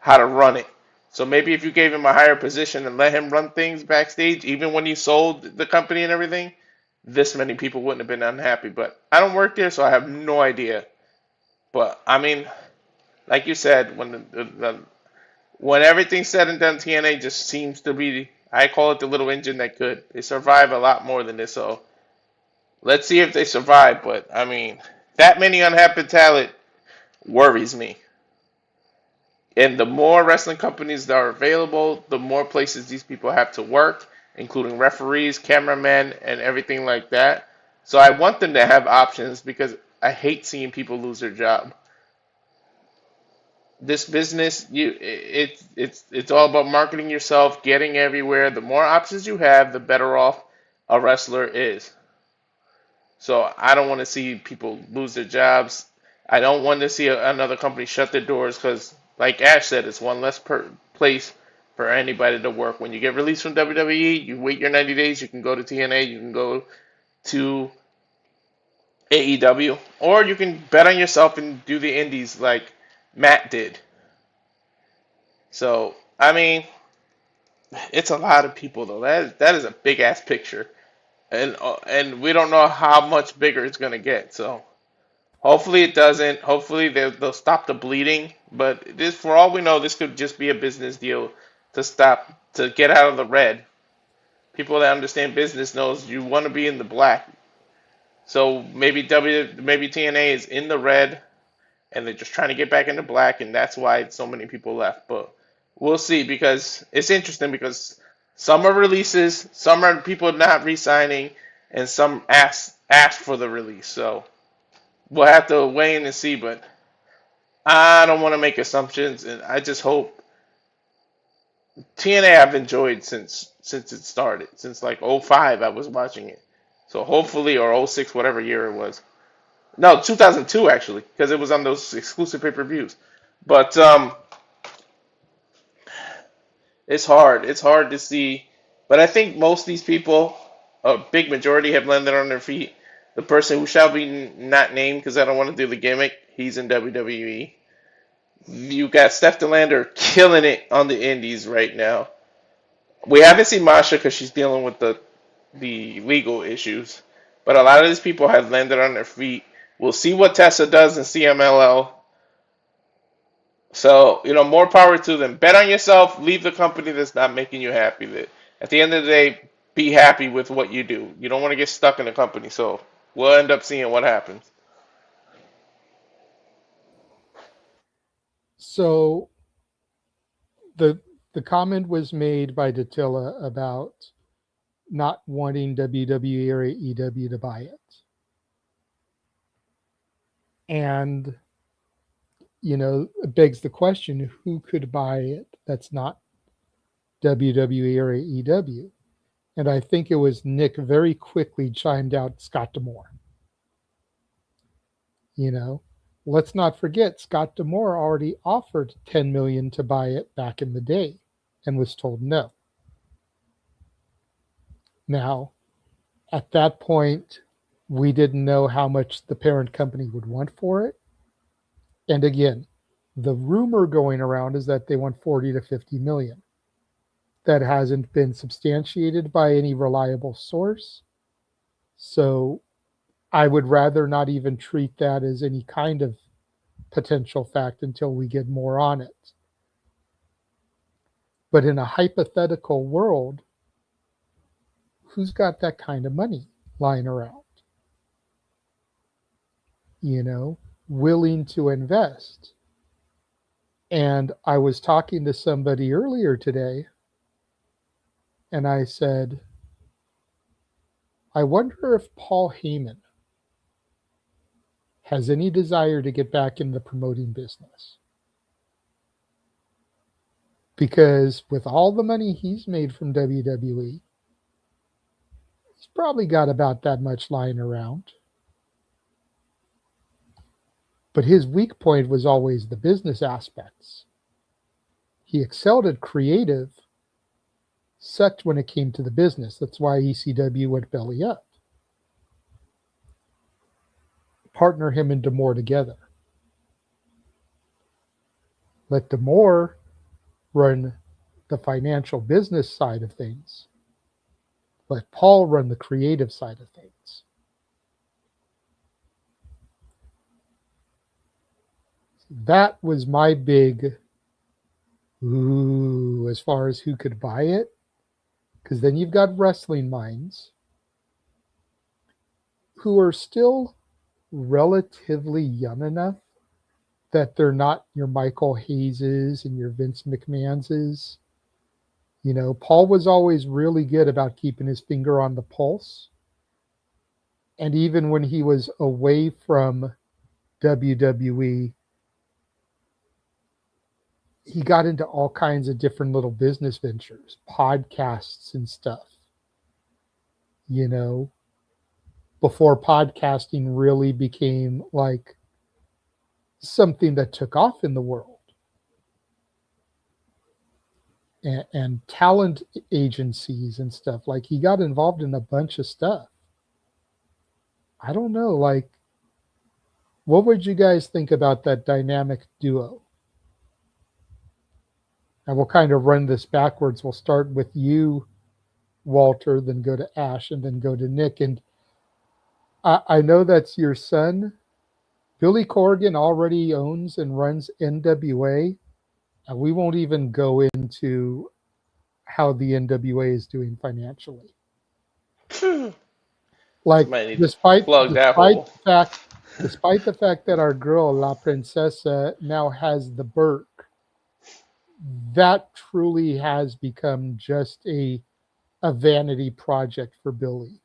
how to run it. So maybe if you gave him a higher position and let him run things backstage, even when he sold the company and everything, this many people wouldn't have been unhappy. But I don't work there, so I have no idea. But I mean, like you said, when everything's said and done, TNA just seems to be, I call it the little engine that could. They survive a lot more than this, so let's see if they survive. But I mean, that many unhappy talent worries me. And the more wrestling companies that are available, the more places these people have to work, including referees, cameramen, and everything like that. So I want them to have options because I hate seeing people lose their job. This business, it's all about marketing yourself, getting everywhere. The more options you have, the better off a wrestler is. So I don't want to see people lose their jobs. I don't want to see another company shut their doors because, like Ash said, it's one less place for anybody to work. When you get released from WWE, you wait your 90 days, you can go to TNA, you can go to AEW, or you can bet on yourself and do the indies like Matt did. So, I mean, it's a lot of people though. That is a big ass picture, and we don't know how much bigger it's gonna get. So, hopefully it doesn't. Hopefully they'll stop the bleeding. But this, for all we know, this could just be a business deal to get out of the red. People that understand business knows you want to be in the black. So maybe maybe TNA is in the red, and they're just trying to get back into black, and that's why so many people left. But we'll see, because it's interesting because some are releases, some are people not re-signing, and some asked for the release. So we'll have to weigh in and see. But I don't want to make assumptions, and I just hope TNA I've enjoyed since it started, since like '05 I was watching it. So hopefully, or '06, whatever year it was. No, 2002 actually, because it was on those exclusive pay-per-views. But it's hard. It's hard to see. But I think most of these people, a big majority, have landed on their feet. The person who shall be not named, because I don't want to do the gimmick, he's in WWE. You got Steph DeLander killing it on the indies right now. We haven't seen Masha because she's dealing with the legal issues. But a lot of these people have landed on their feet. We'll see what Tessa does in CMLL. So, more power to them. Bet on yourself. Leave the company that's not making you happy. At the end of the day, be happy with what you do. You don't want to get stuck in a company. So, we'll end up seeing what happens. So, the comment was made by Datilla about not wanting WWE or AEW to buy it. And, it begs the question, who could buy it that's not WWE or AEW? And I think it was Nick very quickly chimed out Scott D'Amore. Let's not forget, Scott D'Amore already offered $10 million to buy it back in the day and was told no. Now, at that point, we didn't know how much the parent company would want for it. And again, the rumor going around is that they want 40 to 50 million. That hasn't been substantiated by any reliable source. So I would rather not even treat that as any kind of potential fact until we get more on it. But in a hypothetical world, who's got that kind of money lying around? Willing to invest. And I was talking to somebody earlier today, and I said, I wonder if Paul Heyman has any desire to get back in the promoting business. Because with all the money he's made from WWE, he's probably got about that much lying around. But his weak point was always the business aspects. He excelled at creative, sucked when it came to the business. That's why ECW went belly up. Partner him and D'Amore together. Let D'Amore run the financial business side of things. Let Paul run the creative side of things. That was my big ooh as far as who could buy it. Because then you've got wrestling minds who are still relatively young enough that they're not your Michael Hayeses and your Vince McMahonses. Paul was always really good about keeping his finger on the pulse. And even when he was away from WWE, he got into all kinds of different little business ventures, podcasts and stuff. Before podcasting really became like something that took off in the world. And talent agencies and stuff. Like, he got involved in a bunch of stuff. I don't know, like, what would you guys think about that dynamic duo? And we'll kind of run this backwards. We'll start with you, Walter, then go to Ash, and then go to Nick. And I know that's your son. Billy Corgan already owns and runs NWA, and we won't even go into how the NWA is doing financially. Like, despite the fact that our girl La Princesa now has the Burke, that truly has become just a vanity project for Billy.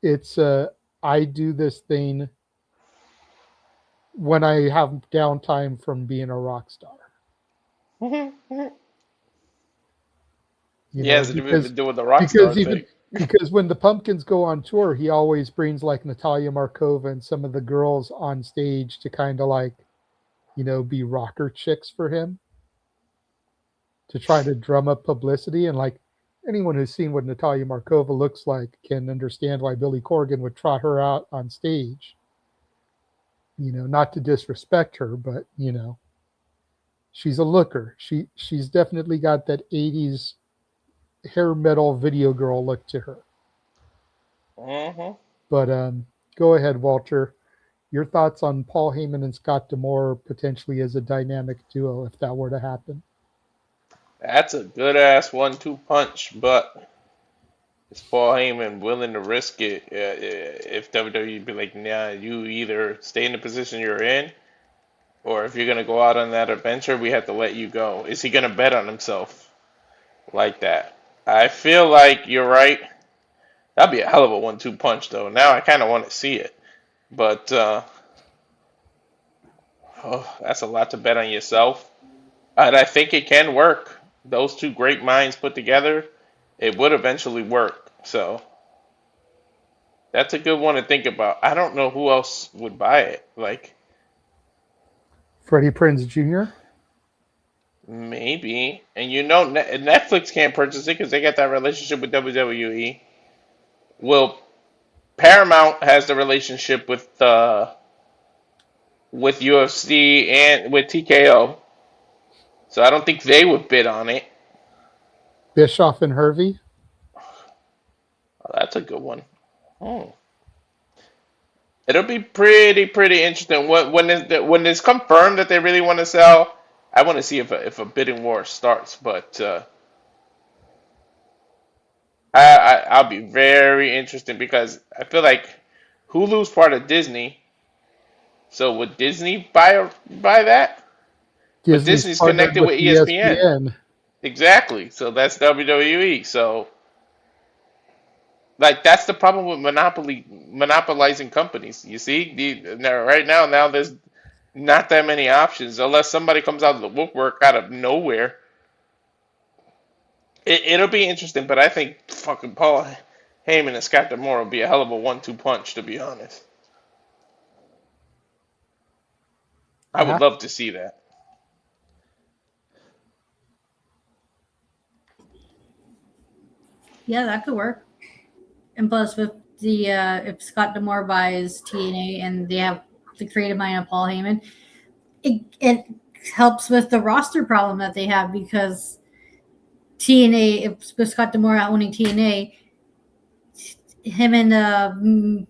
It's I do this thing when I have downtime from being a rock star. He has to do with the rock star thing. Because when the Pumpkins go on tour, he always brings like Natalia Markova and some of the girls on stage to kind of like, be rocker chicks for him, to try to drum up publicity. And like anyone who's seen what Natalia Markova looks like can understand why Billy Corgan would trot her out on stage. Not to disrespect her, but she's a looker. She's definitely got that 80s hair metal video girl look to her. But go ahead, Walter. Your thoughts on Paul Heyman and Scott D'Amore potentially as a dynamic duo if that were to happen? That's a good ass 1-2 punch, but is Paul Heyman willing to risk it if WWE be like, nah, you either stay in the position you're in, or if you're gonna go out on that adventure, we have to let you go. Is he gonna bet on himself like that? I feel like you're right. That'd be a hell of a 1-2 punch, though. Now I kind of want to see it, but that's a lot to bet on yourself. And I think it can work. Those two great minds put together, it would eventually work. So that's a good one to think about. I don't know who else would buy it. Like Freddie Prinze Jr.? Maybe. And Netflix can't purchase it because they got that relationship with WWE. Well, Paramount has the relationship with UFC and with TKO. So I don't think they would bid on it. Bischoff and Hervey? Oh, that's a good one. It'll be pretty interesting. When it's confirmed that they really want to sell, I want to see if a bidding war starts. But I'll be very interested because I feel like Hulu's part of Disney. So would Disney buy that? But Disney's connected with ESPN. Exactly. So that's WWE. So like that's the problem with monopolizing companies. You see, right now there's not that many options unless somebody comes out of the woodwork out of nowhere. It'll be interesting, but I think fucking Paul Heyman and Scott D'Amore will be a hell of a 1-2 punch, to be honest. I would love to see that. Yeah, that could work. And plus, with the if Scott D'Amore buys TNA and they have the creative mind of Paul Heyman, it helps with the roster problem that they have because TNA, if with Scott D'Amore owning TNA, him and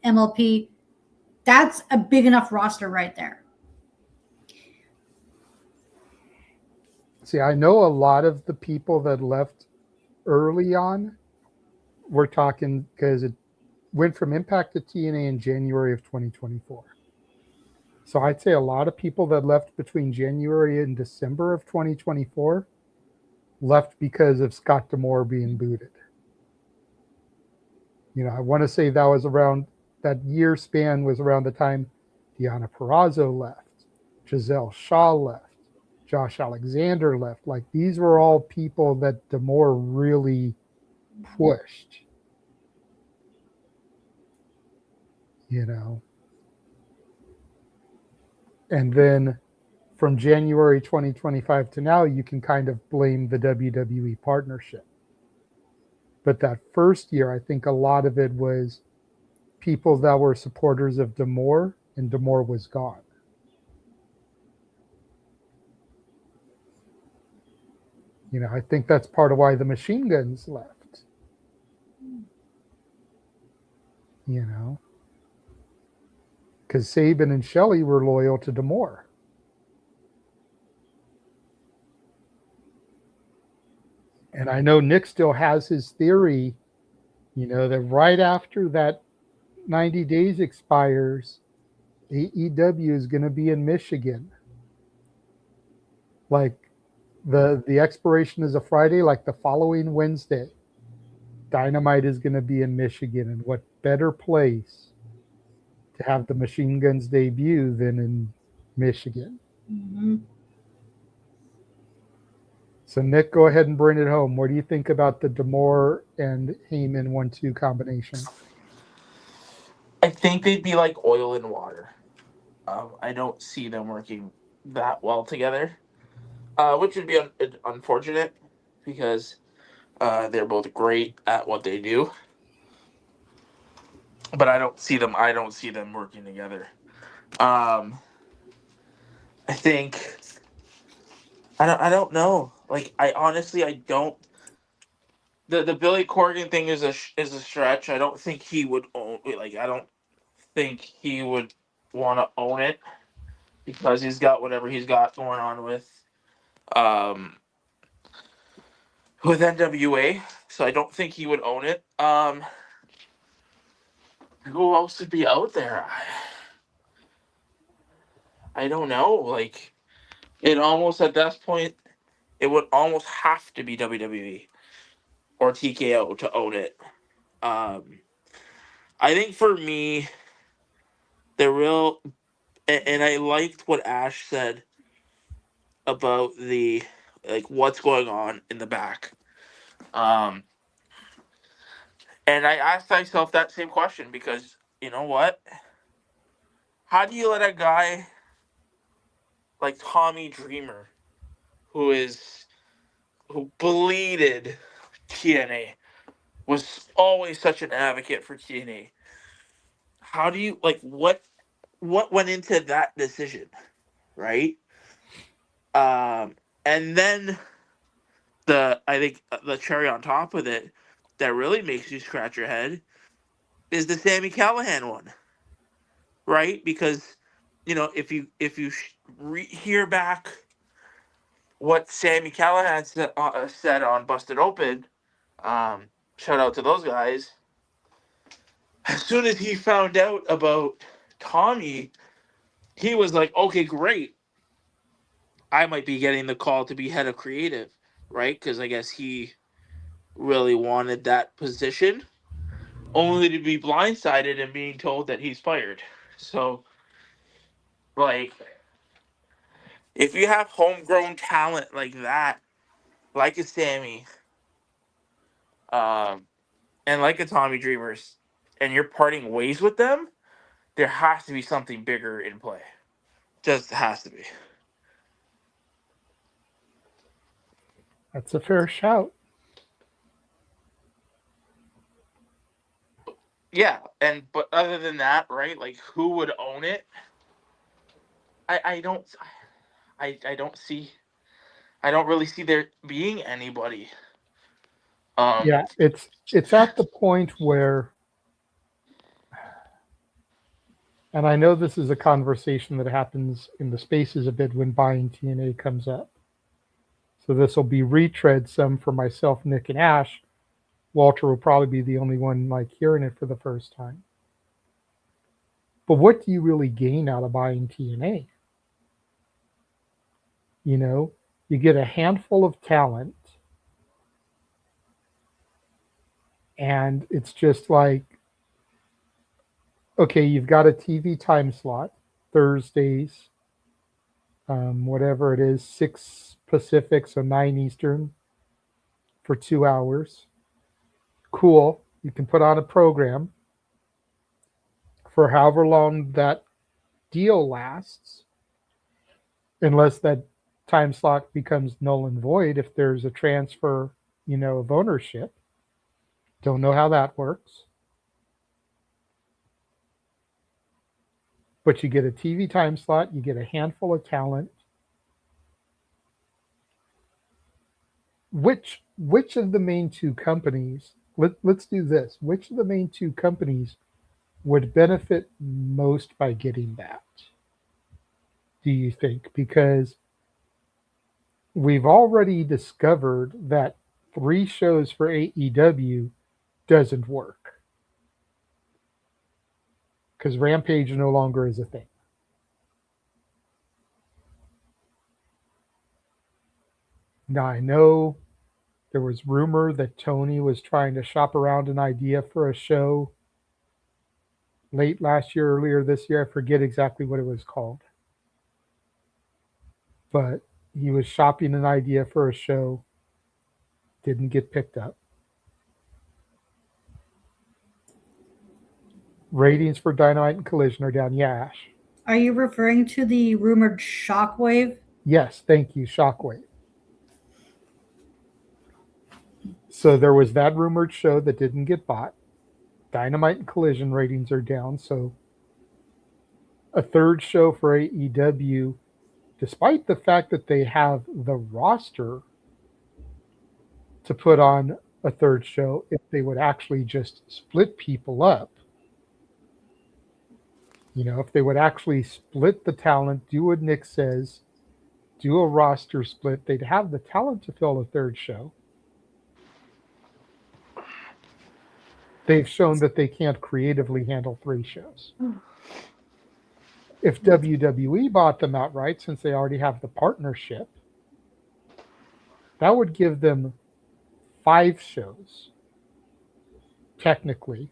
MLP, that's a big enough roster right there. See, I know a lot of the people that left early on, we're talking because it went from Impact to TNA in January of 2024. So I'd say a lot of people that left between January and December of 2024 left because of Scott D'Amore being booted. I want to say that was around that year span was around the time Deonna Purrazzo left, Giselle Shaw left, Josh Alexander left. Like these were all people that D'Amore really pushed. And then from January 2025 to now, you can kind of blame the WWE partnership. But that first year, I think a lot of it was people that were supporters of D'Amore, and D'Amore was gone. You know, I think that's part of why the Machine Guns left. You know, because Sabin and Shelley were loyal to D'Amore. And I know Nick still has his theory, you know, that right after that 90 days expires, AEW is going to be in Michigan. Like the expiration is a Friday, like the following Wednesday, Dynamite is going to be in Michigan. And what better place to have the Machine Guns debut than in Michigan? Mm-hmm. So Nick, go ahead and bring it home. What do you think about the D'Amore and Heyman 1-2 combination? I think they'd be like oil and water. I don't see them working that well together, which would be unfortunate because they're both great at what they do. But I don't see them. I don't see them working together. I think. I don't know. Like I honestly I don't. The Billy Corgan thing is a stretch. I don't think he would own. Like I don't think he would want to own it because he's got whatever he's got going on with NWA. So I don't think he would own it. Who else would be out there? I don't know. Like it almost at that point, it would almost have to be WWE or TKO to own it. I think for me, the real, and I liked what Ash said about the like what's going on in the back. And I asked myself that same question because you know what? How do you let a guy like Tommy Dreamer, who bleeded TNA, was always such an advocate for TNA. How do you like what went into that decision, right? And then I think the cherry on top of it that really makes you scratch your head is the Sami Callihan one, right? Because you know if you hear back what Sami Callihan said on Busted Open, shout out to those guys. As soon as he found out about Tommy, he was like, okay, great. I might be getting the call to be head of creative, right? Because I guess he really wanted that position, only to be blindsided and being told that he's fired. So, like, if you have homegrown talent like that, like a Sammy, and like a Tommy Dreamers, and you're parting ways with them, there has to be something bigger in play. Just has to be. That's a fair shout. Yeah, but other than that, right? Like, who would own it? I don't really see there being anybody. Yeah, it's at the point where, and I know this is a conversation that happens in the spaces a bit when buying TNA comes up. So this will be retread some for myself, Nick, and Ash. Walter will probably be the only one like hearing it for the first time. But what do you really gain out of buying TNA? You know, you get a handful of talent, and it's just like, okay, you've got a TV time slot, Thursdays, whatever it is, 6 Pacific, so 9 Eastern for 2 hours. Cool. You can put on a program for however long that deal lasts, unless that time slot becomes null and void if there's a transfer, you know, of ownership. Don't know how that works. but you get a TV time slot, you get a handful of talent. Which of the main two companies, let's do this. Which of the main two companies would benefit most by getting that? Do you think? Because we've already discovered that 3 shows for AEW doesn't work. Because Rampage no longer is a thing. Now I know there was rumor that Tony was trying to shop around an idea for a show late last year, earlier this year. I forget exactly what it was called. But he was shopping an idea for a show. Didn't get picked up. Ratings for Dynamite and Collision are down. Yeah, Ash. Are you referring to the rumored Shockwave? Yes, thank you, Shockwave. So there was that rumored show that didn't get bought. Dynamite and Collision ratings are down. So a third show for AEW, despite the fact that they have the roster to put on a third show, if they would actually just split people up, if they would actually split the talent, do what Nick says, do a roster split, they'd have the talent to fill a third show. They've shown that they can't creatively handle 3 shows. If WWE bought them outright, since they already have the partnership, that would give them 5 shows, technically,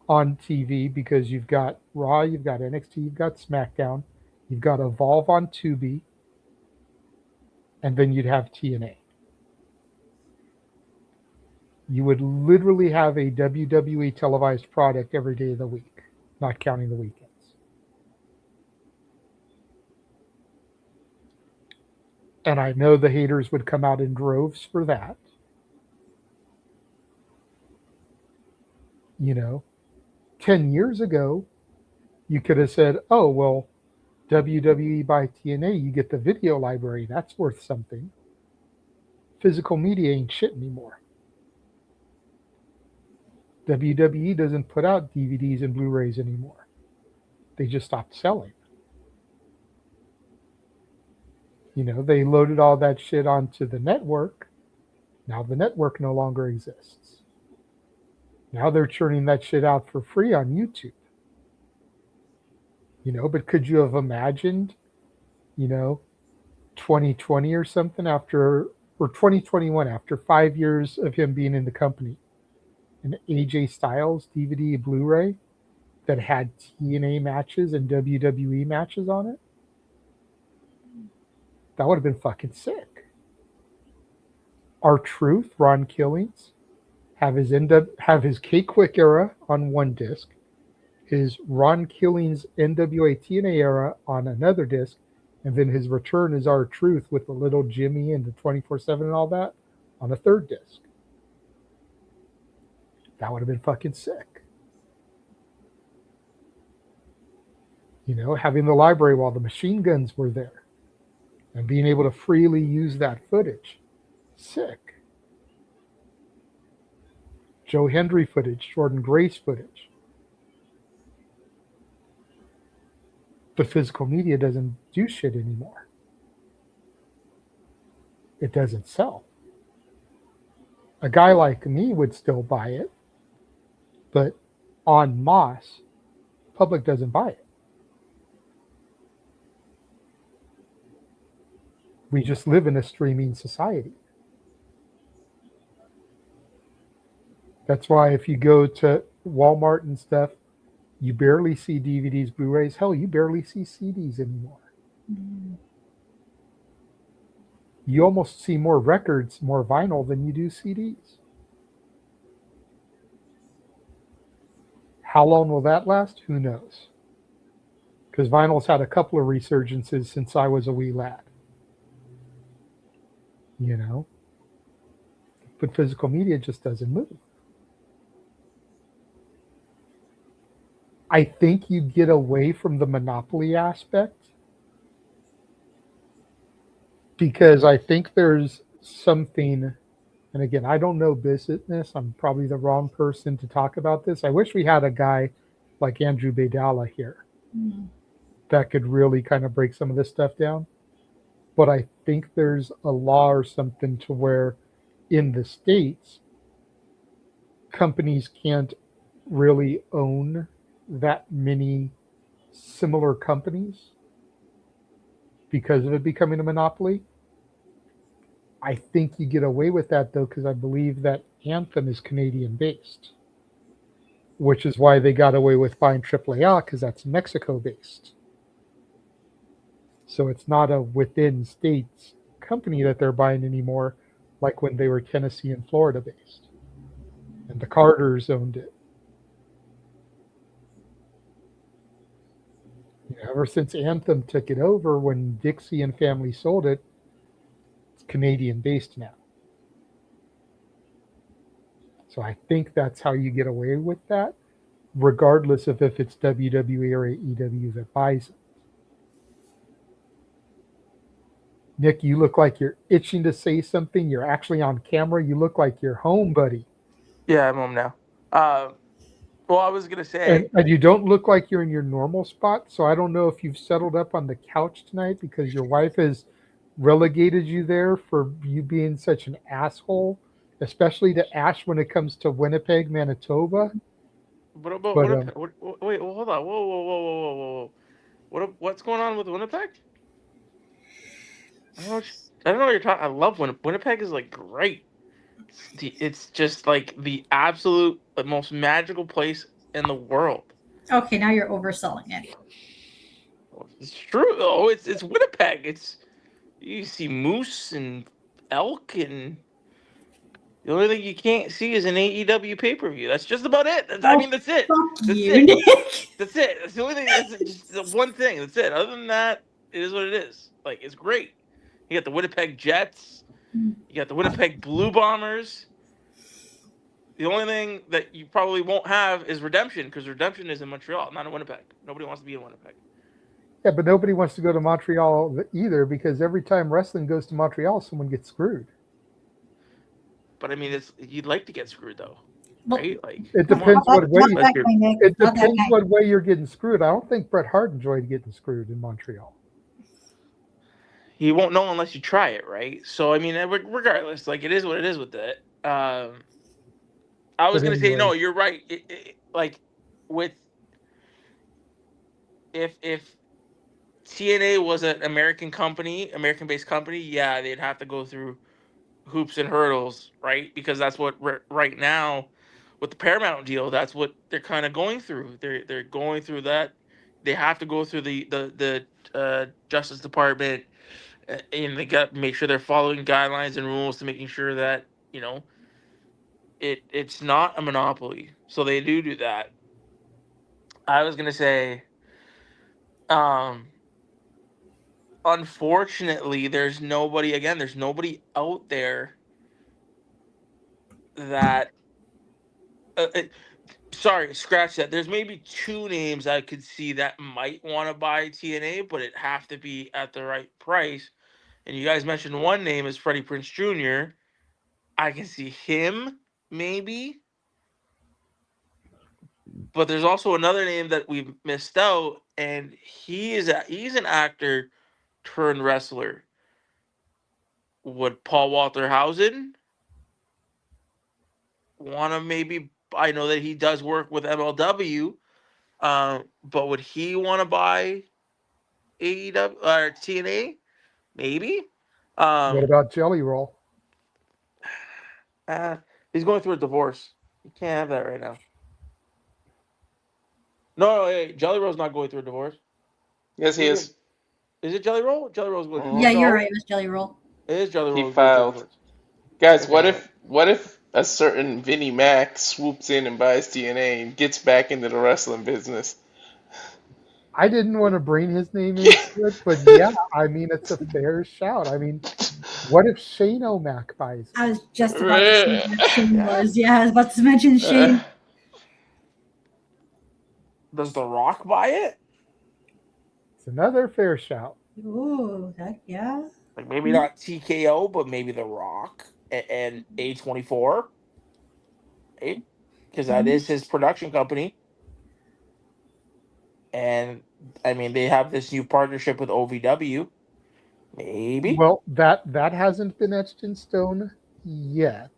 on TV, because you've got Raw, you've got NXT, you've got SmackDown, you've got Evolve on Tubi, and then you'd have TNA. You would literally have a WWE televised product every day of the week, not counting the weekends. And I know the haters would come out in droves for that. 10 years ago, you could have said, oh, well, WWE by TNA, you get the video library. That's worth something. Physical media ain't shit anymore. WWE doesn't put out DVDs and Blu-rays anymore. They just stopped selling. They loaded all that shit onto the network. Now the network no longer exists. Now they're churning that shit out for free on YouTube. But could you have imagined, 2020 or something or 2021, after 5 years of him being in the company, an AJ Styles DVD Blu-ray that had TNA matches and WWE matches on it? That would have been fucking sick. R-Truth, Ron Killings, have his K-Quick era on one disc, his Ron Killings NWA TNA era on another disc, and then his return as R-Truth with the little Jimmy and the 24/7 and all that on a third disc. That would have been fucking sick. Having the library while the machine guns were there and being able to freely use that footage. Sick. Joe Hendry footage, Jordan Grace footage. But physical media doesn't do shit anymore. It doesn't sell. A guy like me would still buy it, but en masse, public doesn't buy it. We just live in a streaming society. That's why if you go to Walmart and stuff, you barely see DVDs, Blu-rays. Hell, you barely see CDs anymore. You almost see more records, more vinyl than you do CDs. How long will that last? Who knows? Because vinyl's had a couple of resurgences since I was a wee lad. But physical media just doesn't move. I think you get away from the monopoly aspect because I think there's something, and again, I don't know business. I'm probably the wrong person to talk about this. I wish we had a guy like Andrew Baydala here that could really kind of break some of this stuff down. But I think there's a law or something to where in the States, companies can't really own that many similar companies because of it becoming a monopoly. I think you get away with that though, because I believe that Anthem is Canadian based, which is why they got away with buying AAA because that's Mexico based. So it's not a within states company that they're buying anymore, like when they were Tennessee and Florida based. And the Carters owned it. Ever since Anthem took it over, when Dixie and family sold it, it's Canadian based now. So I think that's how you get away with that, regardless of if it's WWE or AEW that buys it. Nick, you look like you're itching to say something. You're actually on camera. You look like you're home, buddy. Yeah, I'm home now. Well, I was gonna say, And you don't look like you're in your normal spot, so I don't know if you've settled up on the couch tonight because your wife has relegated you there for you being such an asshole, especially to Ash when it comes to Winnipeg, Manitoba. what about But, Winnipeg? Wait, well, hold on. Whoa. What's going on with Winnipeg? I don't know what you're talking. I love Winnipeg. Winnipeg is like great. It's just like the absolute most magical place in the world. Okay, now you're overselling it. It's true though. It's Winnipeg. You see moose and elk, and the only thing you can't see is an AEW pay-per-view. That's just about it. That's it. That's it. That's it. That's the only thing. That's just the one thing. That's it. Other than that, it is what it is. Like, it's great. You got the Winnipeg Jets. You got the Winnipeg Blue Bombers. The only thing that you probably won't have is Redemption, because Redemption is in Montreal, not in Winnipeg. Nobody wants to be in Winnipeg. Yeah, but nobody wants to go to Montreal either because every time wrestling goes to Montreal, someone gets screwed. But I mean, you'd like to get screwed though, right? Like, it depends what way. It depends what way you're getting screwed. I don't think Bret Hart enjoyed getting screwed in Montreal. You won't know unless you try it, right? So I mean, regardless, like, it is what it is with that. I was gonna say, no, you're right. Like, with if TNA was an American-based company, yeah, they'd have to go through hoops and hurdles, right? Because that's what right now with the Paramount deal, that's what they're kind of going through. They're going through that. They have to go through the Justice Department, and they got to make sure they're following guidelines and rules to making sure that, you know, it's not a monopoly. So they do that. I was gonna say, unfortunately, there's nobody out there that sorry, scratch that. There's maybe two names I could see that might want to buy TNA, but it have to be at the right price. And you guys mentioned one name is Freddie Prinze Jr. I can see him maybe, but there's also another name that we've missed out, and he's an actor turned wrestler. Would Paul Walter Hausen want to maybe? I know that he does work with MLW, but would he want to buy AEW or TNA? Maybe. What about Jelly Roll? He's going through a divorce. You can't have that right now. No, hey, Jelly Roll's not going through a divorce. Yes, he is. Is it Jelly Roll? Jelly Roll's going through. Yeah, you're right. It was Jelly Roll. It is Jelly Roll. He filed. Guys, what if a certain Vinnie Mac swoops in and buys TNA and gets back into the wrestling business? I didn't want to bring his name into it, but yeah, I mean, it's a fair shout. I mean, what if Shane O'Mac buys it? I was just about to say that Shane was. Yeah, I was about to mention Shane. Does The Rock buy it? It's another fair shout. Ooh, that yeah. Like maybe not TKO, but maybe The Rock and A24, right? Because that is his production company. And I mean, they have this new partnership with OVW. Maybe. Well, that hasn't been etched in stone yet.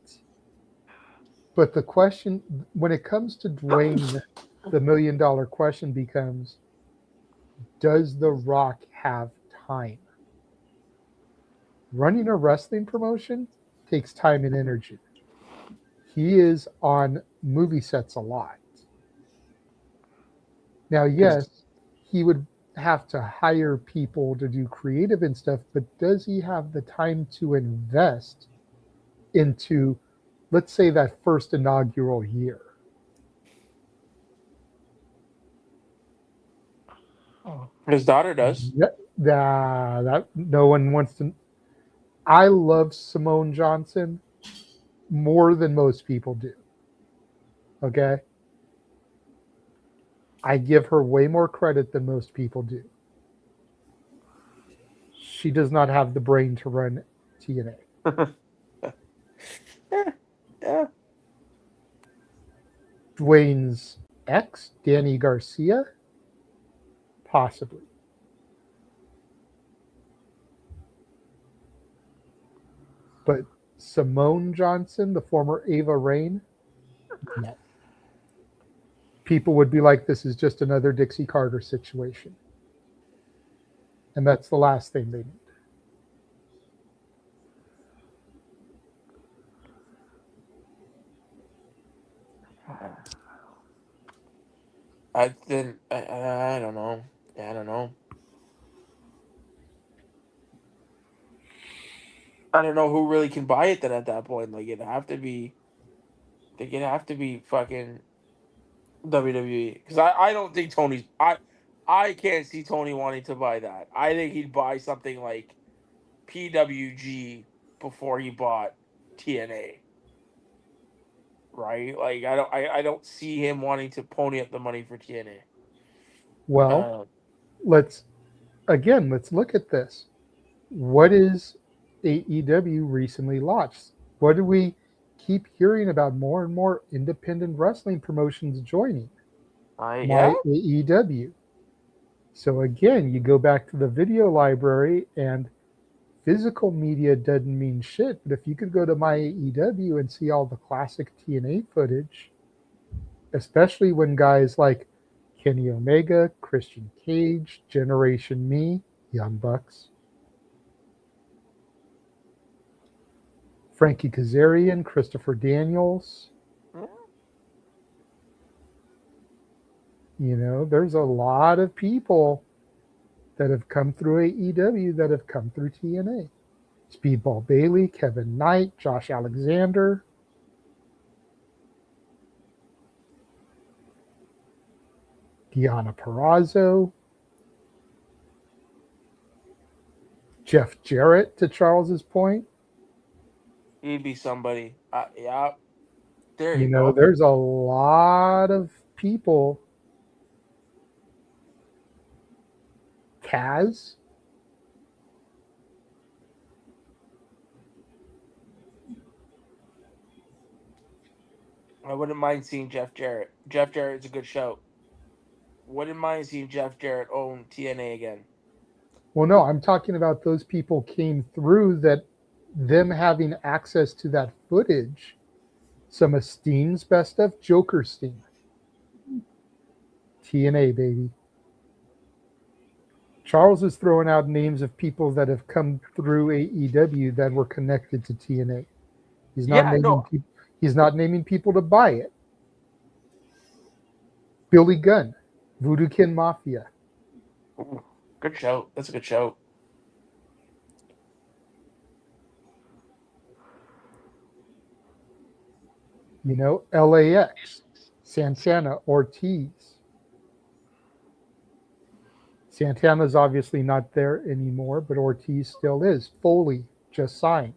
But the question, when it comes to Dwayne, the $1 million question becomes, does The Rock have time? Running a wrestling promotion takes time and energy. He is on movie sets a lot. Now, yes, he would have to hire people to do creative and stuff, but does he have the time to invest into, let's say, that first inaugural year? His daughter does. Yeah, that no one wants to. I love Simone Johnson more than most people do. Okay? I give her way more credit than most people do. She does not have the brain to run TNA. Yeah. Dwayne's ex, Danny Garcia, possibly. But Simone Johnson, the former Ava Rain, no. People would be like, this is just another Dixie Carter situation. And that's the last thing they need. I don't know. I don't know. I don't know who really can buy it then at that point. Like it'd have to be fucking WWE. Because I don't think I can't see Tony wanting to buy that. I think he'd buy something like PWG before he bought TNA. Right? Like I don't see him wanting to pony up the money for TNA. Well, let's look at this. What is AEW recently launched? What do we keep hearing about? More and more independent wrestling promotions joining Yeah. AEW. So again, you go back to the video library, and physical media doesn't mean shit. But if you could go to my AEW and see all the classic TNA footage, especially when guys like Kenny Omega, Christian Cage, Generation Me, Young Bucks, Frankie Kazarian, Christopher Daniels. You know, there's a lot of people that have come through AEW that have come through TNA. Speedball Bailey, Kevin Knight, Josh Alexander. Deonna Purrazzo. Jeff Jarrett, to Charles's point. He'd be somebody. Yeah. There You you know, go. there's a lot of people. Taz. I wouldn't mind seeing Jeff Jarrett. Jeff Jarrett's a good show. Wouldn't mind seeing Jeff Jarrett own TNA again. Well, no, I'm talking about those people came through that, them having access to that footage. Some of Steen's best stuff, Joker Steen. TNA, baby. Charles is throwing out names of people that have come through AEW that were connected to TNA. He's not naming people to buy it. Billy Gunn, Voodoo Kin Mafia. Ooh, good show. That's a good show. You know, LAX, Santana, Ortiz. Santana's obviously not there anymore, but Ortiz still is. Foley just signed.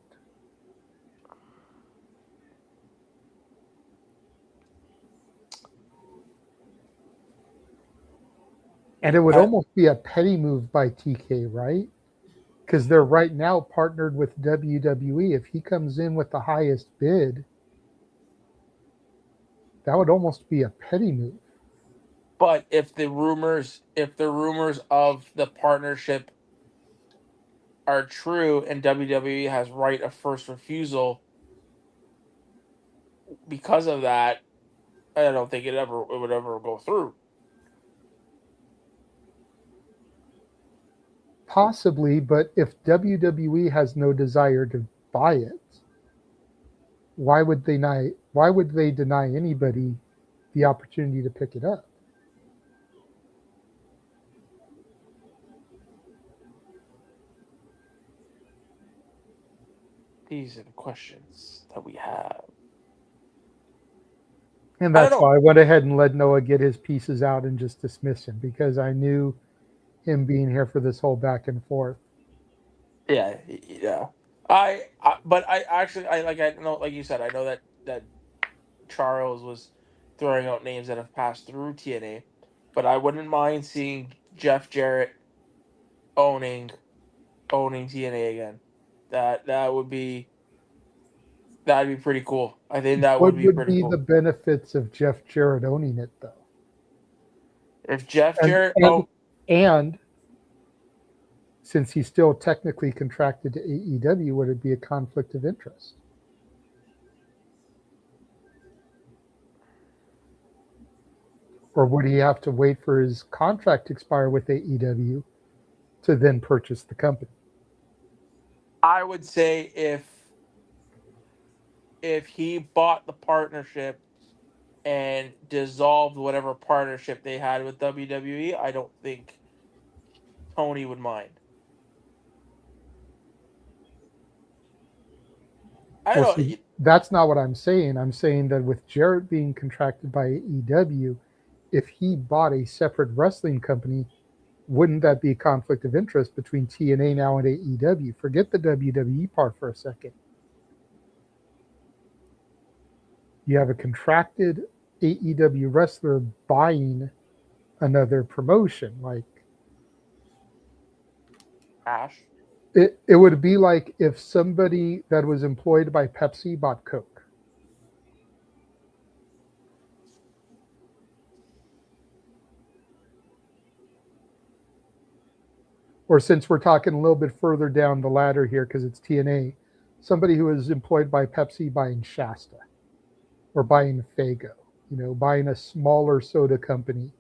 And it would almost be a petty move by TK, right? Because they're right now partnered with WWE. If he comes in with the highest bid, that would almost be a petty move. But if the rumors of the partnership are true and WWE has right of first refusal because of that, I don't think it would ever go through. Possibly, but if WWE has no desire to buy it, why would they deny anybody the opportunity to pick it up? These are the questions that we have. And that's why I went ahead and let Noah get his pieces out and just dismiss him, because I knew him being here for this whole back and forth. Yeah. But I know, like you said, I know that Charles was throwing out names that have passed through TNA, but I wouldn't mind seeing Jeff Jarrett owning TNA again. That'd be pretty cool. I think that What would be would pretty be cool. the benefits of Jeff Jarrett owning it, though? If Jeff Jarrett and since he's still technically contracted to AEW, would it be a conflict of interest? Or would he have to wait for his contract to expire with AEW to then purchase the company? I would say if he bought the partnership and dissolved whatever partnership they had with WWE, I don't think Tony would mind. That's not what I'm saying. I'm saying that with Jarrett being contracted by AEW, if he bought a separate wrestling company, wouldn't that be a conflict of interest between TNA now and AEW? Forget the WWE part for a second. You have a contracted AEW wrestler buying another promotion. Like Ash? It would be like if somebody that was employed by Pepsi bought Coke. Or since we're talking a little bit further down the ladder here, because it's TNA, somebody who is employed by Pepsi buying Shasta or buying Faygo, buying a smaller soda company.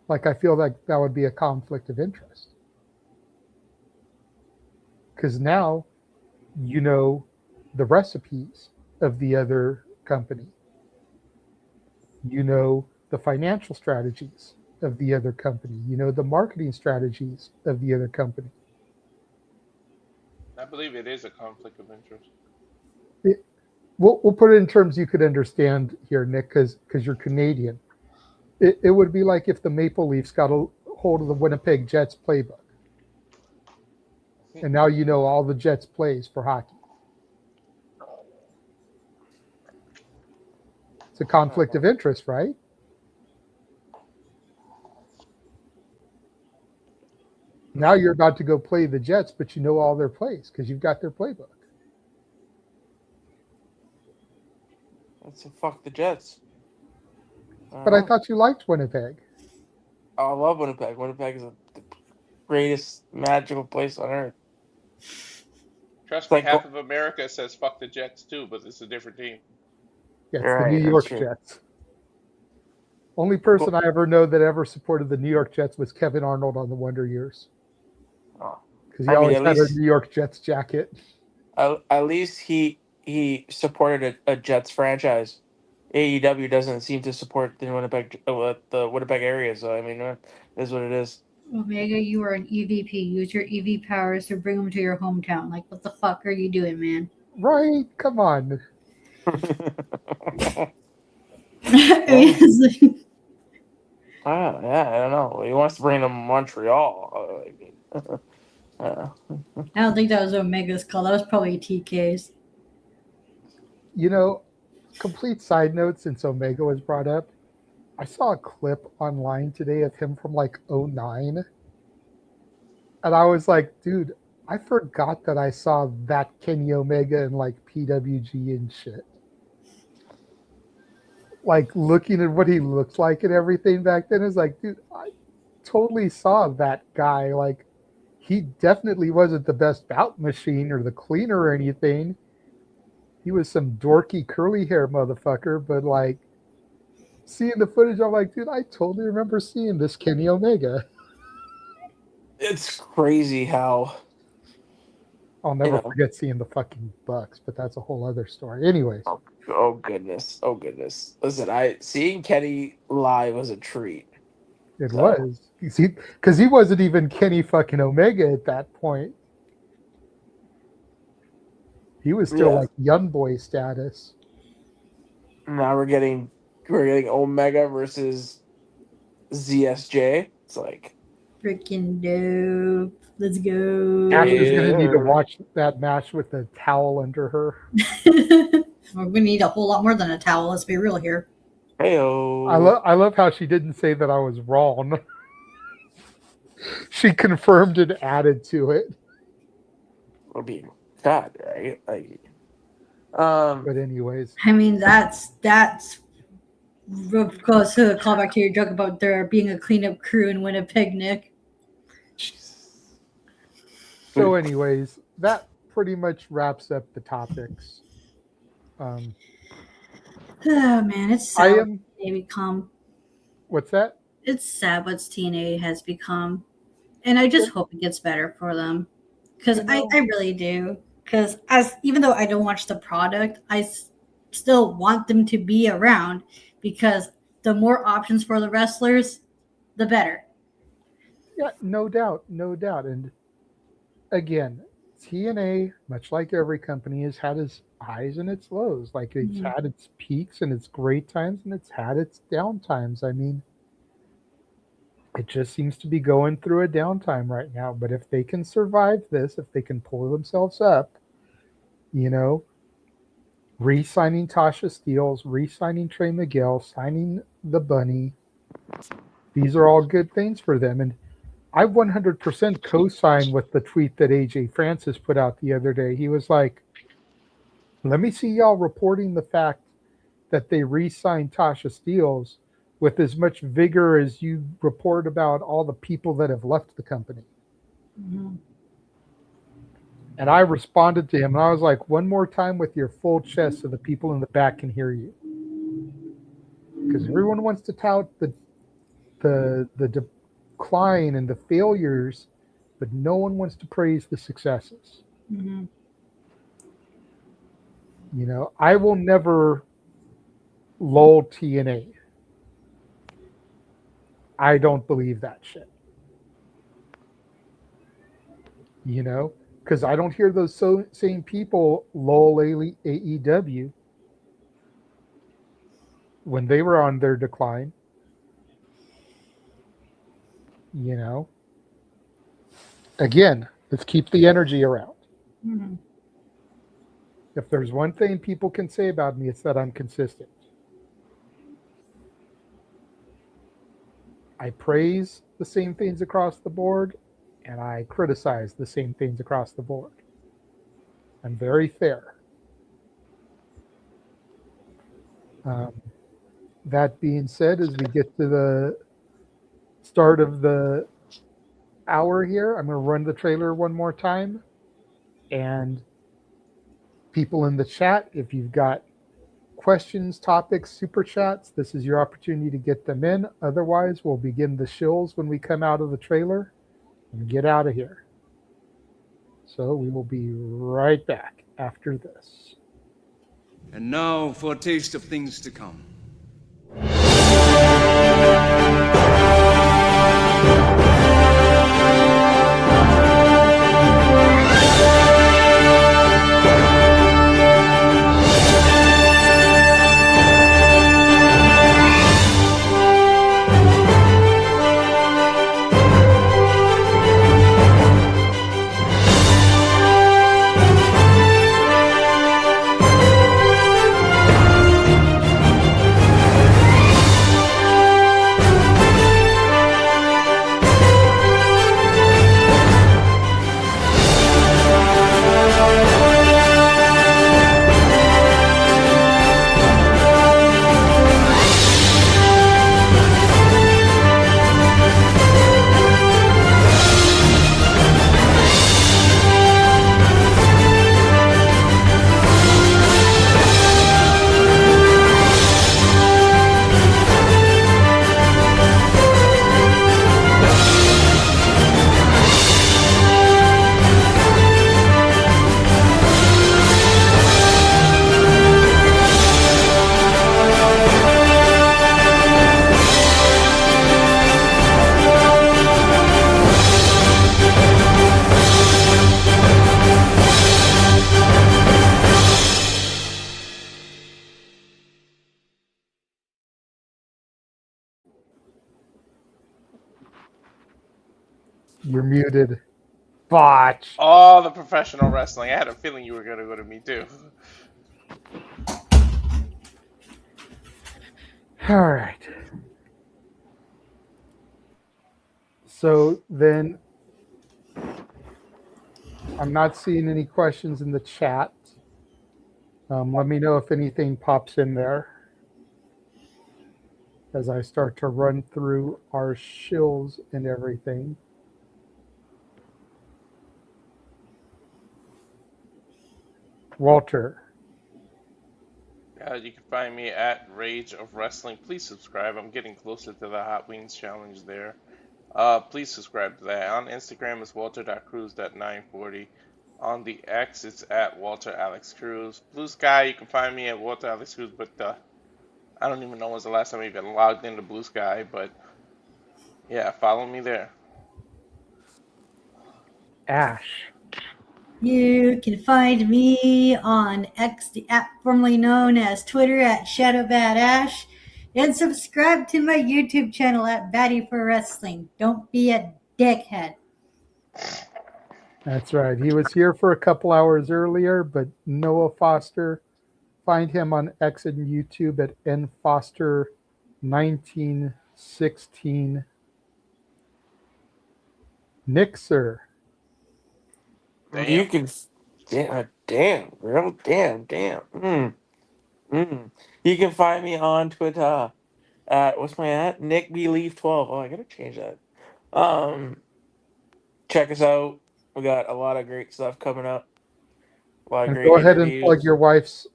Like, I feel like that would be a conflict of interest. Because now you know the recipes of the other company. You know the financial strategies of the other company. You know the marketing strategies of the other company. I believe it is a conflict of interest. We'll put it in terms you could understand here, Nick, because you're Canadian. It would be like if the Maple Leafs got a hold of the Winnipeg Jets playbook. And now you know all the Jets plays for hockey. It's a conflict of interest, right? Now you're about to go play the Jets, but you know all their plays because you've got their playbook. Let's fuck the Jets. But I thought you liked Winnipeg. I love Winnipeg. Winnipeg is the greatest magical place on earth. Trust me, half of America says fuck the Jets too, but it's a different team. Yeah, it's the New York Jets. Only person I ever know that ever supported the New York Jets was Kevin Arnold on the Wonder Years. Because he always had a New York Jets jacket. At least he supported a Jets franchise. AEW doesn't seem to support the Winnipeg area, so I mean, it is what it is. Omega, you are an EVP. Use your EV powers to bring them to your hometown. Like, what the fuck are you doing, man? Right? Come on. Yeah, I don't know. He wants to bring them to Montreal. I don't think that was Omega's call. That was probably TK's. You know, complete side note since Omega was brought up, I saw a clip online today of him from like '09. And I was like, dude, I forgot that I saw that Kenny Omega in like PWG and shit. Like looking at what he looks like and everything back then is like, dude, I totally saw that guy. Like, he definitely wasn't the best bout machine or the cleaner or anything. He was some dorky curly hair motherfucker, but like seeing the footage, I'm like, dude, I totally remember seeing this Kenny Omega. It's crazy how I'll never forget seeing the fucking Bucks, but that's a whole other story. Anyways. Oh goodness. Listen, seeing Kenny live was a treat. It was. Because he wasn't even Kenny fucking Omega at that point. He was still like young boy status. Now we're getting Omega versus ZSJ. It's like freaking dope. Let's go. Ashley's gonna need to watch that match with the towel under her. We're gonna need a whole lot more than a towel. Let's be real here. Heyo. I love how she didn't say that I was wrong. She confirmed and added to it. It'll be God, right? Like, but anyways, I mean that's goes to call back to your joke about there being a cleanup crew in Winnipeg, Nick. So, anyways, that pretty much wraps up the topics. Oh man, it's sad what they become. What's that? It's sad what TNA has become, and I just hope it gets better for them, because I really do. Because even though I don't watch the product, I still want them to be around, because the more options for the wrestlers, the better. Yeah, no doubt. And again, TNA, much like every company, has had its highs and its lows. Like, it's had its peaks and its great times, and it's had its down times. I mean, it just seems to be going through a downtime right now. But if they can survive this, if they can pull themselves up, you know, re-signing Tasha Steeles, re-signing Trey Miguel, signing the Bunny, these are all good things for them. And I 100% co-sign with the tweet that AJ Francis put out the other day. He was like, let me see y'all reporting the fact that they re-signed Tasha Steeles with as much vigor as you report about all the people that have left the company. Mm-hmm. And I responded to him, and I was like, one more time with your full chest so the people in the back can hear you. Because everyone wants to tout the decline and the failures, but no one wants to praise the successes. Mm-hmm. You know, I will never lull TNA. I don't believe that shit. You know, because I don't hear those same people lull AEW when they were on their decline. You know, again, let's keep the energy around. Mm-hmm. If there's one thing people can say about me, it's that I'm consistent. I praise the same things across the board, and I criticize the same things across the board. I'm very fair. That being said, as we get to the start of the hour here, I'm going to run the trailer one more time. And people in the chat, if you've got questions, topics, super chats, this is your opportunity to get them in. Otherwise, we'll begin the shills when we come out of the trailer and get out of here. So we will be right back after this. And now for a taste of things to come. You're muted. Botch. All the professional wrestling. I had a feeling you were gonna go to me too. All right. So then I'm not seeing any questions in the chat. Let me know if anything pops in there as I start to run through our shills and everything. Walter. You can find me at Rage of Wrestling. Please subscribe. I'm getting closer to the Hot Wings Challenge there. Please subscribe to that. On Instagram, it's walter.cruz.940. On the X, it's at Walter Alex Cruz. Blue Sky, you can find me at Walter Alex Cruz, but I don't even know when's the last time I even logged into Blue Sky, but yeah, follow me there. Ash. You can find me on X, the app formerly known as Twitter, at ShadowBadAsh, and subscribe to my YouTube channel at Batty for Wrestling. Don't be a dickhead. That's right. He was here for a couple hours earlier, but Noah Foster. Find him on X and YouTube at nfoster1916. Nixer. You can, damn. You can find me on Twitter at what's my at NickBeLeaf12. Oh, I gotta change that. Check us out. We got a lot of great stuff coming up. A lot of And great go ahead and interviews. plug your wife's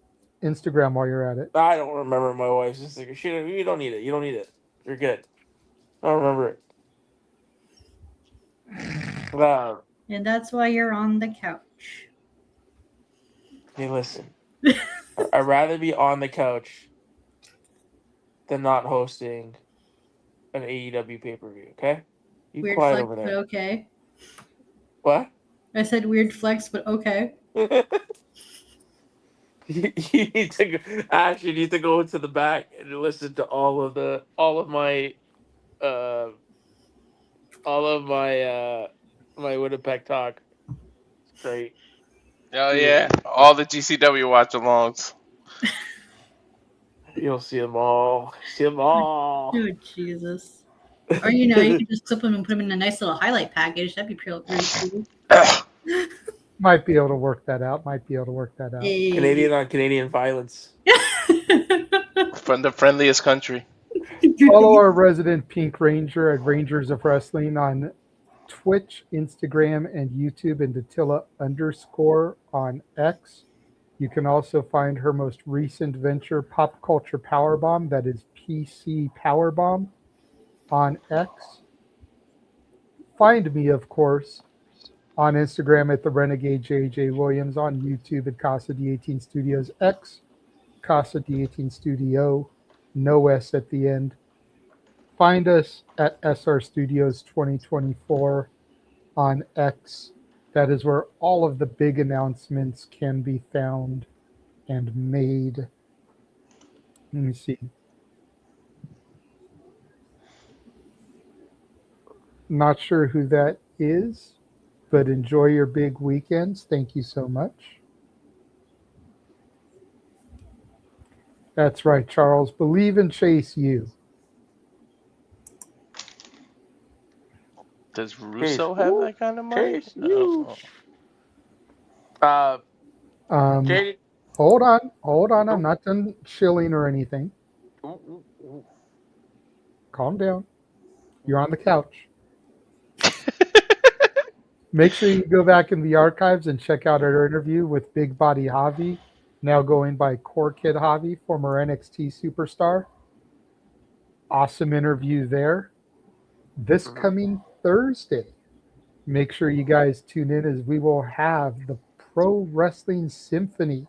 Instagram while you're at it. I don't remember my wife's Instagram. You don't need it. You don't need it. You're good. I don't remember it. And that's why you're on the couch. Hey, listen. I'd rather be on the couch than not hosting an AEW pay-per-view, okay? You Weird quiet flex, over but there. okay. What? I said weird flex, but okay. You need to go, Ash, you need to go into the back and listen to all of my my Winnipeg talk. It's great. Oh yeah, all the GCW watch-alongs. You'll see them all. See them all. Oh, Jesus. Or, you can just clip them and put them in a nice little highlight package. That'd be pretty cool. Might be able to work that out. Hey. Canadian on Canadian violence. From the friendliest country. Follow our resident Pink Ranger at Rangers of Wrestling on Twitch, Instagram, and YouTube, and Datilla_ on X. You can also find her most recent venture, Pop Culture Powerbomb, that is PC Powerbomb, on X. Find me, of course, on Instagram at the Renegade JJ Williams, on YouTube at Casa D18 Studios X, Casa D18 Studio, no S at the end. Find us at SR Studios 2024 on X. That is where all of the big announcements can be found and made. Let me see. Not sure who that is, but enjoy your big weekends. Thank you so much. That's right, Charles. Believe and chase you. Does Russo have that kind of money? No. Hold on. I'm not done chilling or anything. Calm down. You're on the couch. Make sure you go back in the archives and check out our interview with Big Body Javi, now going by Core Kid Javi, former NXT superstar. Awesome interview there. This coming Thursday, make sure you guys tune in, as we will have the Pro Wrestling Symphony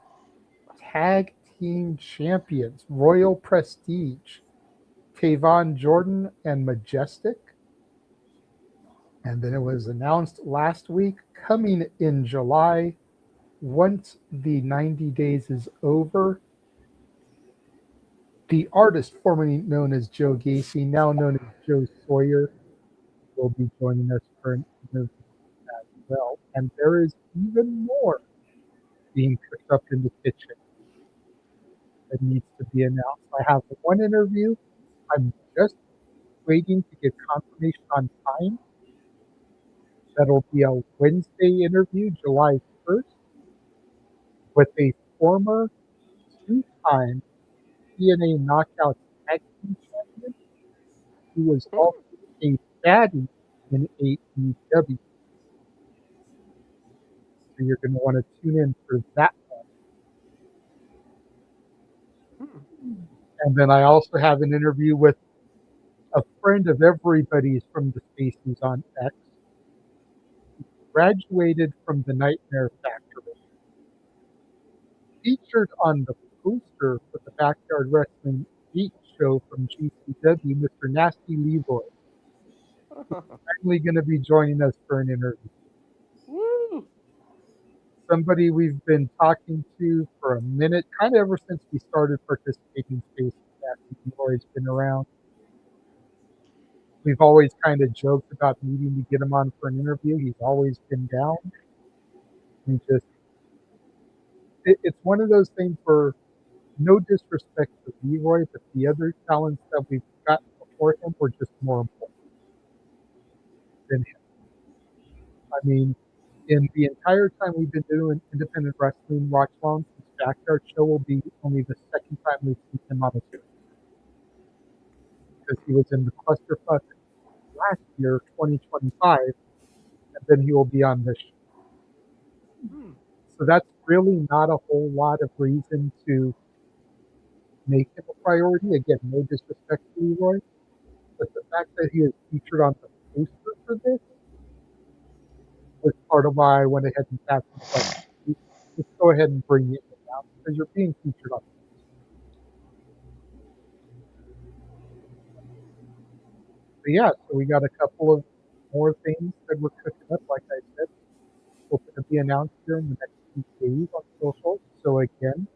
Tag Team Champions, Royal Prestige, Tavon Jordan and Majestic. And then it was announced last week, coming in July, once the 90 days is over, the artist formerly known as Joe Gacy, now known as Joe Sawyer, will be joining us for an interview as well. And there is even more being cooked up in the kitchen that needs to be announced. I have one interview. I'm just waiting to get confirmation on time. That'll be a Wednesday interview, July 1st, with a former two-time TNA Knockouts Tag Team Champion who was also a baddie in AEW. So you're going to want to tune in for that one. And then I also have an interview with a friend of everybody's from the Spaces on X. He graduated from the Nightmare Factory. Featured on the poster for the Backyard Wrestling 8 show from GCW, Mr. Nasty Leroy. He's finally going to be joining us for an interview. Woo! Somebody we've been talking to for a minute, kind of ever since we started participating in Spaces. Nasty Leroy's been around. We've always kind of joked about needing to get him on for an interview. He's always been down. It's one of those things where, no disrespect to Leroy, but the other talents that we've got before him were just more important than him. I mean, in the entire time we've been doing independent wrestling watch alongs, this Backyard show will be only the second time we've seen him on a screen. Because he was in the Clusterfuck last year, 2025, and then he will be on this show. So that's really not a whole lot of reason to make him a priority. Again, no disrespect to Leroy, but the fact that he is featured on the poster for this was part of why I went ahead and tapped him. Like, let's go ahead and bring it out because you're being featured on the poster. But yeah, so we got a couple of more things that we're cooking up. Like I said, hoping to be announced here in the next few days on social. So again,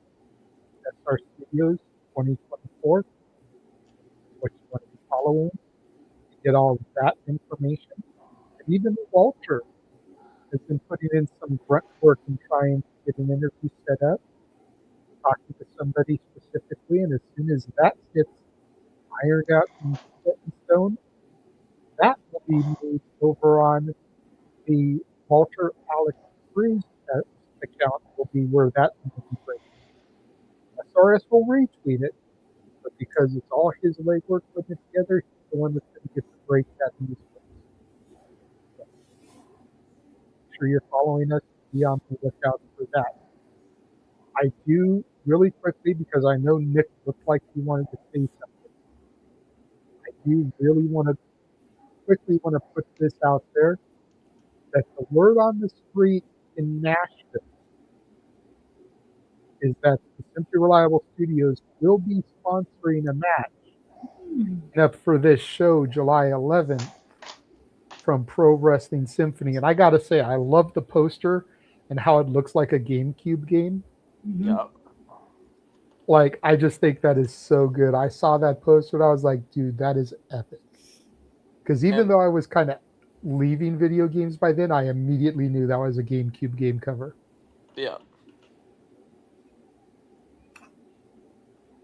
that's our Studios 2024, which you want to be following to get all of that information. And even Walter has been putting in some grunt work and trying to get an interview set up, talking to somebody specifically, and as soon as that gets ironed out and set in stone, that will be moved over on the Walter Alex Cruz account will be where that will be breaking. SRS will retweet it, but because it's all his legwork putting it together, he's the one that's going to get to break that news. So, make sure you're following us. Be on the lookout for that. I do really quickly, because I know Nick looked like he wanted to say something. I do really want to put this out there that the word on the street in Nashville is that the Simply Reliable Studios will be sponsoring a match up for this show July 11th from Pro Wrestling Symphony. And I got to say, I love the poster and how it looks like a GameCube game. Yep. Like, I just think that is so good. I saw that poster and I was like, dude, that is epic. Because even though I was kind of leaving video games by then, I immediately knew that was a GameCube game cover. Yeah.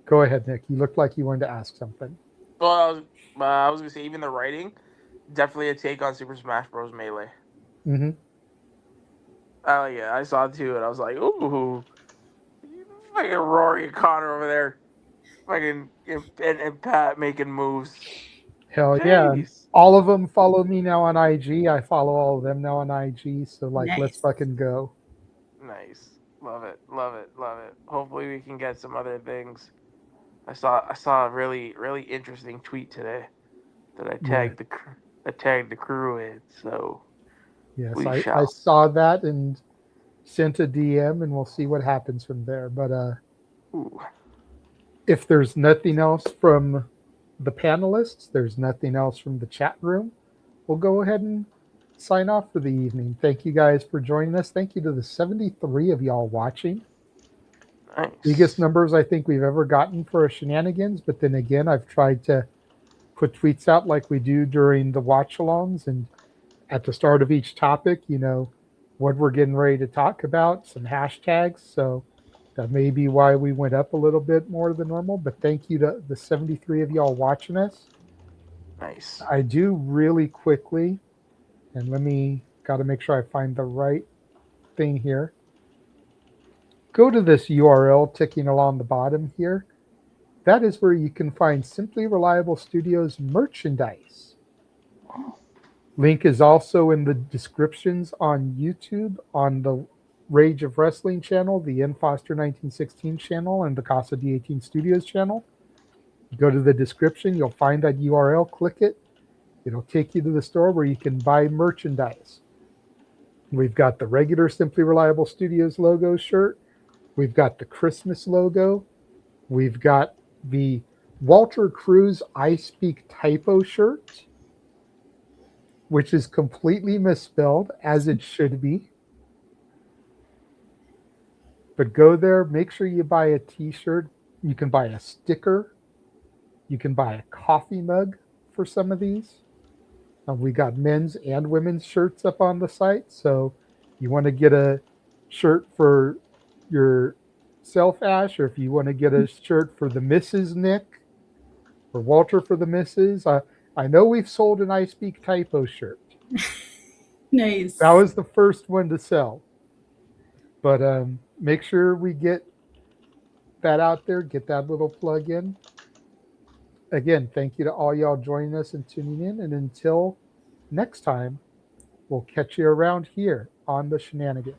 Go ahead, Nick. You looked like you wanted to ask something. Well, I was gonna say even the writing, definitely a take on Super Smash Bros. Melee. Mm-hmm. Yeah, I saw it too, and I was like, ooh, fucking Rory and Connor over there, fucking and Pat making moves. Hell Jeez. yeah. All of them follow me now on IG. I follow all of them now on IG. So, like, let's fucking go. Nice. Love it. Love it. Love it. Hopefully we can get some other things. I saw a really, really interesting tweet today that I tagged the crew in. So yes, I saw that and sent a DM, and we'll see what happens from there. But if there's nothing else from the panelists, there's nothing else from the chat room, we'll go ahead and sign off for the evening. Thank you guys for joining us. Thank you to the 73 of y'all watching. Nice. Biggest numbers I think we've ever gotten for a Shenanigans, but then again, I've tried to put tweets out like we do during the watch-alongs and at the start of each topic, what we're getting ready to talk about, some hashtags. So that may be why we went up a little bit more than normal. But thank you to the 73 of y'all watching us. Nice. I do really quickly, and got to make sure I find the right thing here. Go to this URL ticking along the bottom here. That is where you can find Simply Reliable Studios merchandise. Link is also in the descriptions on YouTube, on the Rage of Wrestling channel, the N Foster 1916 channel, and the Casa D18 Studios channel. Go to the description, you'll find that URL, click it. It'll take you to the store where you can buy merchandise. We've got the regular Simply Reliable Studios logo shirt. We've got the Christmas logo. We've got the Walter Cruz I Speak typo shirt, which is completely misspelled, as it should be. But go there, make sure you buy a t-shirt. You can buy a sticker. You can buy a coffee mug for some of these. We got men's and women's shirts up on the site. So you want to get a shirt for yourself, Ash, or if you want to get a shirt for the Mrs. Nick, or Walter for the Mrs. I know we've sold an I Speak typo shirt. Nice. That was the first one to sell. But make sure we get that out there, get that little plug in. Again, thank you to all y'all joining us and tuning in. And until next time, we'll catch you around here on the Shenanigans.